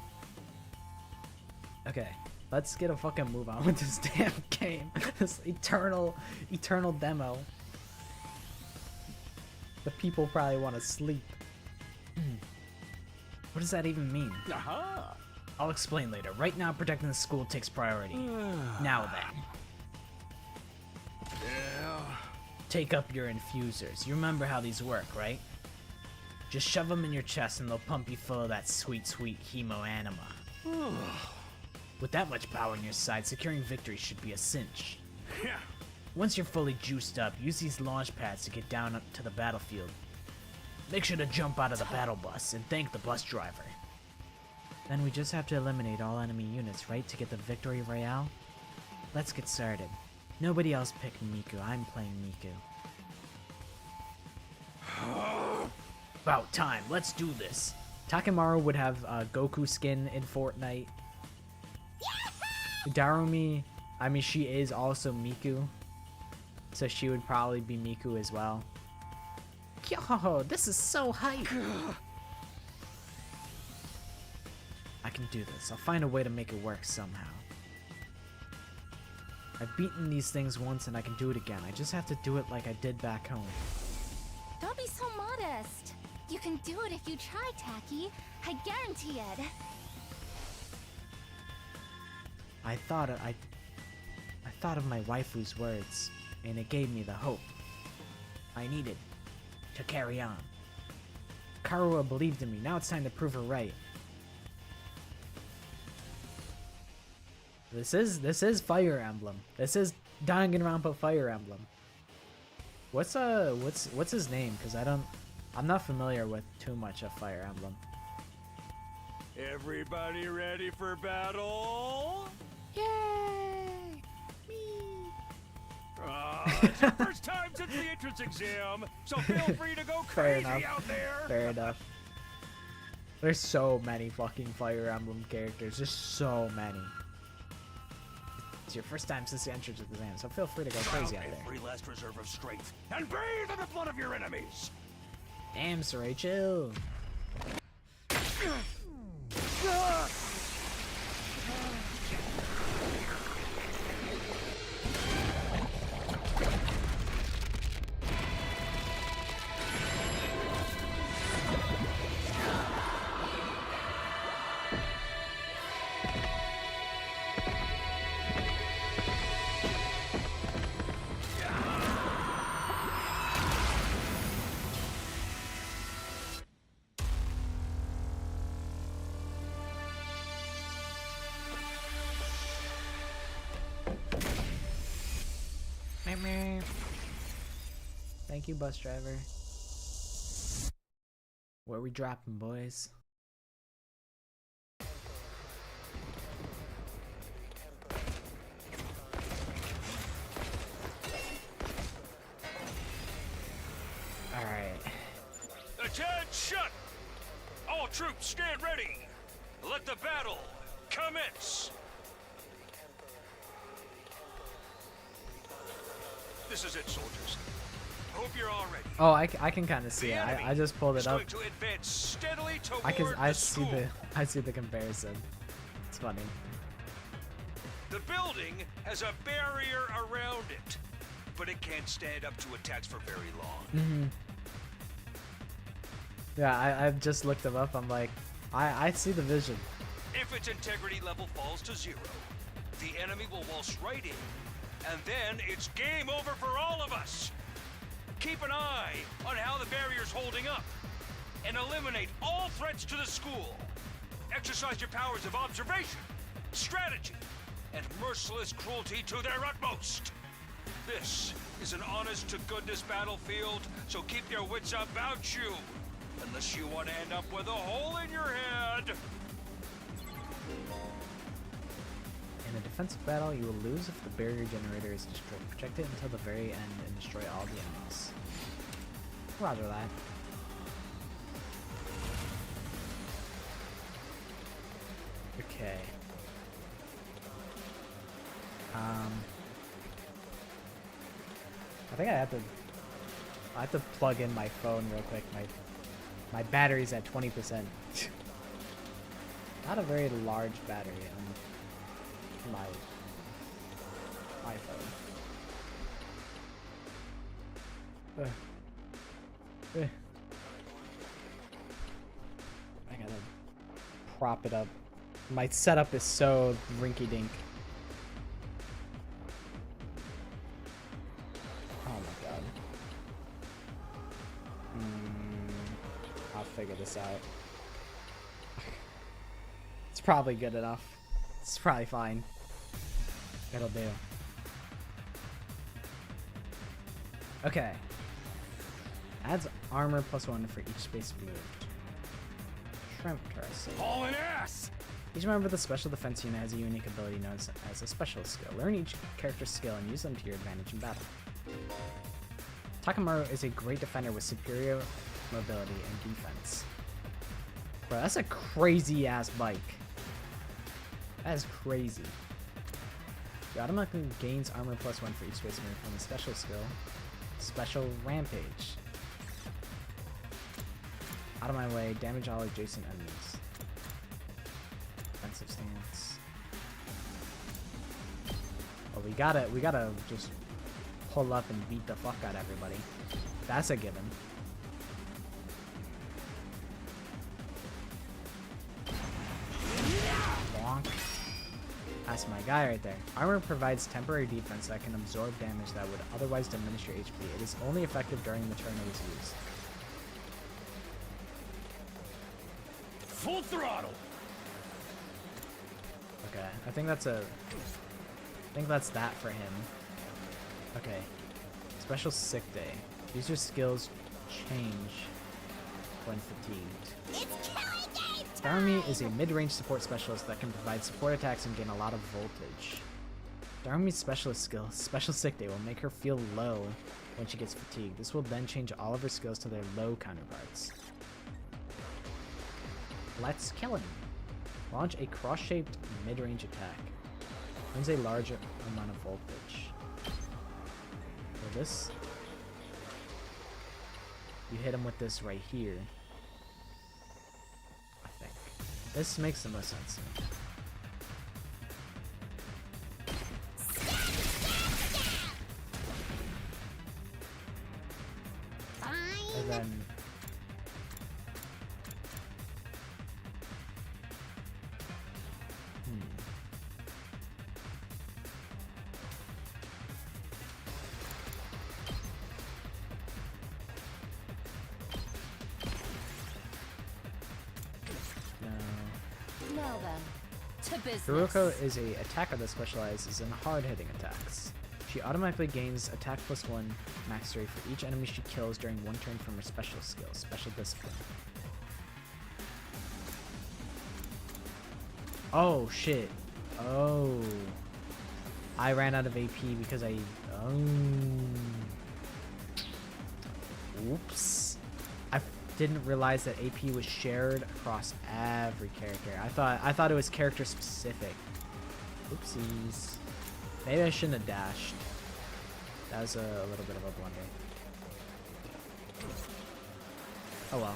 Okay, let's get a fucking move on with this damn game. This eternal demo. The people probably want to sleep. What does that even mean? Aha! I'll explain later. Right now, protecting the school takes priority. Now then. Yeah. Take up your infusers. You remember how these work, right? Just shove them in your chest and they'll pump you full of that sweet, sweet hemo anima. With that much power on your side, securing victory should be a cinch. Yeah. Once you're fully juiced up, use these launch pads to get down to the battlefield. Make sure to jump out of the battle bus and thank the bus driver. Then we just have to eliminate all enemy units, right, to get the victory royale? Let's get started. Nobody else picked Miku. I'm playing Miku. About time. Let's do this. Takemaru would have a Goku skin in Fortnite. Darumi, I mean, she is also Miku. So she would probably be Miku as well. Yo, this is so hype. I can do this. I'll find a way to make it work somehow. I've beaten these things once and I can do it again. I just have to do it like I did back home. Don't be so modest. You can do it if you try, Taki. I guarantee it. I thought of my waifu's words, and it gave me the hope I needed to carry on. Karua believed in me. Now it's time to prove her right. This is Fire Emblem. This is Danganronpa Fire Emblem. What's his name? Because I'm not familiar with too much of Fire Emblem. Everybody ready for battle? Yay! It's your first time since the entrance exam, so feel free to go Fair crazy enough. out there. Fair enough. There's so many fucking Fire Emblem characters. There's so many. It's your first time since the entrance exam, so feel free to go crazy out there. Every last reserve of strength and bathe in the blood of your enemies. Damn, Saray, chill. Thank you, bus driver. Where we dropping, boys? Alright. Attention! All troops stand ready. Let the battle commence. This is it, soldiers. Hope you're all ready. Oh, I can kind of see it. I just pulled it up. Going to advance steadily toward I see the comparison. It's funny. The building has a barrier around it, but it can't stand up to attacks for very long. Yeah, I've just looked them up. I'm like, I see the vision. If its integrity level falls to 0, the enemy will waltz right in, and then it's game over for all of us. Keep an eye on how the barrier's holding up, and eliminate all threats to the school. Exercise your powers of observation, strategy, and merciless cruelty to their utmost. This is an honest-to-goodness battlefield, so keep your wits about you, unless you want to end up with a hole in your head. In a defensive battle, you will lose if the barrier generator is destroyed. Protect it until the very end and destroy all the enemies. Roger that. Okay. I think I have to plug in my phone real quick. My battery's at 20%. Not a very large battery on my iPhone. I gotta prop it up. My setup is so rinky-dink. Oh my god. I'll figure this out. It's probably good enough. It's probably fine. It'll do. Okay. Adds armor +1 for each space moved. Shrimp Terrace. All an ass! Each member of the special defense unit has a unique ability known as a special skill. Learn each character's skill and use them to your advantage in battle. Takamaru is a great defender with superior mobility and defense. Bro, that's a crazy ass bike. That is crazy. It automatically gains armor +1 for each space move from the special skill. Special Rampage. Out of my way, damage all adjacent enemies. Defensive stance. Well, we gotta just pull up and beat the fuck out of everybody. That's a given. Bonk. That's my guy right there. Armor provides temporary defense that can absorb damage that would otherwise diminish your HP. It is only effective during the turn it is used. Full throttle. Okay, I think that's that for him. Okay. Special sick day. Use your skills change when fatigued. It's killing game Darumi is a mid-range support specialist that can provide support attacks and gain a lot of voltage. Darumi's specialist skill, Special Sick Day, will make her feel low when she gets fatigued. This will then change all of her skills to their low counterparts. Let's kill him. Launch a cross-shaped mid-range attack. Runs a large amount of voltage. With this, you hit him with this right here. I think. This makes the most sense to me. And then Now then, to business. Hiruko is a attacker that specializes in hard-hitting attacks. She automatically gains attack +1 max rate for each enemy she kills during one turn from her special skill, Special Discipline. Oh shit. Oh. I ran out of AP because I Oops. I didn't realize that AP was shared across every character. I thought it was character specific. Oopsies. Maybe I shouldn't have dashed. That was a little bit of a blunder. Oh well.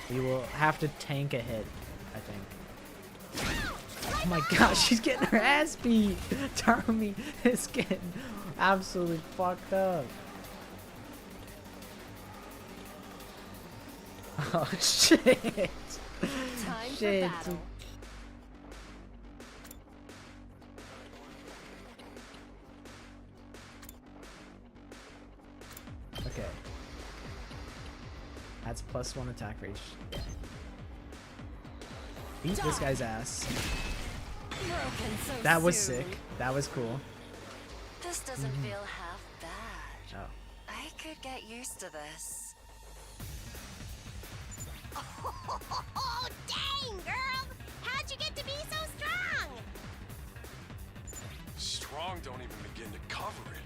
We will have to tank a hit, I think. Oh my gosh, she's getting her ass beat! Darumi is getting absolutely fucked up. Oh shit! Time Shit. for battle. Okay. That's +1 attack range. Yeah. Beat this guy's ass. Broken so That was soon. sick. That was cool. This doesn't feel half bad. Oh. I could get used to this. Oh, dang, girl! How'd you get to be so strong? Strong don't even begin to cover it.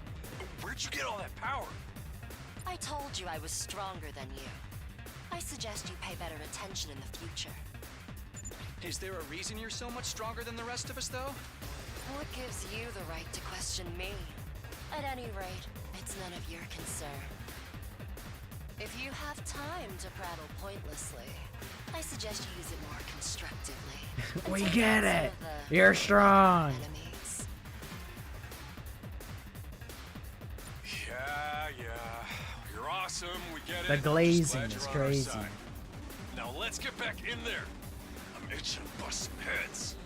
Where'd you get all that power? I told you I was stronger than you. I suggest you pay better attention in the future. Is there a reason you're so much stronger than the rest of us, though? What gives you the right to question me? At any rate, it's none of your concern. If you have time to prattle pointlessly, I suggest you use it more constructively. We Take get out some it! of the You're strong! enemies. Yeah. You're awesome. We get it. The I'm just glazing glad is you're on our crazy. side. Now let's get back in there. I'm itching to bust some heads.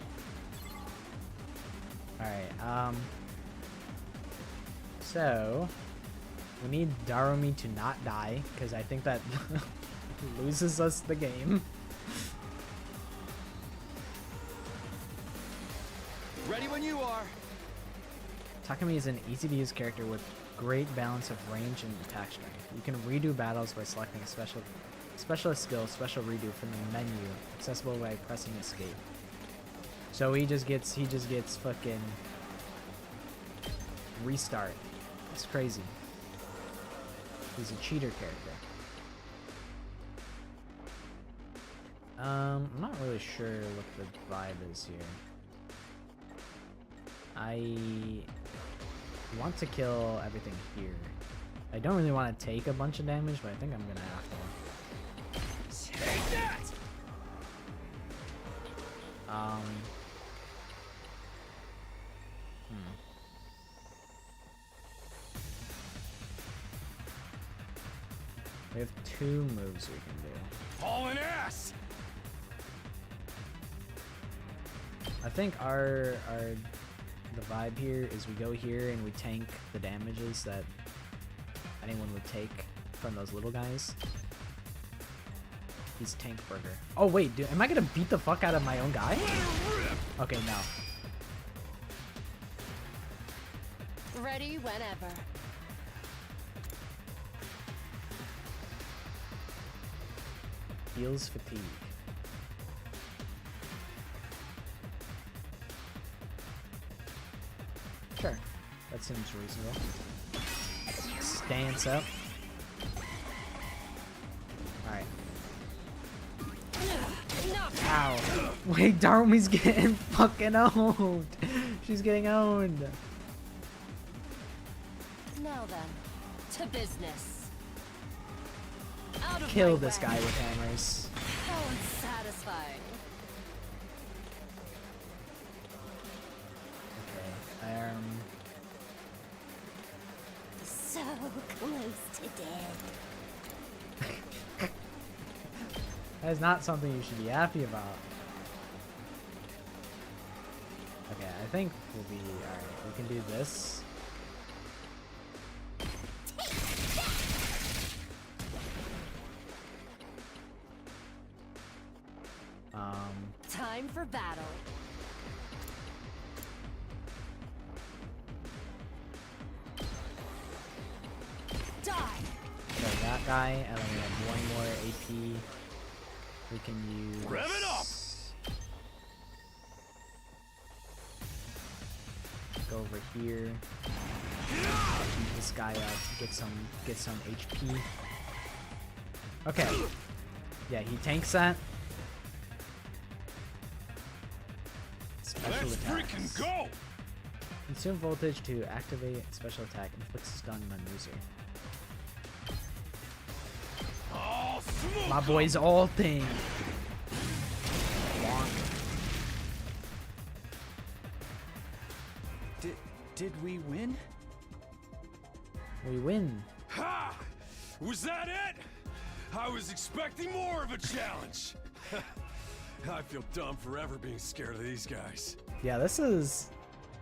Alright, so we need Darumi to not die, because I think that loses us the game. Ready when you are. Takumi is an easy-to-use character with great balance of range and attack strength. You can redo battles by selecting a specialist skill, special redo from the menu, accessible by pressing escape. So he just gets fucking restart. It's crazy. He's a cheater character. I'm not really sure what the vibe is here. I want to kill everything here. I don't really want to take a bunch of damage, but I think I'm gonna have to. Take that! We have 2 moves we can do. Hauling ass! I think the vibe here is we go here and we tank the damages that anyone would take from those little guys. He's Tank Burger. Oh wait, dude, am I gonna beat the fuck out of my own guy? Okay, no. Ready whenever. Feels fatigue. Sure. That seems reasonable. Stance up. Alright. Ow. Wait, Darumi's getting fucking owned. She's getting owned. Now then, to business. Out of Kill my this way. guy with hammers. How unsatisfying. Okay. So close to dead. That is not something you should be happy about. Okay, I think we'll be alright. We can do this. Time for battle. Die. So that guy, and then we have one more AP. We can use. Rev it up! Go over here. Beat this guy up. Get some HP. Okay. Yeah, he tanks that. Special Let's attacks. freaking go! Consume voltage to activate special attack. Inflicts stun when user. Oh, smoke! My boy's ulting. Did we win? We win. Ha! Was that it? I was expecting more of a challenge. I feel dumb forever being scared of these guys. Yeah, this is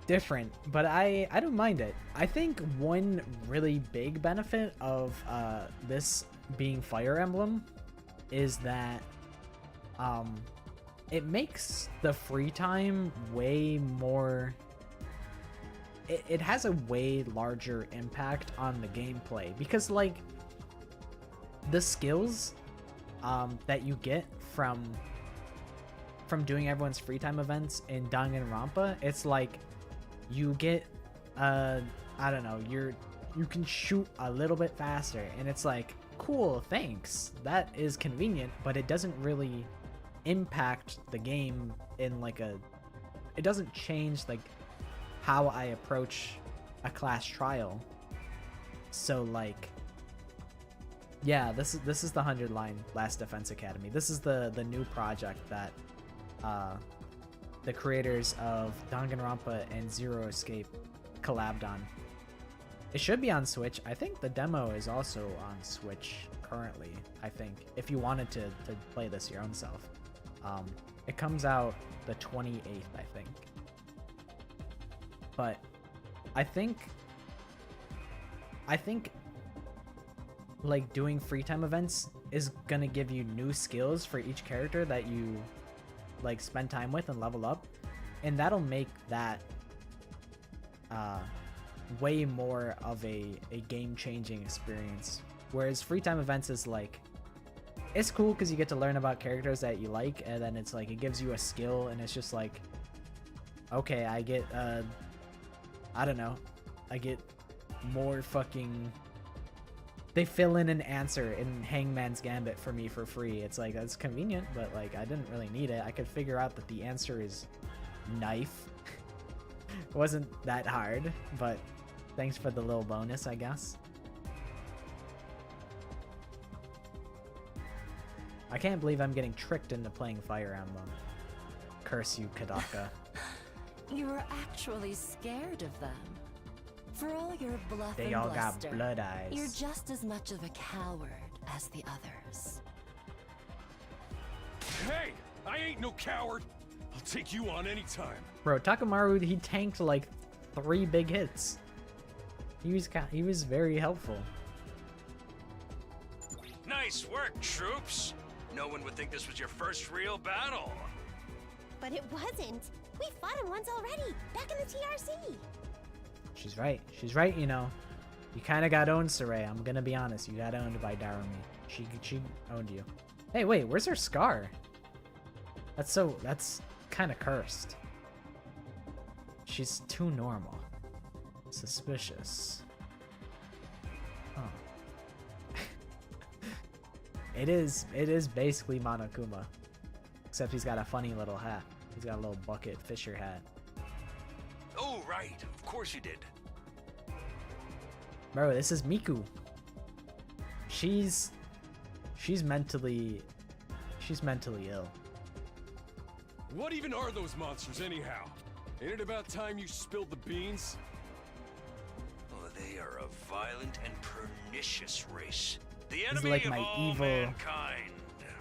different, but I don't mind it. I think one really big benefit of this being Fire Emblem is that it makes the free time way more. It has a way larger impact on the gameplay because like the skills that you get from doing everyone's free time events in Danganronpa, it's like you get I don't know, you can shoot a little bit faster and it's like cool, thanks, that is convenient, but it doesn't really impact the game in like it doesn't change like how I approach a class trial. So like yeah, this is the 100 line Last Defense Academy. This is the new project that the creators of Danganronpa and Zero Escape collabed on. It should be on Switch. I think the demo is also on Switch currently, I think, if you wanted to play this your own self. It comes out the 28th, I think. But I think like doing free time events is gonna give you new skills for each character that you like spend time with and level up, and that'll make that way more of a game-changing experience. Whereas free time events is like, it's cool because you get to learn about characters that you like, and then it's like it gives you a skill, and it's just like, okay, I get I don't know, I get more fucking. They fill in an answer in Hangman's Gambit for me for free. It's like, that's convenient, but like I didn't really need it. I could figure out that the answer is knife. It wasn't that hard, but thanks for the little bonus, I guess. I can't believe I'm getting tricked into playing Fire Emblem. Curse you, Kadaka. You were actually scared of them. For all your bluff They and all got bluster, blood eyes. you're just as much of a coward as the others. Hey, I ain't no coward. I'll take you on anytime. Bro, Takamaru, he tanked like 3 big hits. He was very helpful. Nice work, troops. No one would think this was your first real battle. But it wasn't. We fought him once already, back in the TRC. She's right. She's right, you know. You kind of got owned, Saray. I'm gonna be honest. You got owned by Darumi. She owned you. Hey, wait. Where's her scar? That's kind of cursed. She's too normal. Suspicious. Huh. It is basically Monokuma. Except he's got a funny little hat. He's got a little bucket fisher hat. Oh, right. Of course you did. Bro, this is Miku. She's mentally ill. What even are those monsters anyhow? Ain't it about time you spilled the beans? Oh, they are a violent and pernicious race. The This is enemy like of my all mankind.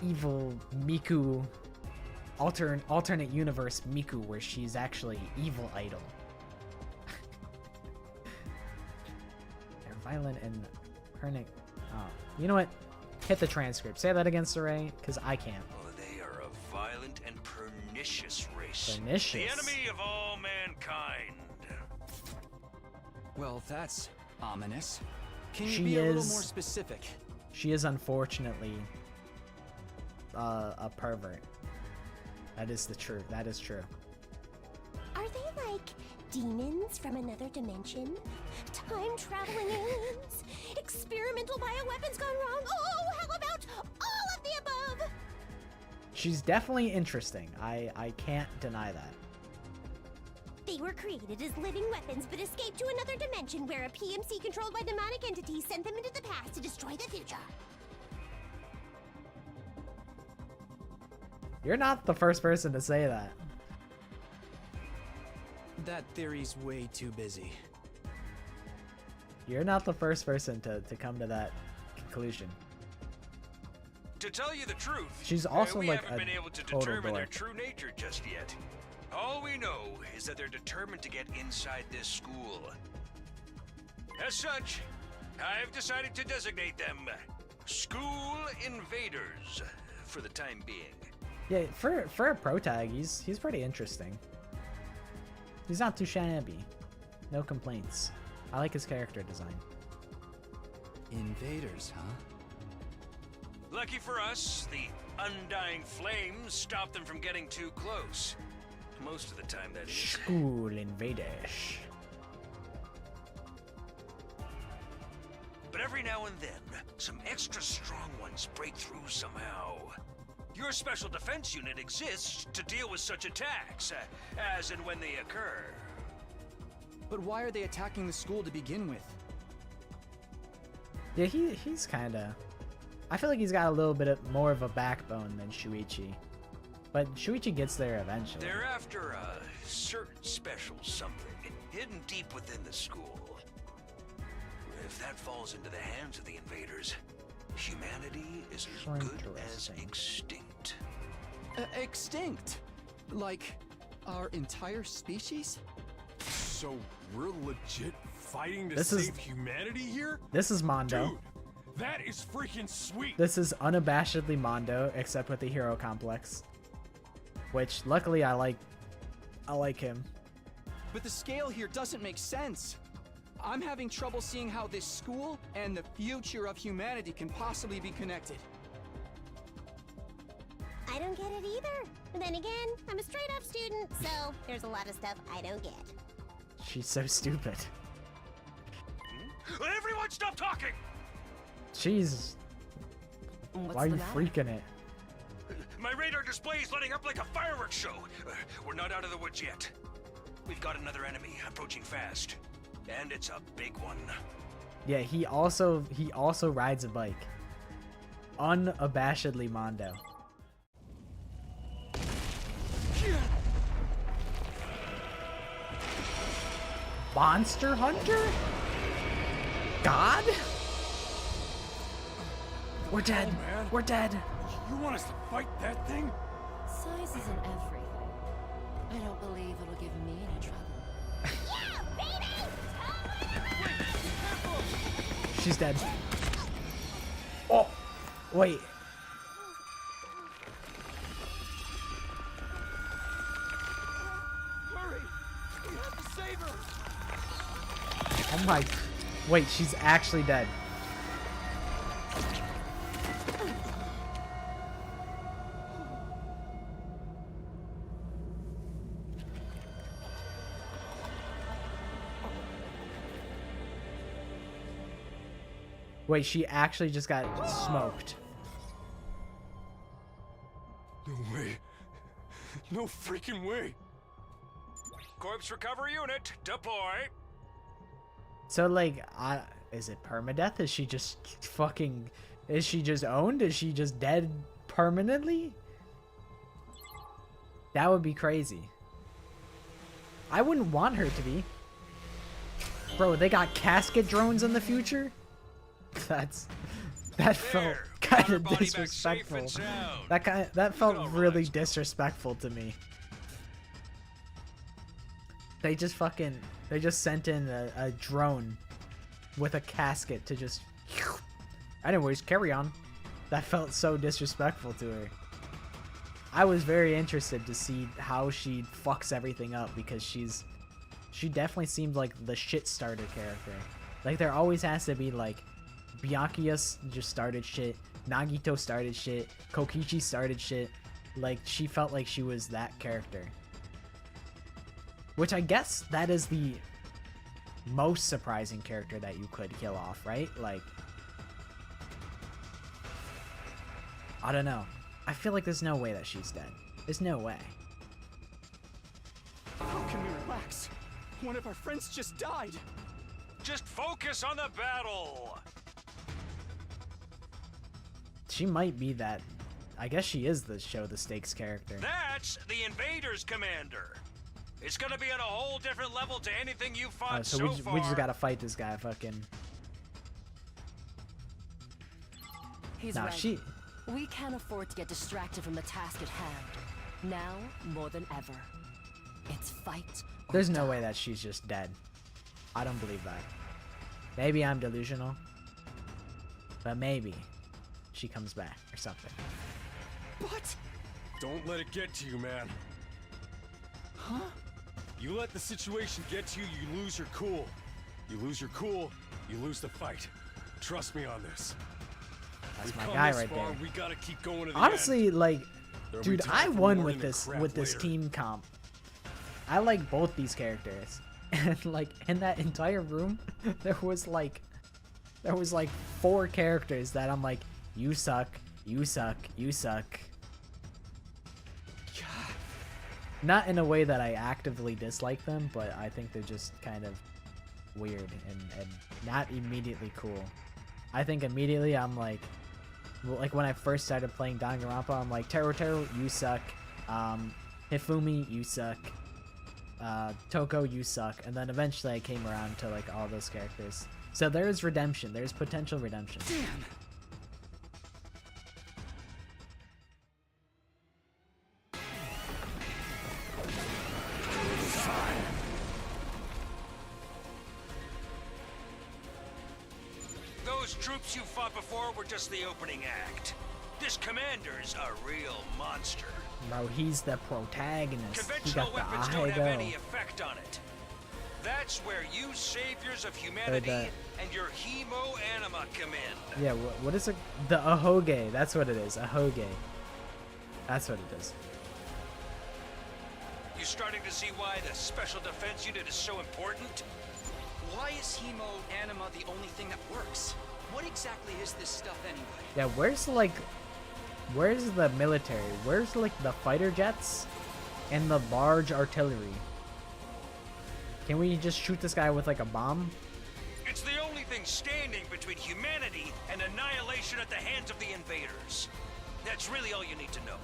evil Miku, alternate universe Miku, where she's actually evil idol. They're violent and pernic. Oh, you know what? Hit the transcript. Say that again, Saray, because I can't. Oh, they are a violent and pernicious race. Pernicious. The enemy of all mankind. Well, that's ominous. Can you She be a little is- more specific? She is unfortunately a pervert. That is the truth. That is true. Are they like demons from another dimension? Time traveling aliens? Experimental bioweapons gone wrong? Oh, how about all of the above? She's definitely interesting. I can't deny that. They were created as living weapons but escaped to another dimension where a PMC controlled by demonic entities sent them into the past to destroy the future. You're not the first person to say that. That theory's way too busy. You're not the first person to come to that conclusion. To tell you the truth, She's also we like haven't a been able to total determine their dork. true nature just yet. All we know is that they're determined to get inside this school. As such, I've decided to designate them School Invaders for the time being. Yeah, for a pro tag, he's pretty interesting. He's not too shabby. No complaints. I like his character design. Invaders, huh? Lucky for us, the undying flames stopped them from getting too close. Most of the time, that is. School invaders. But every now and then, some extra strong ones break through somehow. Your special defense unit exists to deal with such attacks, as and when they occur. But why are they attacking the school to begin with? Yeah, he's kinda... I feel like he's got a little bit more of a backbone than Shuichi. But Shuichi gets there eventually. They're after a certain special something, hidden deep within the school. If that falls into the hands of the invaders, humanity is as good as extinct. Extinct? Like, our entire species? So we're legit fighting to This is- save humanity here? This is Mondo. Dude, that is freaking sweet. This is unabashedly Mondo, except with the hero complex. Which, luckily, I like him. But the scale here doesn't make sense. I'm having trouble seeing how this school and the future of humanity can possibly be connected. I don't get it either. And then again, I'm a straight up student, so there's a lot of stuff I don't get. She's so stupid. Everyone stop talking! Jeez. Why are you freaking it? My radar display is lighting up like a fireworks show. We're not out of the woods yet. We've got another enemy approaching fast. And it's a big one. Yeah, he also rides a bike. Unabashedly Mondo. Monster Hunter? God? We're dead. Oh, man. We're dead. You want us to fight that thing? Size isn't everything. I don't believe it'll give me any trouble. She's dead. Oh, wait. Hurry! We have to save her! Oh my. Wait, she's actually dead. Wait, she actually just got smoked. No way. No freaking way. Corpse recovery unit, deploy. So like, is it permadeath? Is she just fucking? Is she just owned? Is she just dead permanently? That would be crazy. I wouldn't want her to be. Bro, they got casket drones in the future? That felt kind of disrespectful. That felt really disrespectful to me. They just sent in a drone with a casket to just... Anyways, carry on. That felt so disrespectful to her. I was very interested to see how she fucks everything up because she definitely seemed like the shit starter character. Like there always has to be like Byakuya just started shit, Nagito started shit, Kokichi started shit. Like she felt like she was that character. Which I guess that is the most surprising character that you could kill off, right? Like, I don't know. I feel like there's no way that she's dead. There's no way. How can we relax? One of our friends just died. Just focus on the battle. She might be that. I guess she is the show the stakes character. That's the Invaders Commander. It's gonna be at a whole different level to anything you fought So we just gotta fight this guy. Fucking. He's Nah, right. We can't afford to get distracted from the task at hand. Now, more than ever. It's fight or There's no way that she's just dead. I don't believe that. Maybe I'm delusional. But maybe she comes back or something. What? Don't let it get to you, man. Huh? You let the situation get to you, you lose your cool. You lose your cool, you lose the fight. Trust me on this. That's We've my come guy this right far, there. we gotta keep going to the Honestly, end. like, There'll be dude, time I for won mourning with and this crap later. team comp. I like both these characters, and like in that entire room, there was like 4 characters that I'm like, you suck, you suck, you suck. Not in a way that I actively dislike them, but I think they're just kind of weird and not immediately cool. I think immediately I'm like when I first started playing Danganronpa, I'm like, Teru, you suck. Hifumi, you suck. Toko, you suck. And then eventually I came around to like all those characters. So there is redemption. There's potential redemption. Damn. Those troops you fought before were just the opening act. This commander's a real monster. Bro, he's the protagonist. He Conventional got the weapons don't have any Aigo. effect on it. That's where you saviors of humanity and your hemo-anima come in. Yeah, what is it? The Ahoge. That's what it is. Ahoge. That's what it is. You starting to see why the Special Defense Unit is so important? Why is hemo-anima the only thing that works? What exactly is this stuff anyway? Yeah, where's the military? Where's like the fighter jets and the large artillery? Can we just shoot this guy with like a bomb? It's the only thing standing between humanity and annihilation at the hands of the invaders. That's really all you need to know.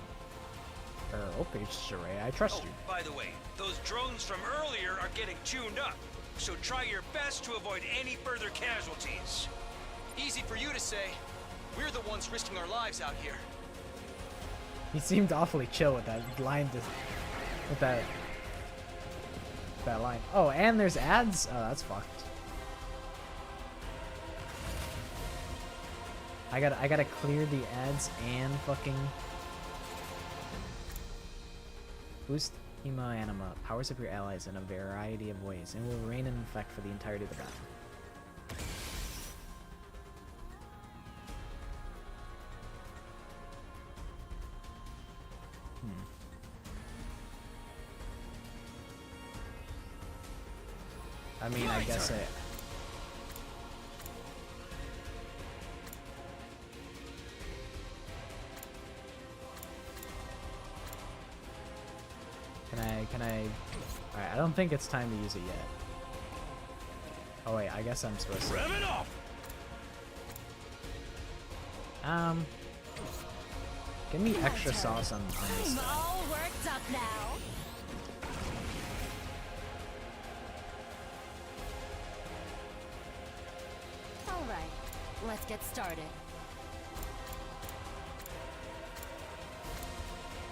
Okay, Saray, I trust you. By the way, those drones from earlier are getting tuned up, so try your best to avoid any further casualties. Easy for you to say. We're the ones risking our lives out here. He seemed awfully chill with that line. With that line. Oh, and there's ads? Oh, that's fucked. I gotta clear the ads and fucking boost hemo-anima. Powers up your allies in a variety of ways and will remain in effect for the entirety of the battle. I mean, I guess Can I? Alright, I don't think it's time to use it yet. Oh wait, I guess I'm supposed to. Rev it up! Give me extra sauce on this. I'm all worked up now. All right, let's get started.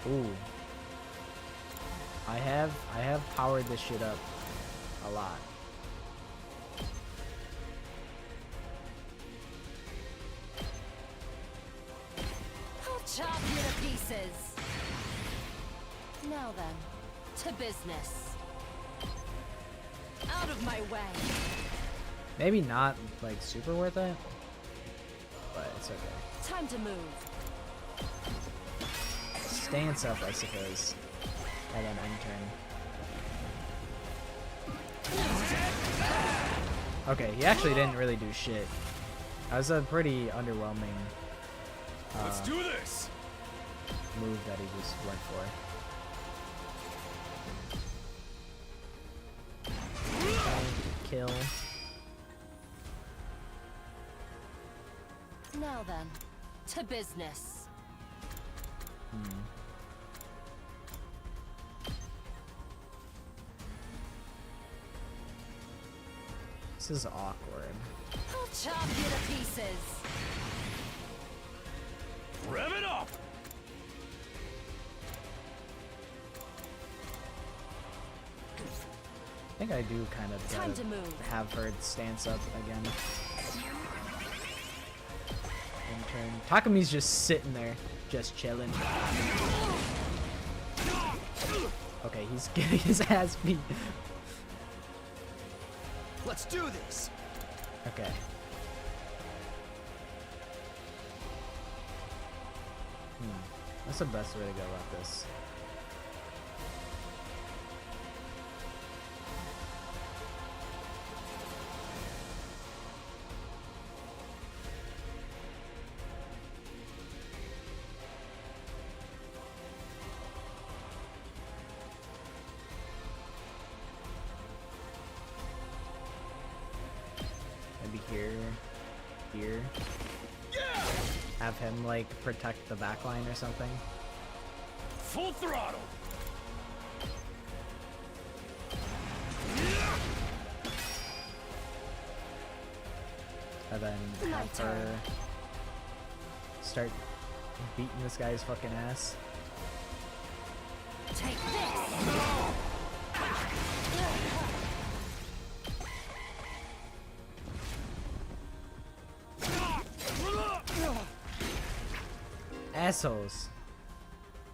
Ooh. I have powered this shit up a lot. I'll chop you to pieces. Now then, to business. Out of my way. Maybe not like super worth it, but it's okay. Time to move. Stance up, I suppose. And then end turn. Okay, he actually didn't really do shit. That was a pretty underwhelming Let's do this! move that he just went for. Kill. Now then, to business. This is awkward. I'll chop you to pieces. Rev it up! I think I do kind of Time to move. have her stance up again. In turn. Takami's just sitting there, just chilling. Okay, he's getting his ass beat. Let's do this. Okay. That's the best way to go about this. Maybe here. Have him like protect the backline or something. Full throttle! And then have her start beating this guy's fucking ass. Take this! Assholes.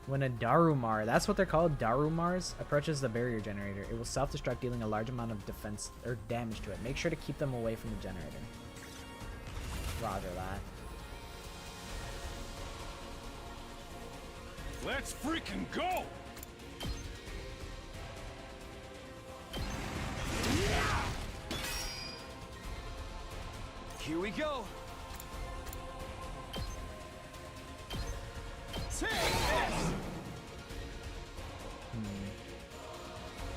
When a Darumar, that's what they're called, Darumars, approaches the barrier generator, it will self-destruct, dealing a large amount of defense or damage to it. Make sure to keep them away from the generator. Roger that. Let's freaking go! Here we go. Take this!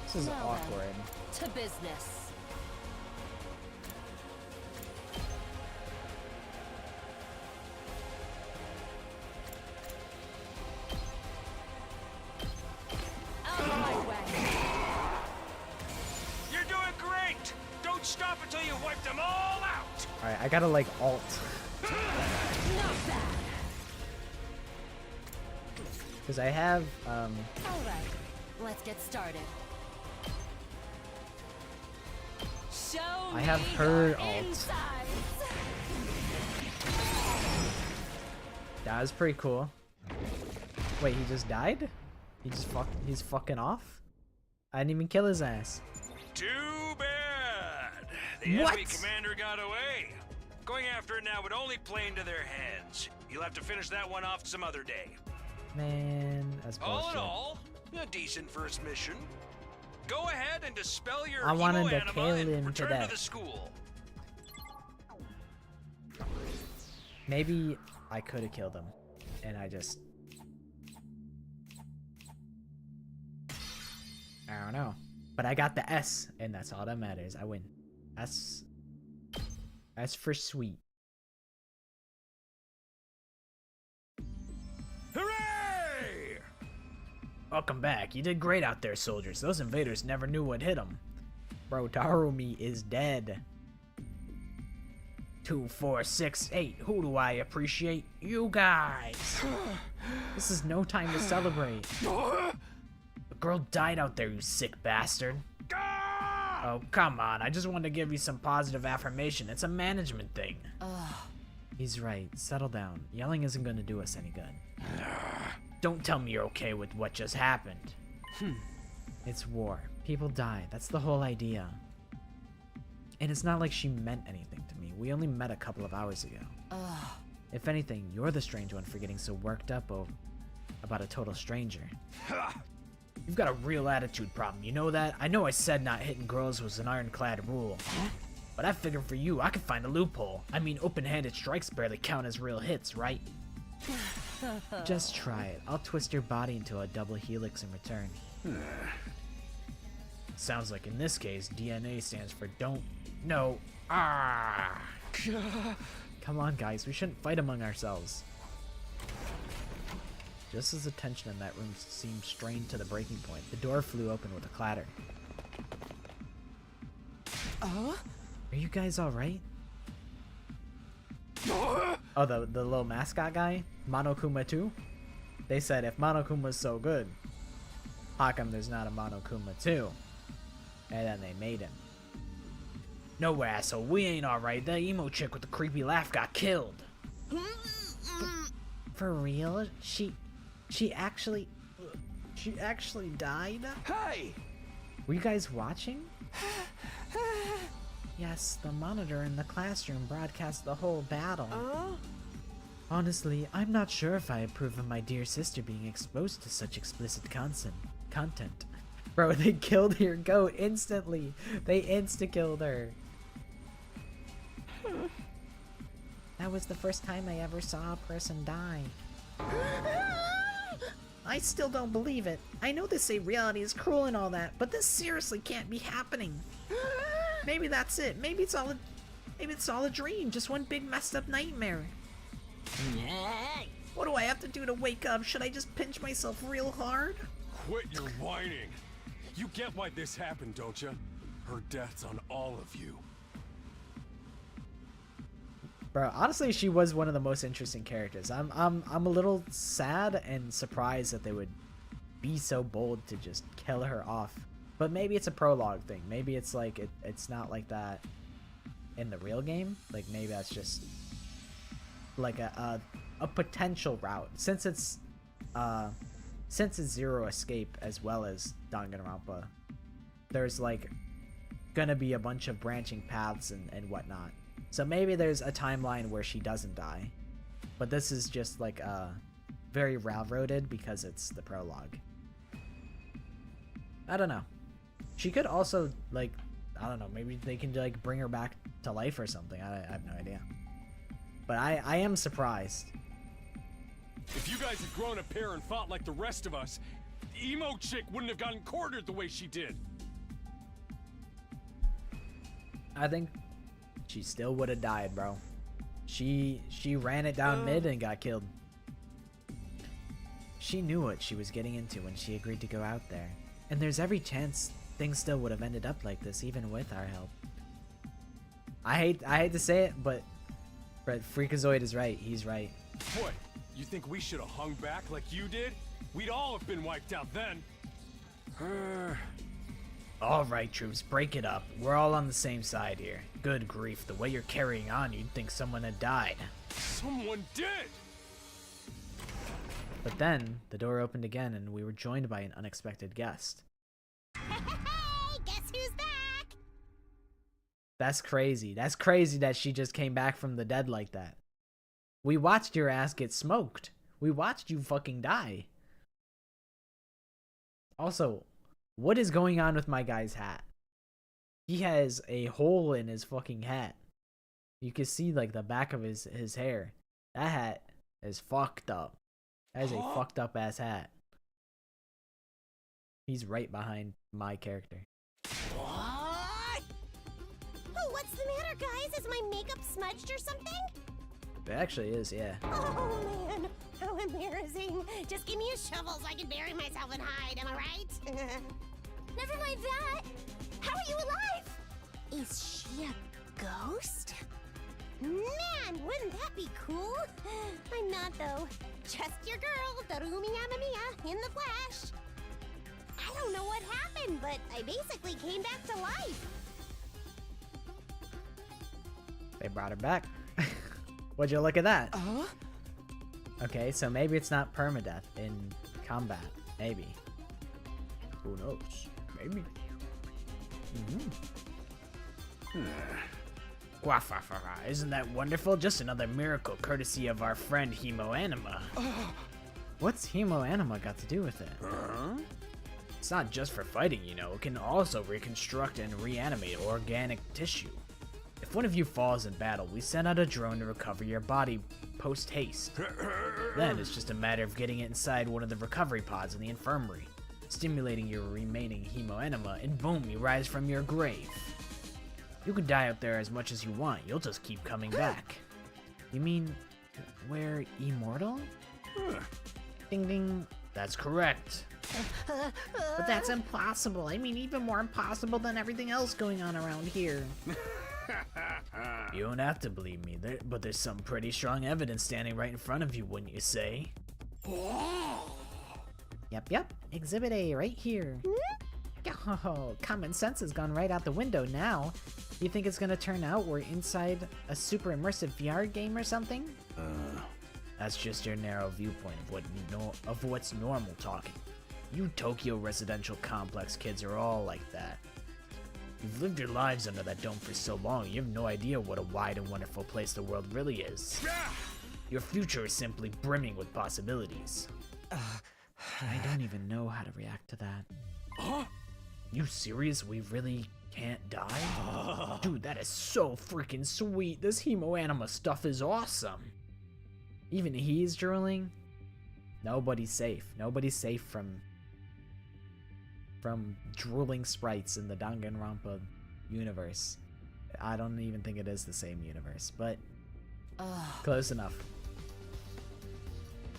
This is Now awkward. then, to business. Out of my way. You're doing great! Don't stop until you wipe them all out! Alright, I gotta like alt. Not bad. Because I have, All right, let's get started. Show I have me her your alt. insides. That was pretty cool. Wait, he just died? He's fucking off? I didn't even kill his ass. Too bad! The What? enemy commander got away. Going after it now would only play into their hands. You'll have to finish that one off some other day. Man, that's bullshit. All in all, a decent first mission. Go ahead and dispel your I wanted emo to anima kill and him to return death. to the school. Maybe I could have killed him, and I just... I don't know. But I got the S, and that's all that matters. I win. S for sweet. Hooray! Welcome back. You did great out there, soldiers. Those invaders never knew what hit them. Bro, Darumi is dead. 2, 4, 6, 8. Who do I appreciate? You guys. This is no time to celebrate. The girl died out there, you sick bastard. Oh, come on. I just wanted to give you some positive affirmation. It's a management thing. He's right. Settle down. Yelling isn't going to do us any good. Don't tell me you're okay with what just happened. It's war. People die. That's the whole idea. And it's not like she meant anything to me. We only met a couple of hours ago. If anything, you're the strange one for getting so worked up about a total stranger. You've got a real attitude problem, you know that? I know I said not hitting girls was an ironclad rule. But I figured for you, I could find a loophole. I mean, open-handed strikes barely count as real hits, right? Just try it. I'll twist your body into a double helix in return. Sounds like in this case, DNA stands for don't, no, ah. Come on, guys, we shouldn't fight among ourselves. Just as the tension in that room seemed strained to the breaking point, the door flew open with a clatter. Are you guys alright? Oh, the little mascot guy? Monokuma 2? They said if Monokuma's so good, how come there's not a Monokuma 2? And then they made him. No, asshole, we ain't alright. The emo chick with the creepy laugh got killed. For real? She actually died? Hey! Were you guys watching? Yes, the monitor in the classroom broadcast the whole battle. Honestly, I'm not sure if I approve of my dear sister being exposed to such explicit content. Bro, they killed your goat instantly. They insta-killed her. That was the first time I ever saw a person die. I still don't believe it. I know they say reality is cruel and all that, but this seriously can't be happening. Maybe that's it. Maybe it's all a dream. Just one big messed up nightmare. What do I have to do to wake up? Should I just pinch myself real hard? Quit your whining. You get why this happened, don't you? Her death's on all of you. Bro, honestly, she was one of the most interesting characters. I'm a little sad and surprised that they would be so bold to just kill her off. But maybe it's a prologue thing. Maybe it's like it's not like that in the real game. Like maybe that's just like a potential route, since it's Zero Escape as well as Danganronpa. There's like gonna be a bunch of branching paths and whatnot. So maybe there's a timeline where she doesn't die, but this is just like very railroaded because it's the prologue. I don't know. She could also, like, I don't know, maybe they can like bring her back to life or something. I have no idea. But I am surprised. If you guys had grown a pair and fought like the rest of us, the emo chick wouldn't have gotten cornered the way she did. I think she still would have died, bro. She ran it down mid and got killed. She knew what she was getting into when she agreed to go out there. And there's every chance things still would have ended up like this even with our help. I hate to say it, but Freakazoid is right. He's right. What? You think we should have hung back like you did? We'd all have been wiped out then. Alright, troops, break it up. We're all on the same side here. Good grief, the way you're carrying on, you'd think someone had died. Someone did! But then, the door opened again and we were joined by an unexpected guest. Hey, guess who's back? That's crazy. That's crazy that she just came back from the dead like that. We watched your ass get smoked. We watched you fucking die. Also, what is going on with my guy's hat? He has a hole in his fucking hat. You can see like the back of his hair. That hat is fucked up. That is a fucked up ass hat. He's right behind my character. What? Oh, what's the matter, guys? Is my makeup smudged or something? It actually is, yeah. Oh, man. How embarrassing. Just give me a shovel so I can bury myself and hide, am I right? Never mind that. How are you alive? Is she a ghost? Man, wouldn't that be cool? I'm not, though. Just your girl, Darumi Yamamiya, in the flesh. I don't know what happened, but I basically came back to life. They brought her back. Would you look at that? Okay, so maybe it's not permadeath in combat. Maybe. Who knows? Maybe. Isn't that wonderful? Just another miracle courtesy of our friend Hemoanima. What's Hemoanima got to do with it? It's not just for fighting, you know. It can also reconstruct and reanimate organic tissue. If one of you falls in battle, we send out a drone to recover your body post-haste. Then it's just a matter of getting it inside one of the recovery pods in the infirmary, stimulating your remaining hemoenema, and boom, you rise from your grave. You can die out there as much as you want, you'll just keep coming back. You mean, we're immortal? Ding ding. That's correct. But that's impossible. I mean, even more impossible than everything else going on around here. You don't have to believe me, but there's some pretty strong evidence standing right in front of you, wouldn't you say? Yep. Exhibit A right here. Oh, common sense has gone right out the window now. You think it's gonna turn out we're inside a super immersive VR game or something? That's just your narrow viewpoint of what's normal talking. You Tokyo residential complex kids are all like that. You've lived your lives under that dome for so long, you have no idea what a wide and wonderful place the world really is. Your future is simply brimming with possibilities. I don't even know how to react to that. You serious? We really can't die? Dude, that is so freaking sweet. This hemoanima stuff is awesome. Even he's drooling. Nobody's safe. Nobody's safe from drooling sprites in the Danganronpa universe. I don't even think it is the same universe, but close enough.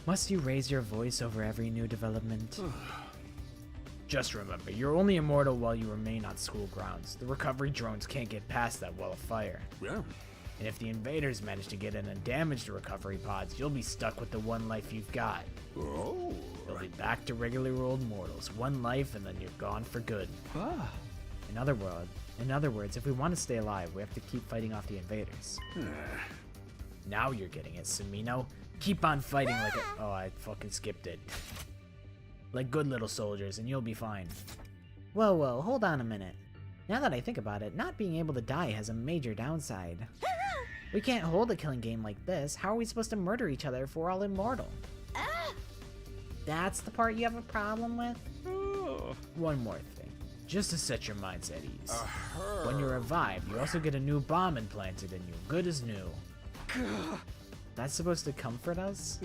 Must you raise your voice over every new development? Just remember, you're only immortal while you remain on school grounds. The recovery drones can't get past that wall of fire. Yeah. And if the invaders manage to get in and damage the recovery pods, you'll be stuck with the one life you've got. Oh. You'll be back to regular old mortals. One life and then you're gone for good. In other words, if we want to stay alive, we have to keep fighting off the invaders. Now you're getting it, Sumino. Keep on fighting like a— oh, I fucking skipped it. Like good little soldiers, and you'll be fine. Whoa, hold on a minute. Now that I think about it, not being able to die has a major downside. We can't hold a killing game like this. How are we supposed to murder each other if we're all immortal? That's the part you have a problem with? One more thing, just to set your minds at ease. When you're revived, you also get a new bomb implanted in you, good as new. That's supposed to comfort us?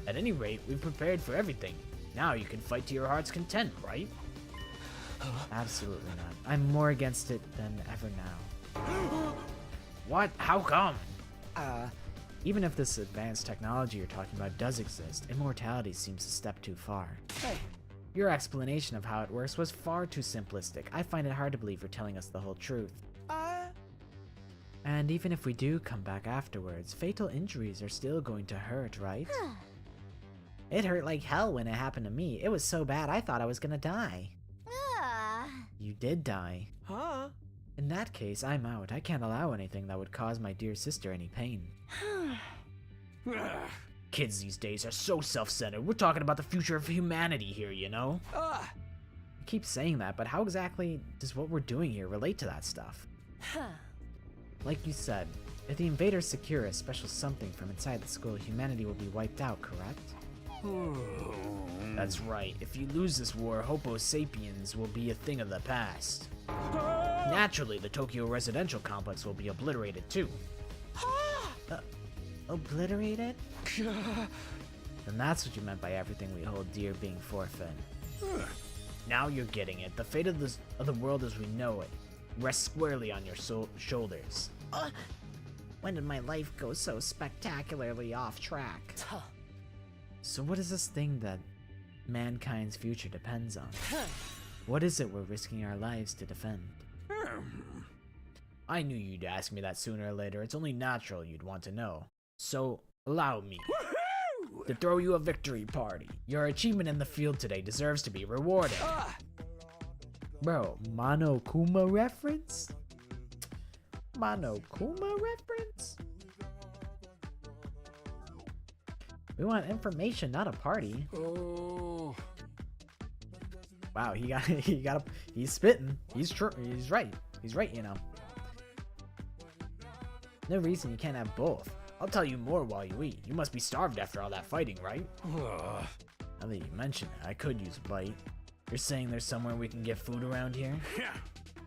At any rate, we've prepared for everything. Now you can fight to your heart's content, right? Absolutely not. I'm more against it than ever now. What? How come? Even if this advanced technology you're talking about does exist, immortality seems a step too far. Your explanation of how it works was far too simplistic. I find it hard to believe you're telling us the whole truth. And even if we do come back afterwards, fatal injuries are still going to hurt, right? It hurt like hell when it happened to me. It was so bad I thought I was gonna die. You did die. In that case, I'm out. I can't allow anything that would cause my dear sister any pain. Kids these days are so self-centered. We're talking about the future of humanity here, you know? You keep saying that, but how exactly does what we're doing here relate to that stuff? Like you said, if the invaders secure a special something from inside the school, humanity will be wiped out, correct? That's right. If you lose this war, Homo sapiens will be a thing of the past. Naturally, the Tokyo residential complex will be obliterated too. Obliterated? Then that's what you meant by everything we hold dear being forfeit. Now you're getting it. The fate of the world as we know it rests squarely on your shoulders. When did my life go so spectacularly off track? So what is this thing that mankind's future depends on? What is it we're risking our lives to defend? I knew you'd ask me that sooner or later. It's only natural you'd want to know. So, allow me to throw you a victory party. Your achievement in the field today deserves to be rewarded. Bro, Monokuma reference? Monokuma reference? We want information, not a party. Oh. Wow, he's spitting. He's right. He's right, you know. No reason you can't have both. I'll tell you more while you eat. You must be starved after all that fighting, right? Now that you mention it, I could use a bite. You're saying there's somewhere we can get food around here? Yeah.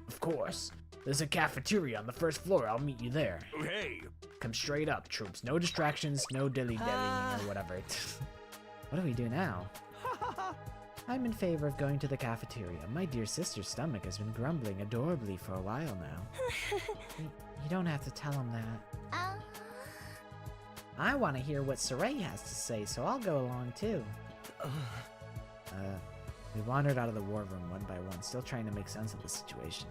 Of course. There's a cafeteria on the first floor. I'll meet you there. Hey. Come straight up, troops. No distractions, no dilly-dallying or whatever. What do we do now? I'm in favor of going to the cafeteria. My dear sister's stomach has been grumbling adorably for a while now. You don't have to tell him that. I want to hear what Saray has to say, so I'll go along too. We wandered out of the war room one by one, still trying to make sense of the situation.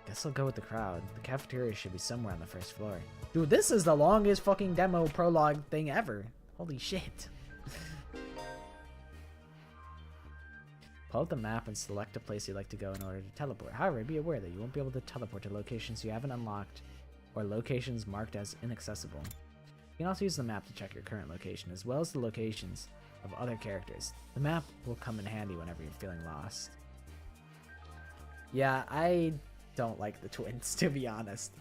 Guess I'll go with the crowd. The cafeteria should be somewhere on the first floor. Dude, this is the longest fucking demo prologue thing ever. Holy shit. Pull up the map and select a place you'd like to go in order to teleport. However, be aware that you won't be able to teleport to locations you haven't unlocked or locations marked as inaccessible. You can also use the map to check your current location, as well as the locations of other characters. The map will come in handy whenever you're feeling lost. Yeah, I don't like the twins, to be honest.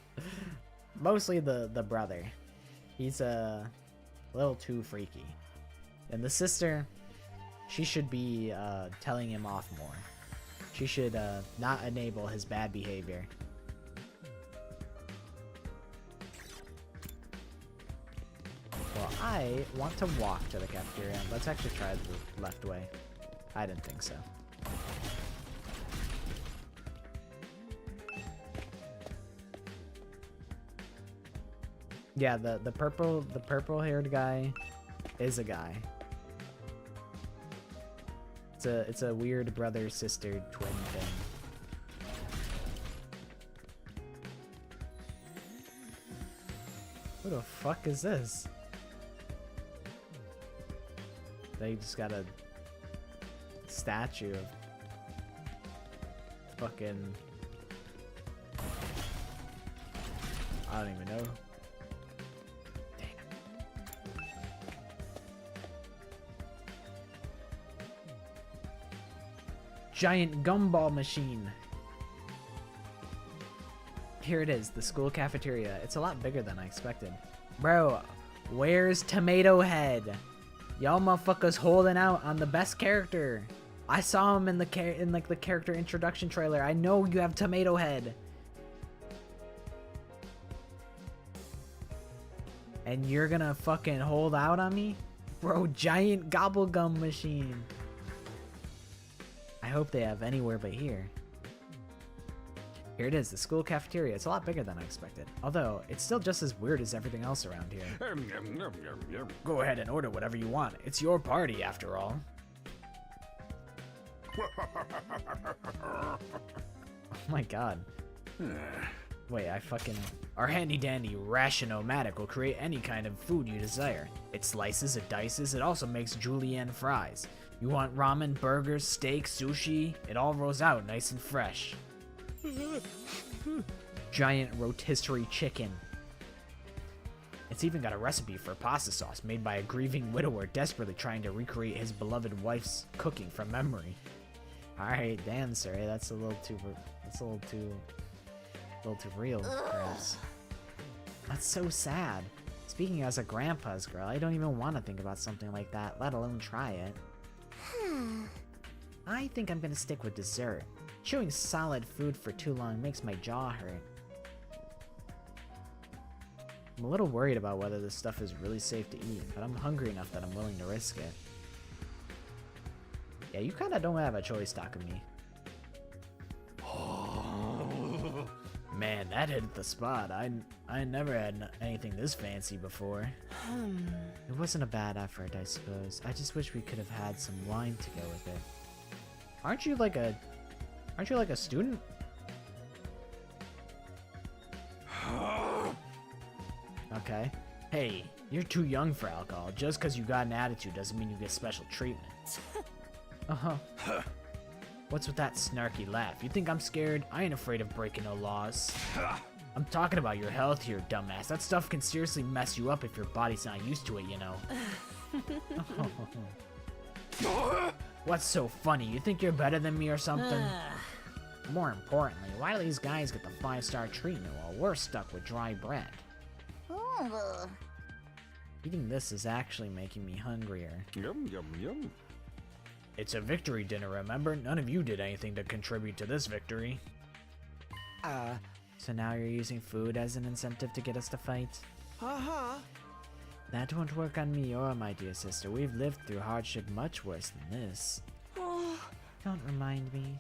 Mostly the brother. He's a little too freaky. And the sister, she should be telling him off more. She should not enable his bad behavior. Well, I want to walk to the cafeteria. Let's actually try the left way. I didn't think so. Yeah, the purple haired guy is a guy. It's a weird brother sister twin thing. Who the fuck is this? They just got a statue of fucking, I don't even know. Giant gumball machine. Here it is, the school cafeteria. It's a lot bigger than I expected. Bro, where's Tomato Head? Y'all motherfuckers holding out on the best character. I saw him in the the character introduction trailer. I know you have Tomato Head. And you're gonna fucking hold out on me? Bro, giant gobblegum machine. I hope they have anywhere but here. Here it is, the school cafeteria. It's a lot bigger than I expected. Although, it's still just as weird as everything else around here. Go ahead and order whatever you want. It's your party, after all. Oh my god. Wait, Our handy-dandy Ration-O-Matic will create any kind of food you desire. It slices, it dices, it also makes julienne fries. You want ramen, burgers, steak, sushi? It all rolls out nice and fresh. Giant rotisserie chicken. It's even got a recipe for pasta sauce made by a grieving widower desperately trying to recreate his beloved wife's cooking from memory. Alright, damn, sir, that's a little too real, perhaps. That's so sad. Speaking as a grandpa's girl, I don't even want to think about something like that, let alone try it. I think I'm gonna stick with dessert. Chewing solid food for too long makes my jaw hurt. I'm a little worried about whether this stuff is really safe to eat, but I'm hungry enough that I'm willing to risk it. Yeah, you kind of don't have a choice, Takumi. Man, that hit the spot. I never had anything this fancy before. It wasn't a bad effort, I suppose. I just wish we could have had some wine to go with it. Aren't you like a student? Okay. Hey, you're too young for alcohol. Just because you got an attitude doesn't mean you get special treatment. Uh-huh. What's with that snarky laugh? You think I'm scared? I ain't afraid of breaking no laws. I'm talking about your health here, dumbass. That stuff can seriously mess you up if your body's not used to it, you know. What's so funny? You think you're better than me or something? More importantly, why do these guys get the 5-star treatment while we're stuck with dry bread? Eating this is actually making me hungrier. Yum, yum, yum. It's a victory dinner, remember? None of you did anything to contribute to this victory. So now you're using food as an incentive to get us to fight? That won't work on me or my dear sister. We've lived through hardship much worse than this. Don't remind me.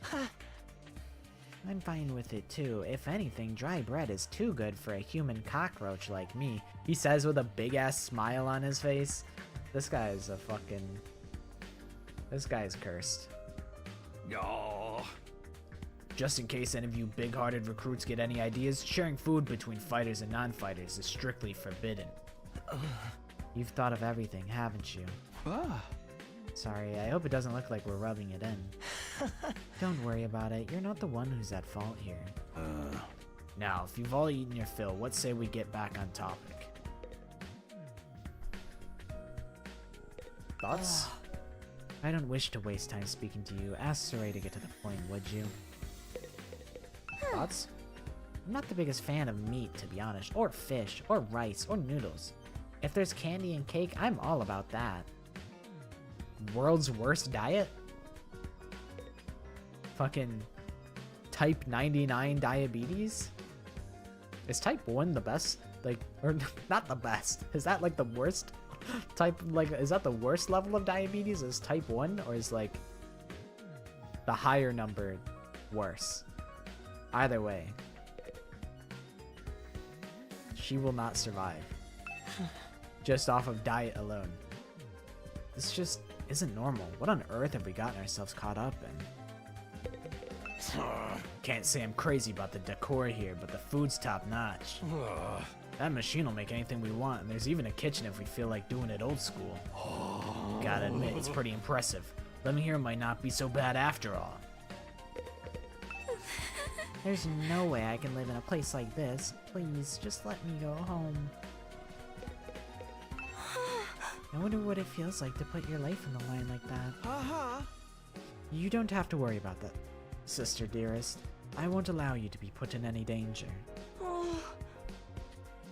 I'm fine with it too. If anything, dry bread is too good for a human cockroach like me. He says with a big ass smile on his face. This guy is a fucking... This guy's cursed. Oh. Just in case any of you big-hearted recruits get any ideas, sharing food between fighters and non-fighters is strictly forbidden. You've thought of everything, haven't you? Sorry, I hope it doesn't look like we're rubbing it in. Don't worry about it, you're not the one who's at fault here. Now, if you've all eaten your fill, what say we get back on topic? Thoughts? I don't wish to waste time speaking to you. Ask Saray to get to the point, would you? Thoughts? I'm not the biggest fan of meat, to be honest, or fish, or rice, or noodles. If there's candy and cake, I'm all about that. World's worst diet? Fucking type 99 diabetes? Is type 1 the best? Like, or not the best. Is that like the worst type? Like, is that the worst level of diabetes? Is type 1? Or is like the higher number worse? Either way, she will not survive. Just off of diet alone. This just isn't normal. What on earth have we gotten ourselves caught up in? Can't say I'm crazy about the decor here, but the food's top notch. That machine will make anything we want, and there's even a kitchen if we feel like doing it old school. Gotta admit, it's pretty impressive. Living here might not be so bad after all. There's no way I can live in a place like this. Please, just let me go home. I wonder what it feels like to put your life on the line like that. You don't have to worry about that, sister dearest. I won't allow you to be put in any danger.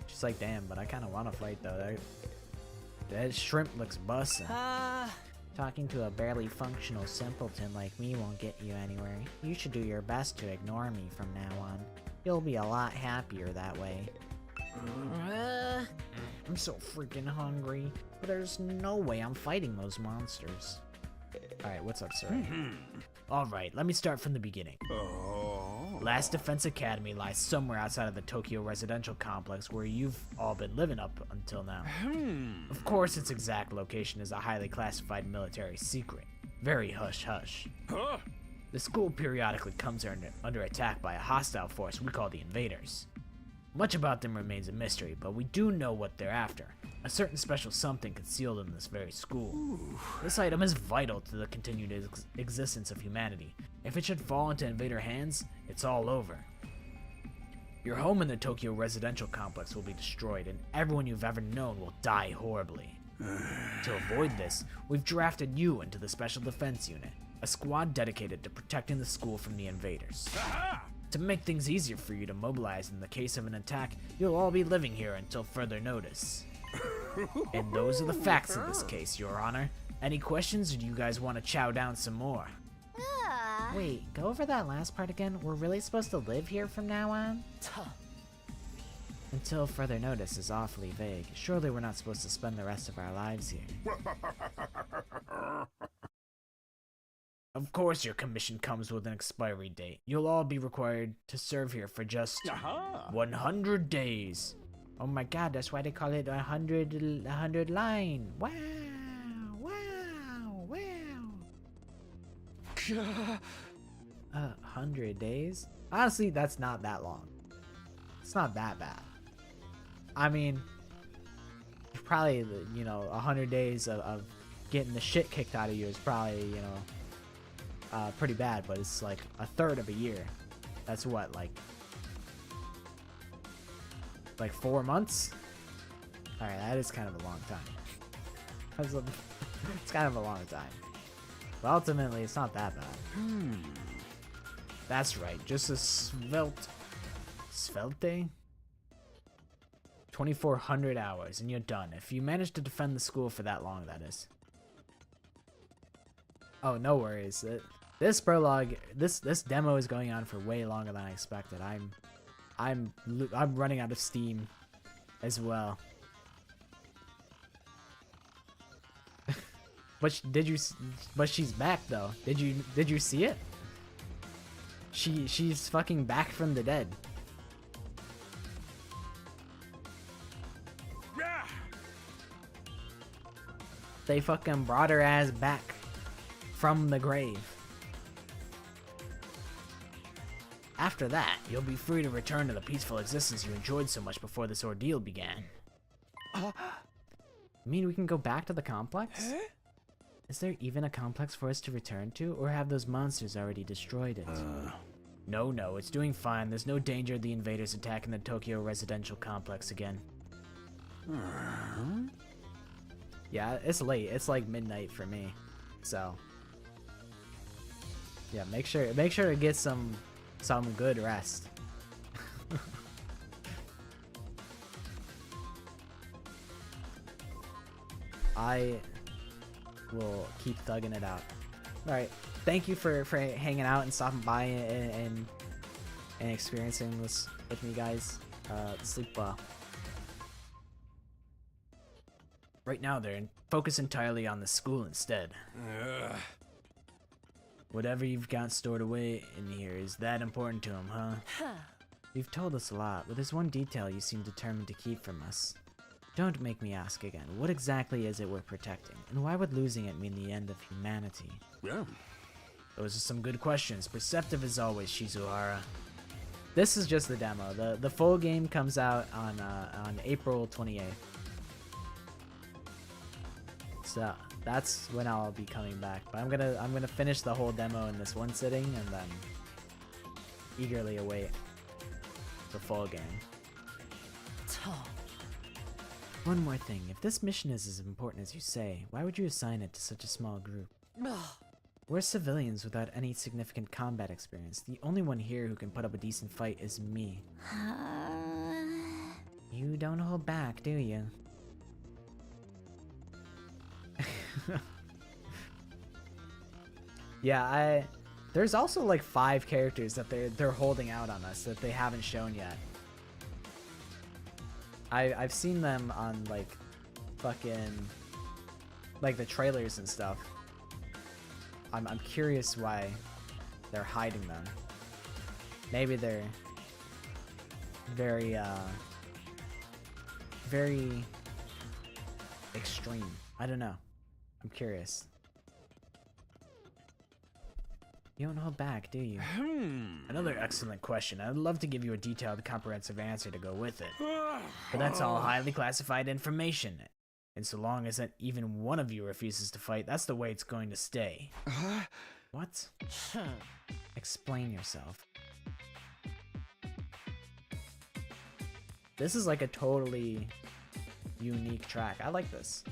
She's like, damn, but I kind of want to fight though. That shrimp looks bussin'. Talking to a barely functional simpleton like me won't get you anywhere. You should do your best to ignore me from now on. You'll be a lot happier that way. I'm so freaking hungry. But there's no way I'm fighting those monsters. Alright, what's up, sir? Alright, let me start from the beginning. Last Defense Academy lies somewhere outside of the Tokyo residential complex where you've all been living up until now. Of course, its exact location is a highly classified military secret. Very hush-hush. The school periodically comes under attack by a hostile force we call the Invaders. Much about them remains a mystery, but we do know what they're after. A certain special something concealed in this very school. This item is vital to the continued existence of humanity. If it should fall into invader hands, it's all over. Your home in the Tokyo residential complex will be destroyed, and everyone you've ever known will die horribly. To avoid this, we've drafted you into the Special Defense Unit, a squad dedicated to protecting the school from the invaders. To make things easier for you to mobilize in the case of an attack, you'll all be living here until further notice. And those are the facts in this case, Your Honor. Any questions, or do you guys want to chow down some more? Wait, go over that last part again. We're really supposed to live here from now on? Until further notice is awfully vague. Surely we're not supposed to spend the rest of our lives here. Of course your commission comes with an expiry date. You'll all be required to serve here for just 100 days. Oh my god, that's why they call it 100 line. Wow, wow, wow. 100 days? Honestly, that's not that long. It's not that bad. I mean, probably, you know, 100 days of getting the shit kicked out of you is probably, you know, pretty bad, but it's like a third of a year. That's what, like 4 months? Alright, that is kind of a long time. It's kind of a long time. But ultimately, it's not that bad. That's right, just a svelte? 2,400 hours, and you're done. If you manage to defend the school for that long, that is. Oh, no worries. This prologue, this demo is going on for way longer than I expected. I'm running out of steam as well. But she's back though. Did you see it? She's fucking back from the dead. They fucking brought her ass back from the grave. After that, you'll be free to return to the peaceful existence you enjoyed so much before this ordeal began. You mean we can go back to the complex? Is there even a complex for us to return to, or have those monsters already destroyed it? No, it's doing fine. There's no danger of the invaders attacking the Tokyo residential complex again. Yeah, it's late. It's like midnight for me. So, yeah, make sure to get some good rest. I will keep thugging it out. All right, thank you for hanging out and stopping by and experiencing this with me, guys. Sleep well. Right now, focus entirely on the school instead. Whatever you've got stored away in here is that important to him, huh? You've told us a lot, but there's one detail you seem determined to keep from us. Don't make me ask again. What exactly is it we're protecting, and why would losing it mean the end of humanity? Yeah. Those are some good questions. Perceptive as always, Shizuhara. This is just the demo. The full game comes out on April 28th. So that's when I'll be coming back. But I'm gonna finish the whole demo in this one sitting and then eagerly await the full game. One more thing. If this mission is as important as you say, why would you assign it to such a small group? We're civilians without any significant combat experience. The only one here who can put up a decent fight is me. You don't hold back, do you? Yeah, there's also like 5 characters that they're holding out on us that they haven't shown yet. I've seen them on like fucking like the trailers and stuff. I'm curious why they're hiding them. Maybe they're very extreme. I don't know. I'm curious. You don't hold back, do you? Another excellent question. I'd love to give you a detailed, comprehensive answer to go with it. But that's all highly classified information. And so long as that even one of you refuses to fight, that's the way it's going to stay. What? Explain yourself. This is like a totally unique track. I like this.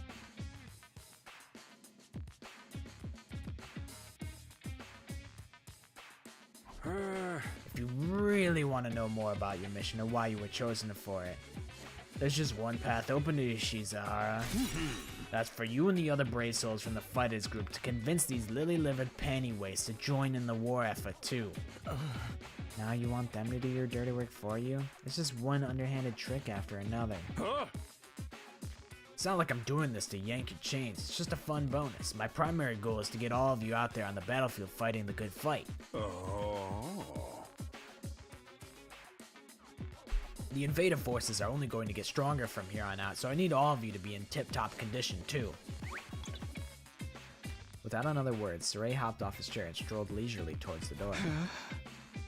If you really want to know more about your mission or why you were chosen for it, there's just one path open to you, Shizuhara. That's for you and the other brave souls from the fighters group to convince these lily-livered panty-wastes to join in the war effort too. Now you want them to do your dirty work for you? It's just one underhanded trick after another. It's not like I'm doing this to yank your chains, it's just a fun bonus. My primary goal is to get all of you out there on the battlefield fighting the good fight. The invader forces are only going to get stronger from here on out, so I need all of you to be in tip-top condition too. Without another word, Saray hopped off his chair and strolled leisurely towards the door.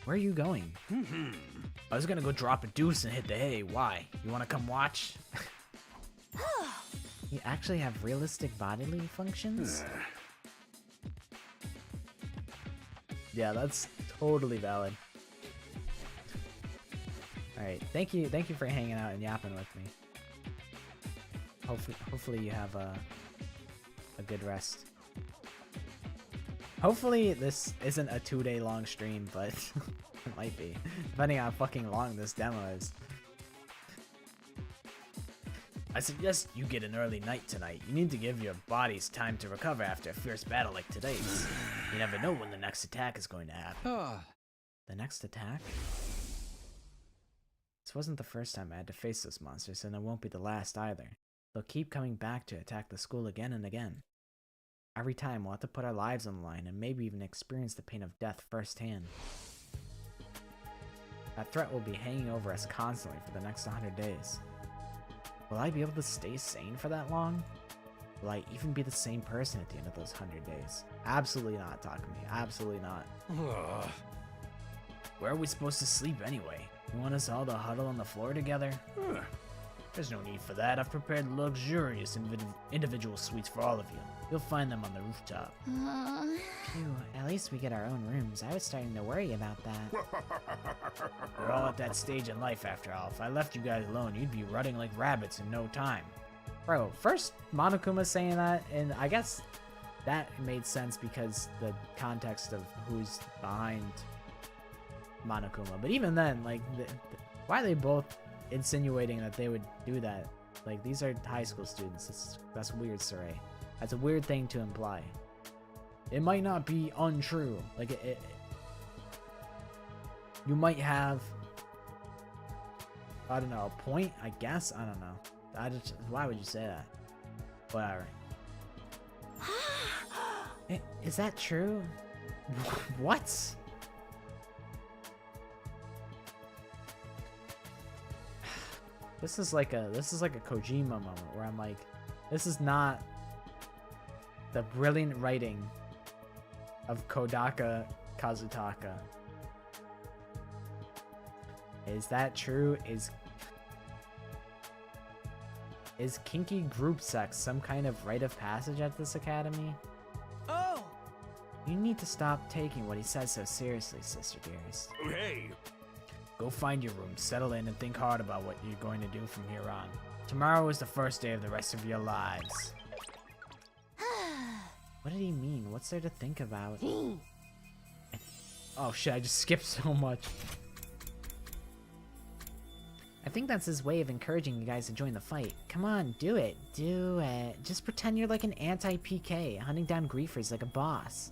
Where are you going? I was gonna go drop a deuce and hit the hay. Why? You wanna come watch? You actually have realistic bodily functions? Yeah, that's totally valid. Alright, thank you for hanging out and yapping with me. Hopefully you have a good rest. Hopefully this isn't a 2-day long stream, but it might be, depending on how fucking long this demo is. I suggest you get an early night tonight. You need to give your bodies time to recover after a fierce battle like today's. You never know when the next attack is going to happen. The next attack? This wasn't the first time I had to face those monsters, and it won't be the last either. They'll keep coming back to attack the school again and again. Every time we'll have to put our lives on the line and maybe even experience the pain of death firsthand. That threat will be hanging over us constantly for the next 100 days. Will I be able to stay sane for that long? Will I even be the same person at the end of those 100 days? Absolutely not, Takumi. Absolutely not. Where are we supposed to sleep anyway? You want us all to huddle on the floor together? There's no need for that. I've prepared luxurious individual suites for all of you. You'll find them on the rooftop. Phew, at least we get our own rooms. I was starting to worry about that. We're all at that stage in life after all. If I left you guys alone, you'd be running like rabbits in no time. Bro, first Monokuma saying that, and I guess that made sense because the context of who's behind Monokuma. But even then, like, why are they both insinuating that they would do that? Like, these are high school students. That's weird, Saray. That's a weird thing to imply. It might not be untrue. Like, you might have, I don't know, a point, I guess? I don't know. Why would you say that? Whatever. Is that true? What? This is like a Kojima moment where I'm like, this is not the brilliant writing of Kodaka Kazutaka. Is that true? Is kinky group sex some kind of rite of passage at this academy? Oh! You need to stop taking what he says so seriously, sister dearest. Hey! Go find your room, settle in, and think hard about what you're going to do from here on. Tomorrow is the first day of the rest of your lives. What did he mean? What's there to think about? Oh shit, I just skipped so much. I think that's his way of encouraging you guys to join the fight. Come on, do it. Do it. Just pretend you're like an anti-PK, hunting down griefers like a boss.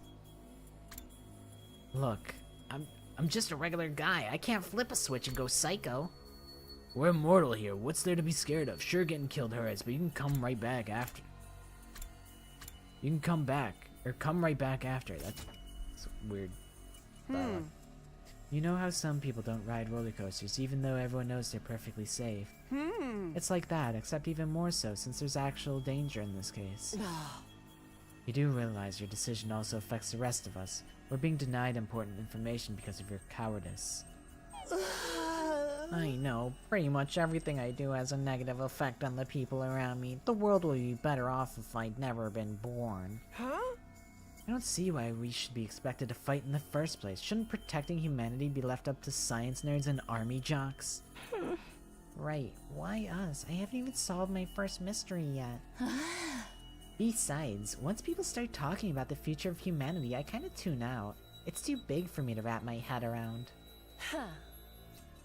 Look, I'm just a regular guy. I can't flip a switch and go psycho. We're immortal here. What's there to be scared of? Sure, getting killed hurts, but you can come right back after. You can come back, or come right back after. That's weird. You know how some people don't ride roller coasters even though everyone knows they're perfectly safe? It's like that, except even more so since there's actual danger in this case. You do realize your decision also affects the rest of us. We're being denied important information because of your cowardice. I know, pretty much everything I do has a negative effect on the people around me. The world would be better off if I'd never been born. Huh? I don't see why we should be expected to fight in the first place. Shouldn't protecting humanity be left up to science nerds and army jocks? Right, why us? I haven't even solved my first mystery yet. Besides, once people start talking about the future of humanity, I kinda tune out. It's too big for me to wrap my head around.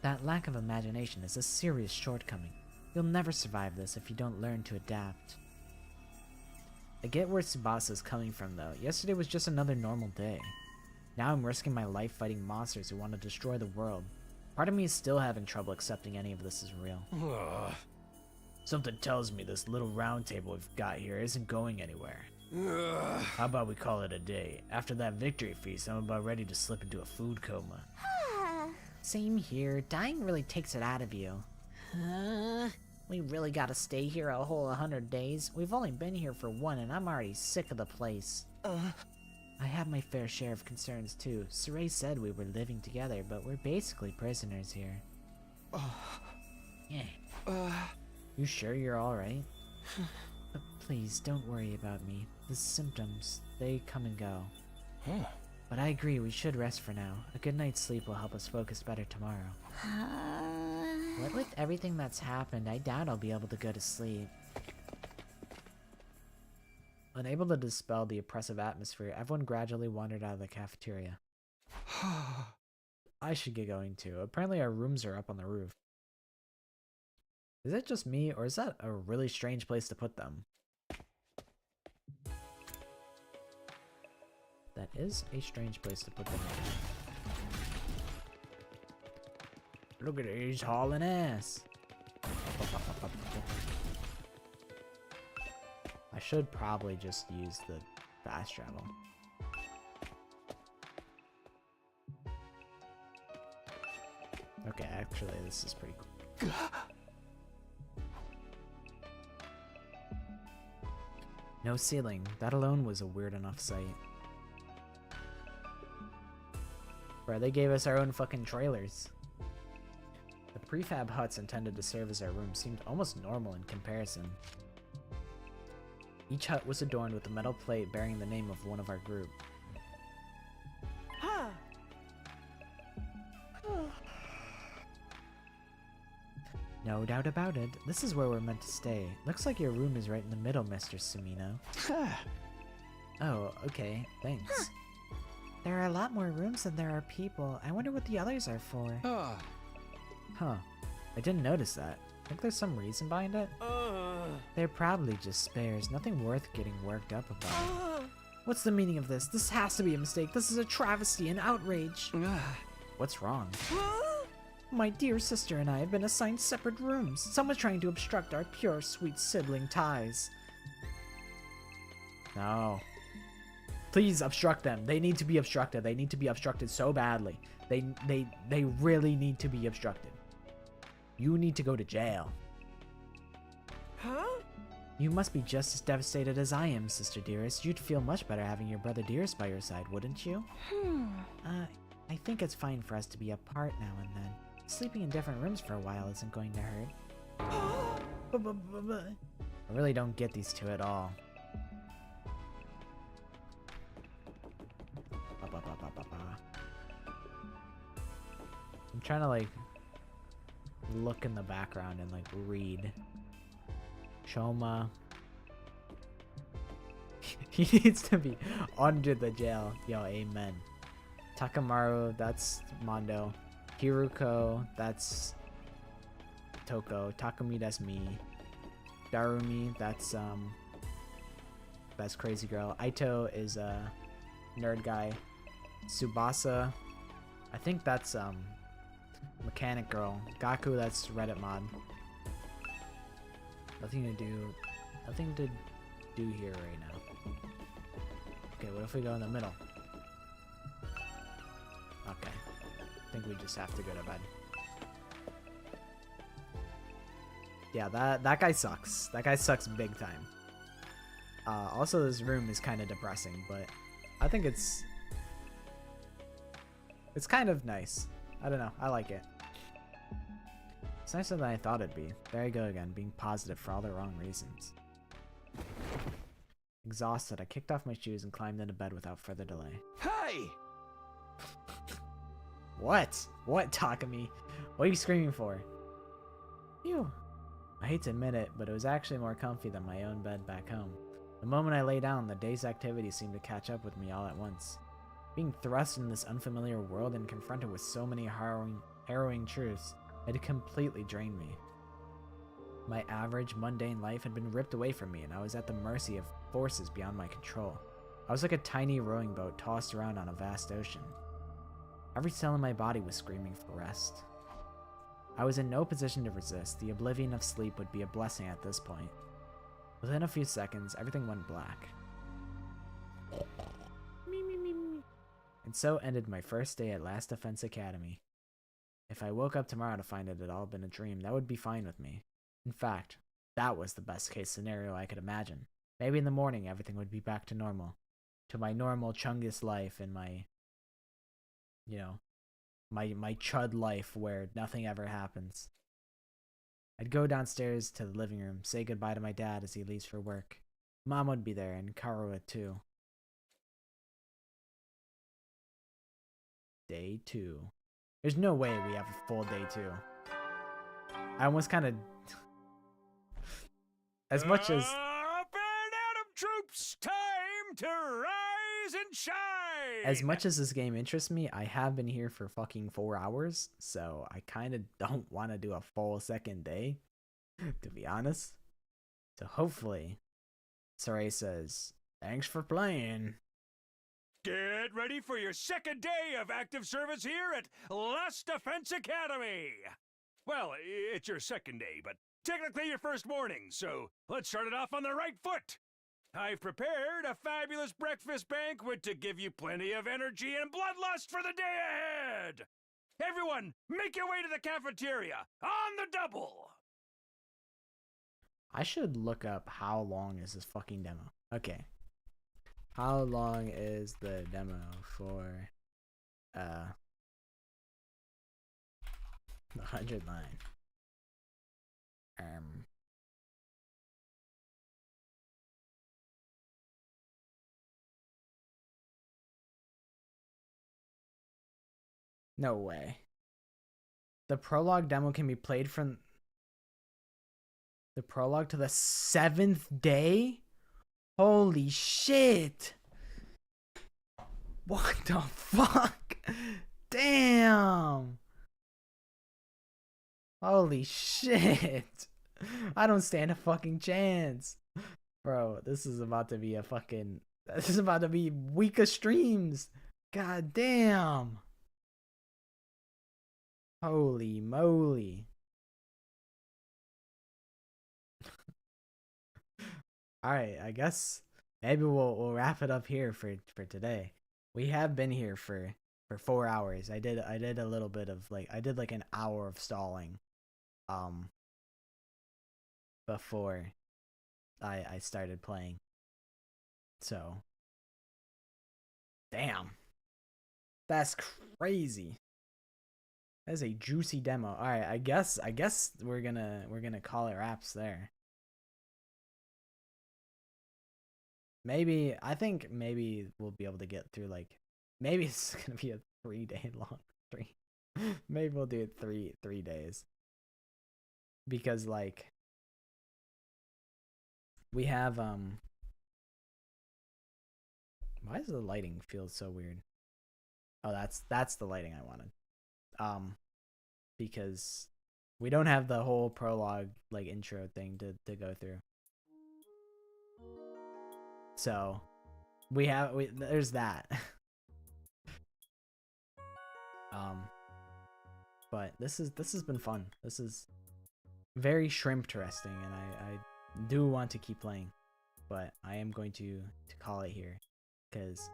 That lack of imagination is a serious shortcoming. You'll never survive this if you don't learn to adapt. I get where Tsubasa's coming from though. Yesterday was just another normal day. Now I'm risking my life fighting monsters who want to destroy the world. Part of me is still having trouble accepting any of this is real. Something tells me this little round table we've got here isn't going anywhere. How about we call it a day? After that victory feast, I'm about ready to slip into a food coma. Same here. Dying really takes it out of you. We really gotta stay here a whole 100 days? We've only been here for 1 and I'm already sick of the place. I have my fair share of concerns too. Saray said we were living together, but we're basically prisoners here. Yeah. You sure you're alright? Please, don't worry about me. The symptoms, they come and go. But I agree, we should rest for now. A good night's sleep will help us focus better tomorrow. What with everything that's happened, I doubt I'll be able to go to sleep. Unable to dispel the oppressive atmosphere, everyone gradually wandered out of the cafeteria. I should get going too. Apparently our rooms are up on the roof. Is it just me, or is that a really strange place to put them? That is a strange place to put them. Look at it, he's hauling ass. I should probably just use the fast travel. Okay, actually, this is pretty cool. No ceiling. That alone was a weird enough sight. Bro, they gave us our own fucking trailers. The prefab huts intended to serve as our room seemed almost normal in comparison. Each hut was adorned with a metal plate bearing the name of one of our group. No doubt about it. This is where we're meant to stay. Looks like your room is right in the middle, Mr. Sumino. Oh, okay. Thanks. There are a lot more rooms than there are people. I wonder what the others are for. Huh. I didn't notice that. Think there's some reason behind it? They're probably just spares. Nothing worth getting worked up about. What's the meaning of this? This has to be a mistake. This is a travesty, an outrage. What's wrong? My dear sister and I have been assigned separate rooms. Someone's trying to obstruct our pure, sweet sibling ties. No. Please obstruct them. They need to be obstructed. They need to be obstructed so badly. They really need to be obstructed. You need to go to jail. You must be just as devastated as I am, sister dearest. You'd feel much better having your brother dearest by your side, wouldn't you? I think it's fine for us to be apart now and then. Sleeping in different rooms for a while isn't going to hurt. I really don't get these two at all. I'm trying to like look in the background and like read. Shoma. He needs to be under the jail. Yo, amen. Takamaru, that's Mondo. Hiruko, that's Toko. Takumi, that's me. Darumi, that's crazy girl. Aito is nerd guy. Tsubasa, I think that's mechanic girl. Gaku, that's Reddit mod. Nothing to do here right now. Okay, what if we go in the middle? Okay. I think we just have to go to bed. Yeah, that guy sucks. That guy sucks big time. Also, this room is kind of depressing, but I think it's kind of nice. I don't know. I like it. It's nicer than I thought it'd be. There I go again, being positive for all the wrong reasons. Exhausted, I kicked off my shoes and climbed into bed without further delay. Hey! What? What, Takumi? What are you screaming for? Phew. I hate to admit it, but it was actually more comfy than my own bed back home. The moment I lay down, the day's activity seemed to catch up with me all at once. Being thrust into this unfamiliar world and confronted with so many harrowing truths had completely drained me. My average, mundane life had been ripped away from me, and I was at the mercy of forces beyond my control. I was like a tiny rowing boat tossed around on a vast ocean. Every cell in my body was screaming for rest. I was in no position to resist. The oblivion of sleep would be a blessing at this point. Within a few seconds, everything went black. And so ended my first day at Last Defense Academy. If I woke up tomorrow to find it had all been a dream, that would be fine with me. In fact, that was the best case scenario I could imagine. Maybe in the morning everything would be back to normal. To my normal Chungus life and my, you know, my chud life where nothing ever happens. I'd go downstairs to the living room, say goodbye to my dad as he leaves for work. Mom would be there, and Kara would too. Day 2. There's no way we have a full day 2. I almost kind of... as much as... Up and Adam troops, time to rise and shine! As much as this game interests me, I have been here for fucking 4 hours, so I kind of don't want to do a full second day, to be honest. So hopefully, Saray says, thanks for playing. Get ready for your second day of active service here at Last Defense Academy! Well, it's your second day, but technically your first morning, so let's start it off on the right foot! I've prepared a fabulous breakfast banquet to give you plenty of energy and bloodlust for the day ahead! Everyone, make your way to the cafeteria, on the double! I should look up how long is this fucking demo. Okay. How long is the demo for the 100 line? No way. The prologue demo can be played from the prologue to the 7th day? Holy shit! What the fuck? Damn! Holy shit! I don't stand a fucking chance. Bro, this is about to be a fucking... This is about to be week of streams. God damn. Holy moly. Alright, I guess maybe we'll wrap it up here for today. We have been here for 4 hours. I did a little bit of I did like an hour of stalling before I started playing. So damn. That's crazy. That's a juicy demo. Alright, I guess we're gonna call it wraps there. I think maybe we'll be able to get through maybe it's gonna be a 3-day long stream. Maybe we'll do it three days. Because we have why does the lighting feel so weird? Oh, that's the lighting I wanted. Because we don't have the whole prologue intro thing to go through. So there's that. But this has been fun. This is very shrimp-interesting, and I do want to keep playing, but I am going to call it here because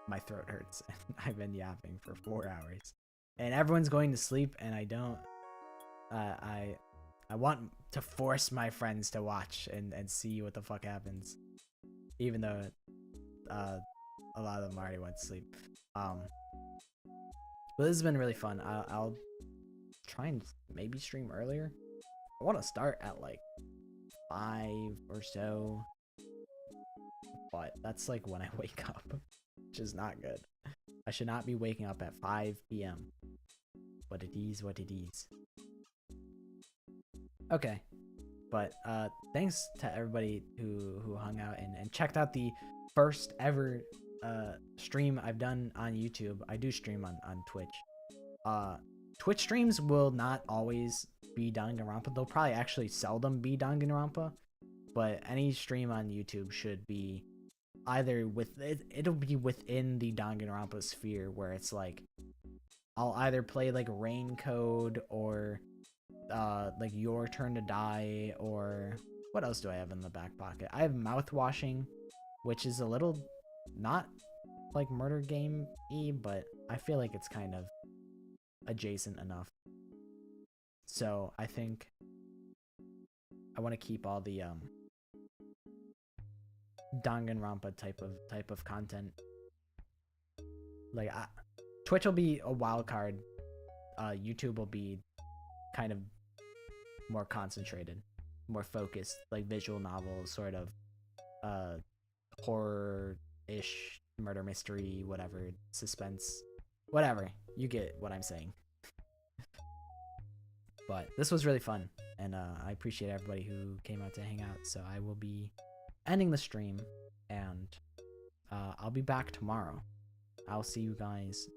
my throat hurts and I've been yapping for 4 hours, and everyone's going to sleep, and I don't. I want to force my friends to watch and see what the fuck happens, even though a lot of them already went to sleep. But this has been really fun. I'll try and maybe stream earlier. I want to start at 5 or so, but that's when I wake up, which is not good. I should not be waking up at 5 p.m. But it is what it is. Okay, but thanks to everybody who hung out and checked out the first ever stream I've done on YouTube. I do stream on Twitch. Twitch streams will not always be Danganronpa. They'll probably actually seldom be Danganronpa, but any stream on YouTube should be either it'll be within the Danganronpa sphere, where it's I'll either play like Rain Code or like Your Turn to Die, or what else do I have in the back pocket? I have Mouthwashing, which is a little not like murder game-y, but I feel like it's kind of adjacent enough. So I think I want to keep all the Danganronpa type of content. Like Twitch will be a wild card. YouTube will be kind of more concentrated, more focused, like visual novels, sort of horror-ish, murder mystery, whatever, suspense, whatever. You get what I'm saying. But this was really fun, and I appreciate everybody who came out to hang out. So I will be ending the stream, and I'll be back tomorrow. I'll see you guys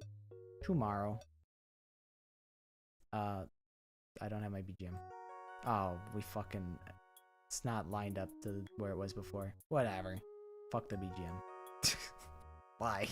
tomorrow. I don't have my BGM. Oh, it's not lined up to where it was before. Whatever. Fuck the BGM. Bye.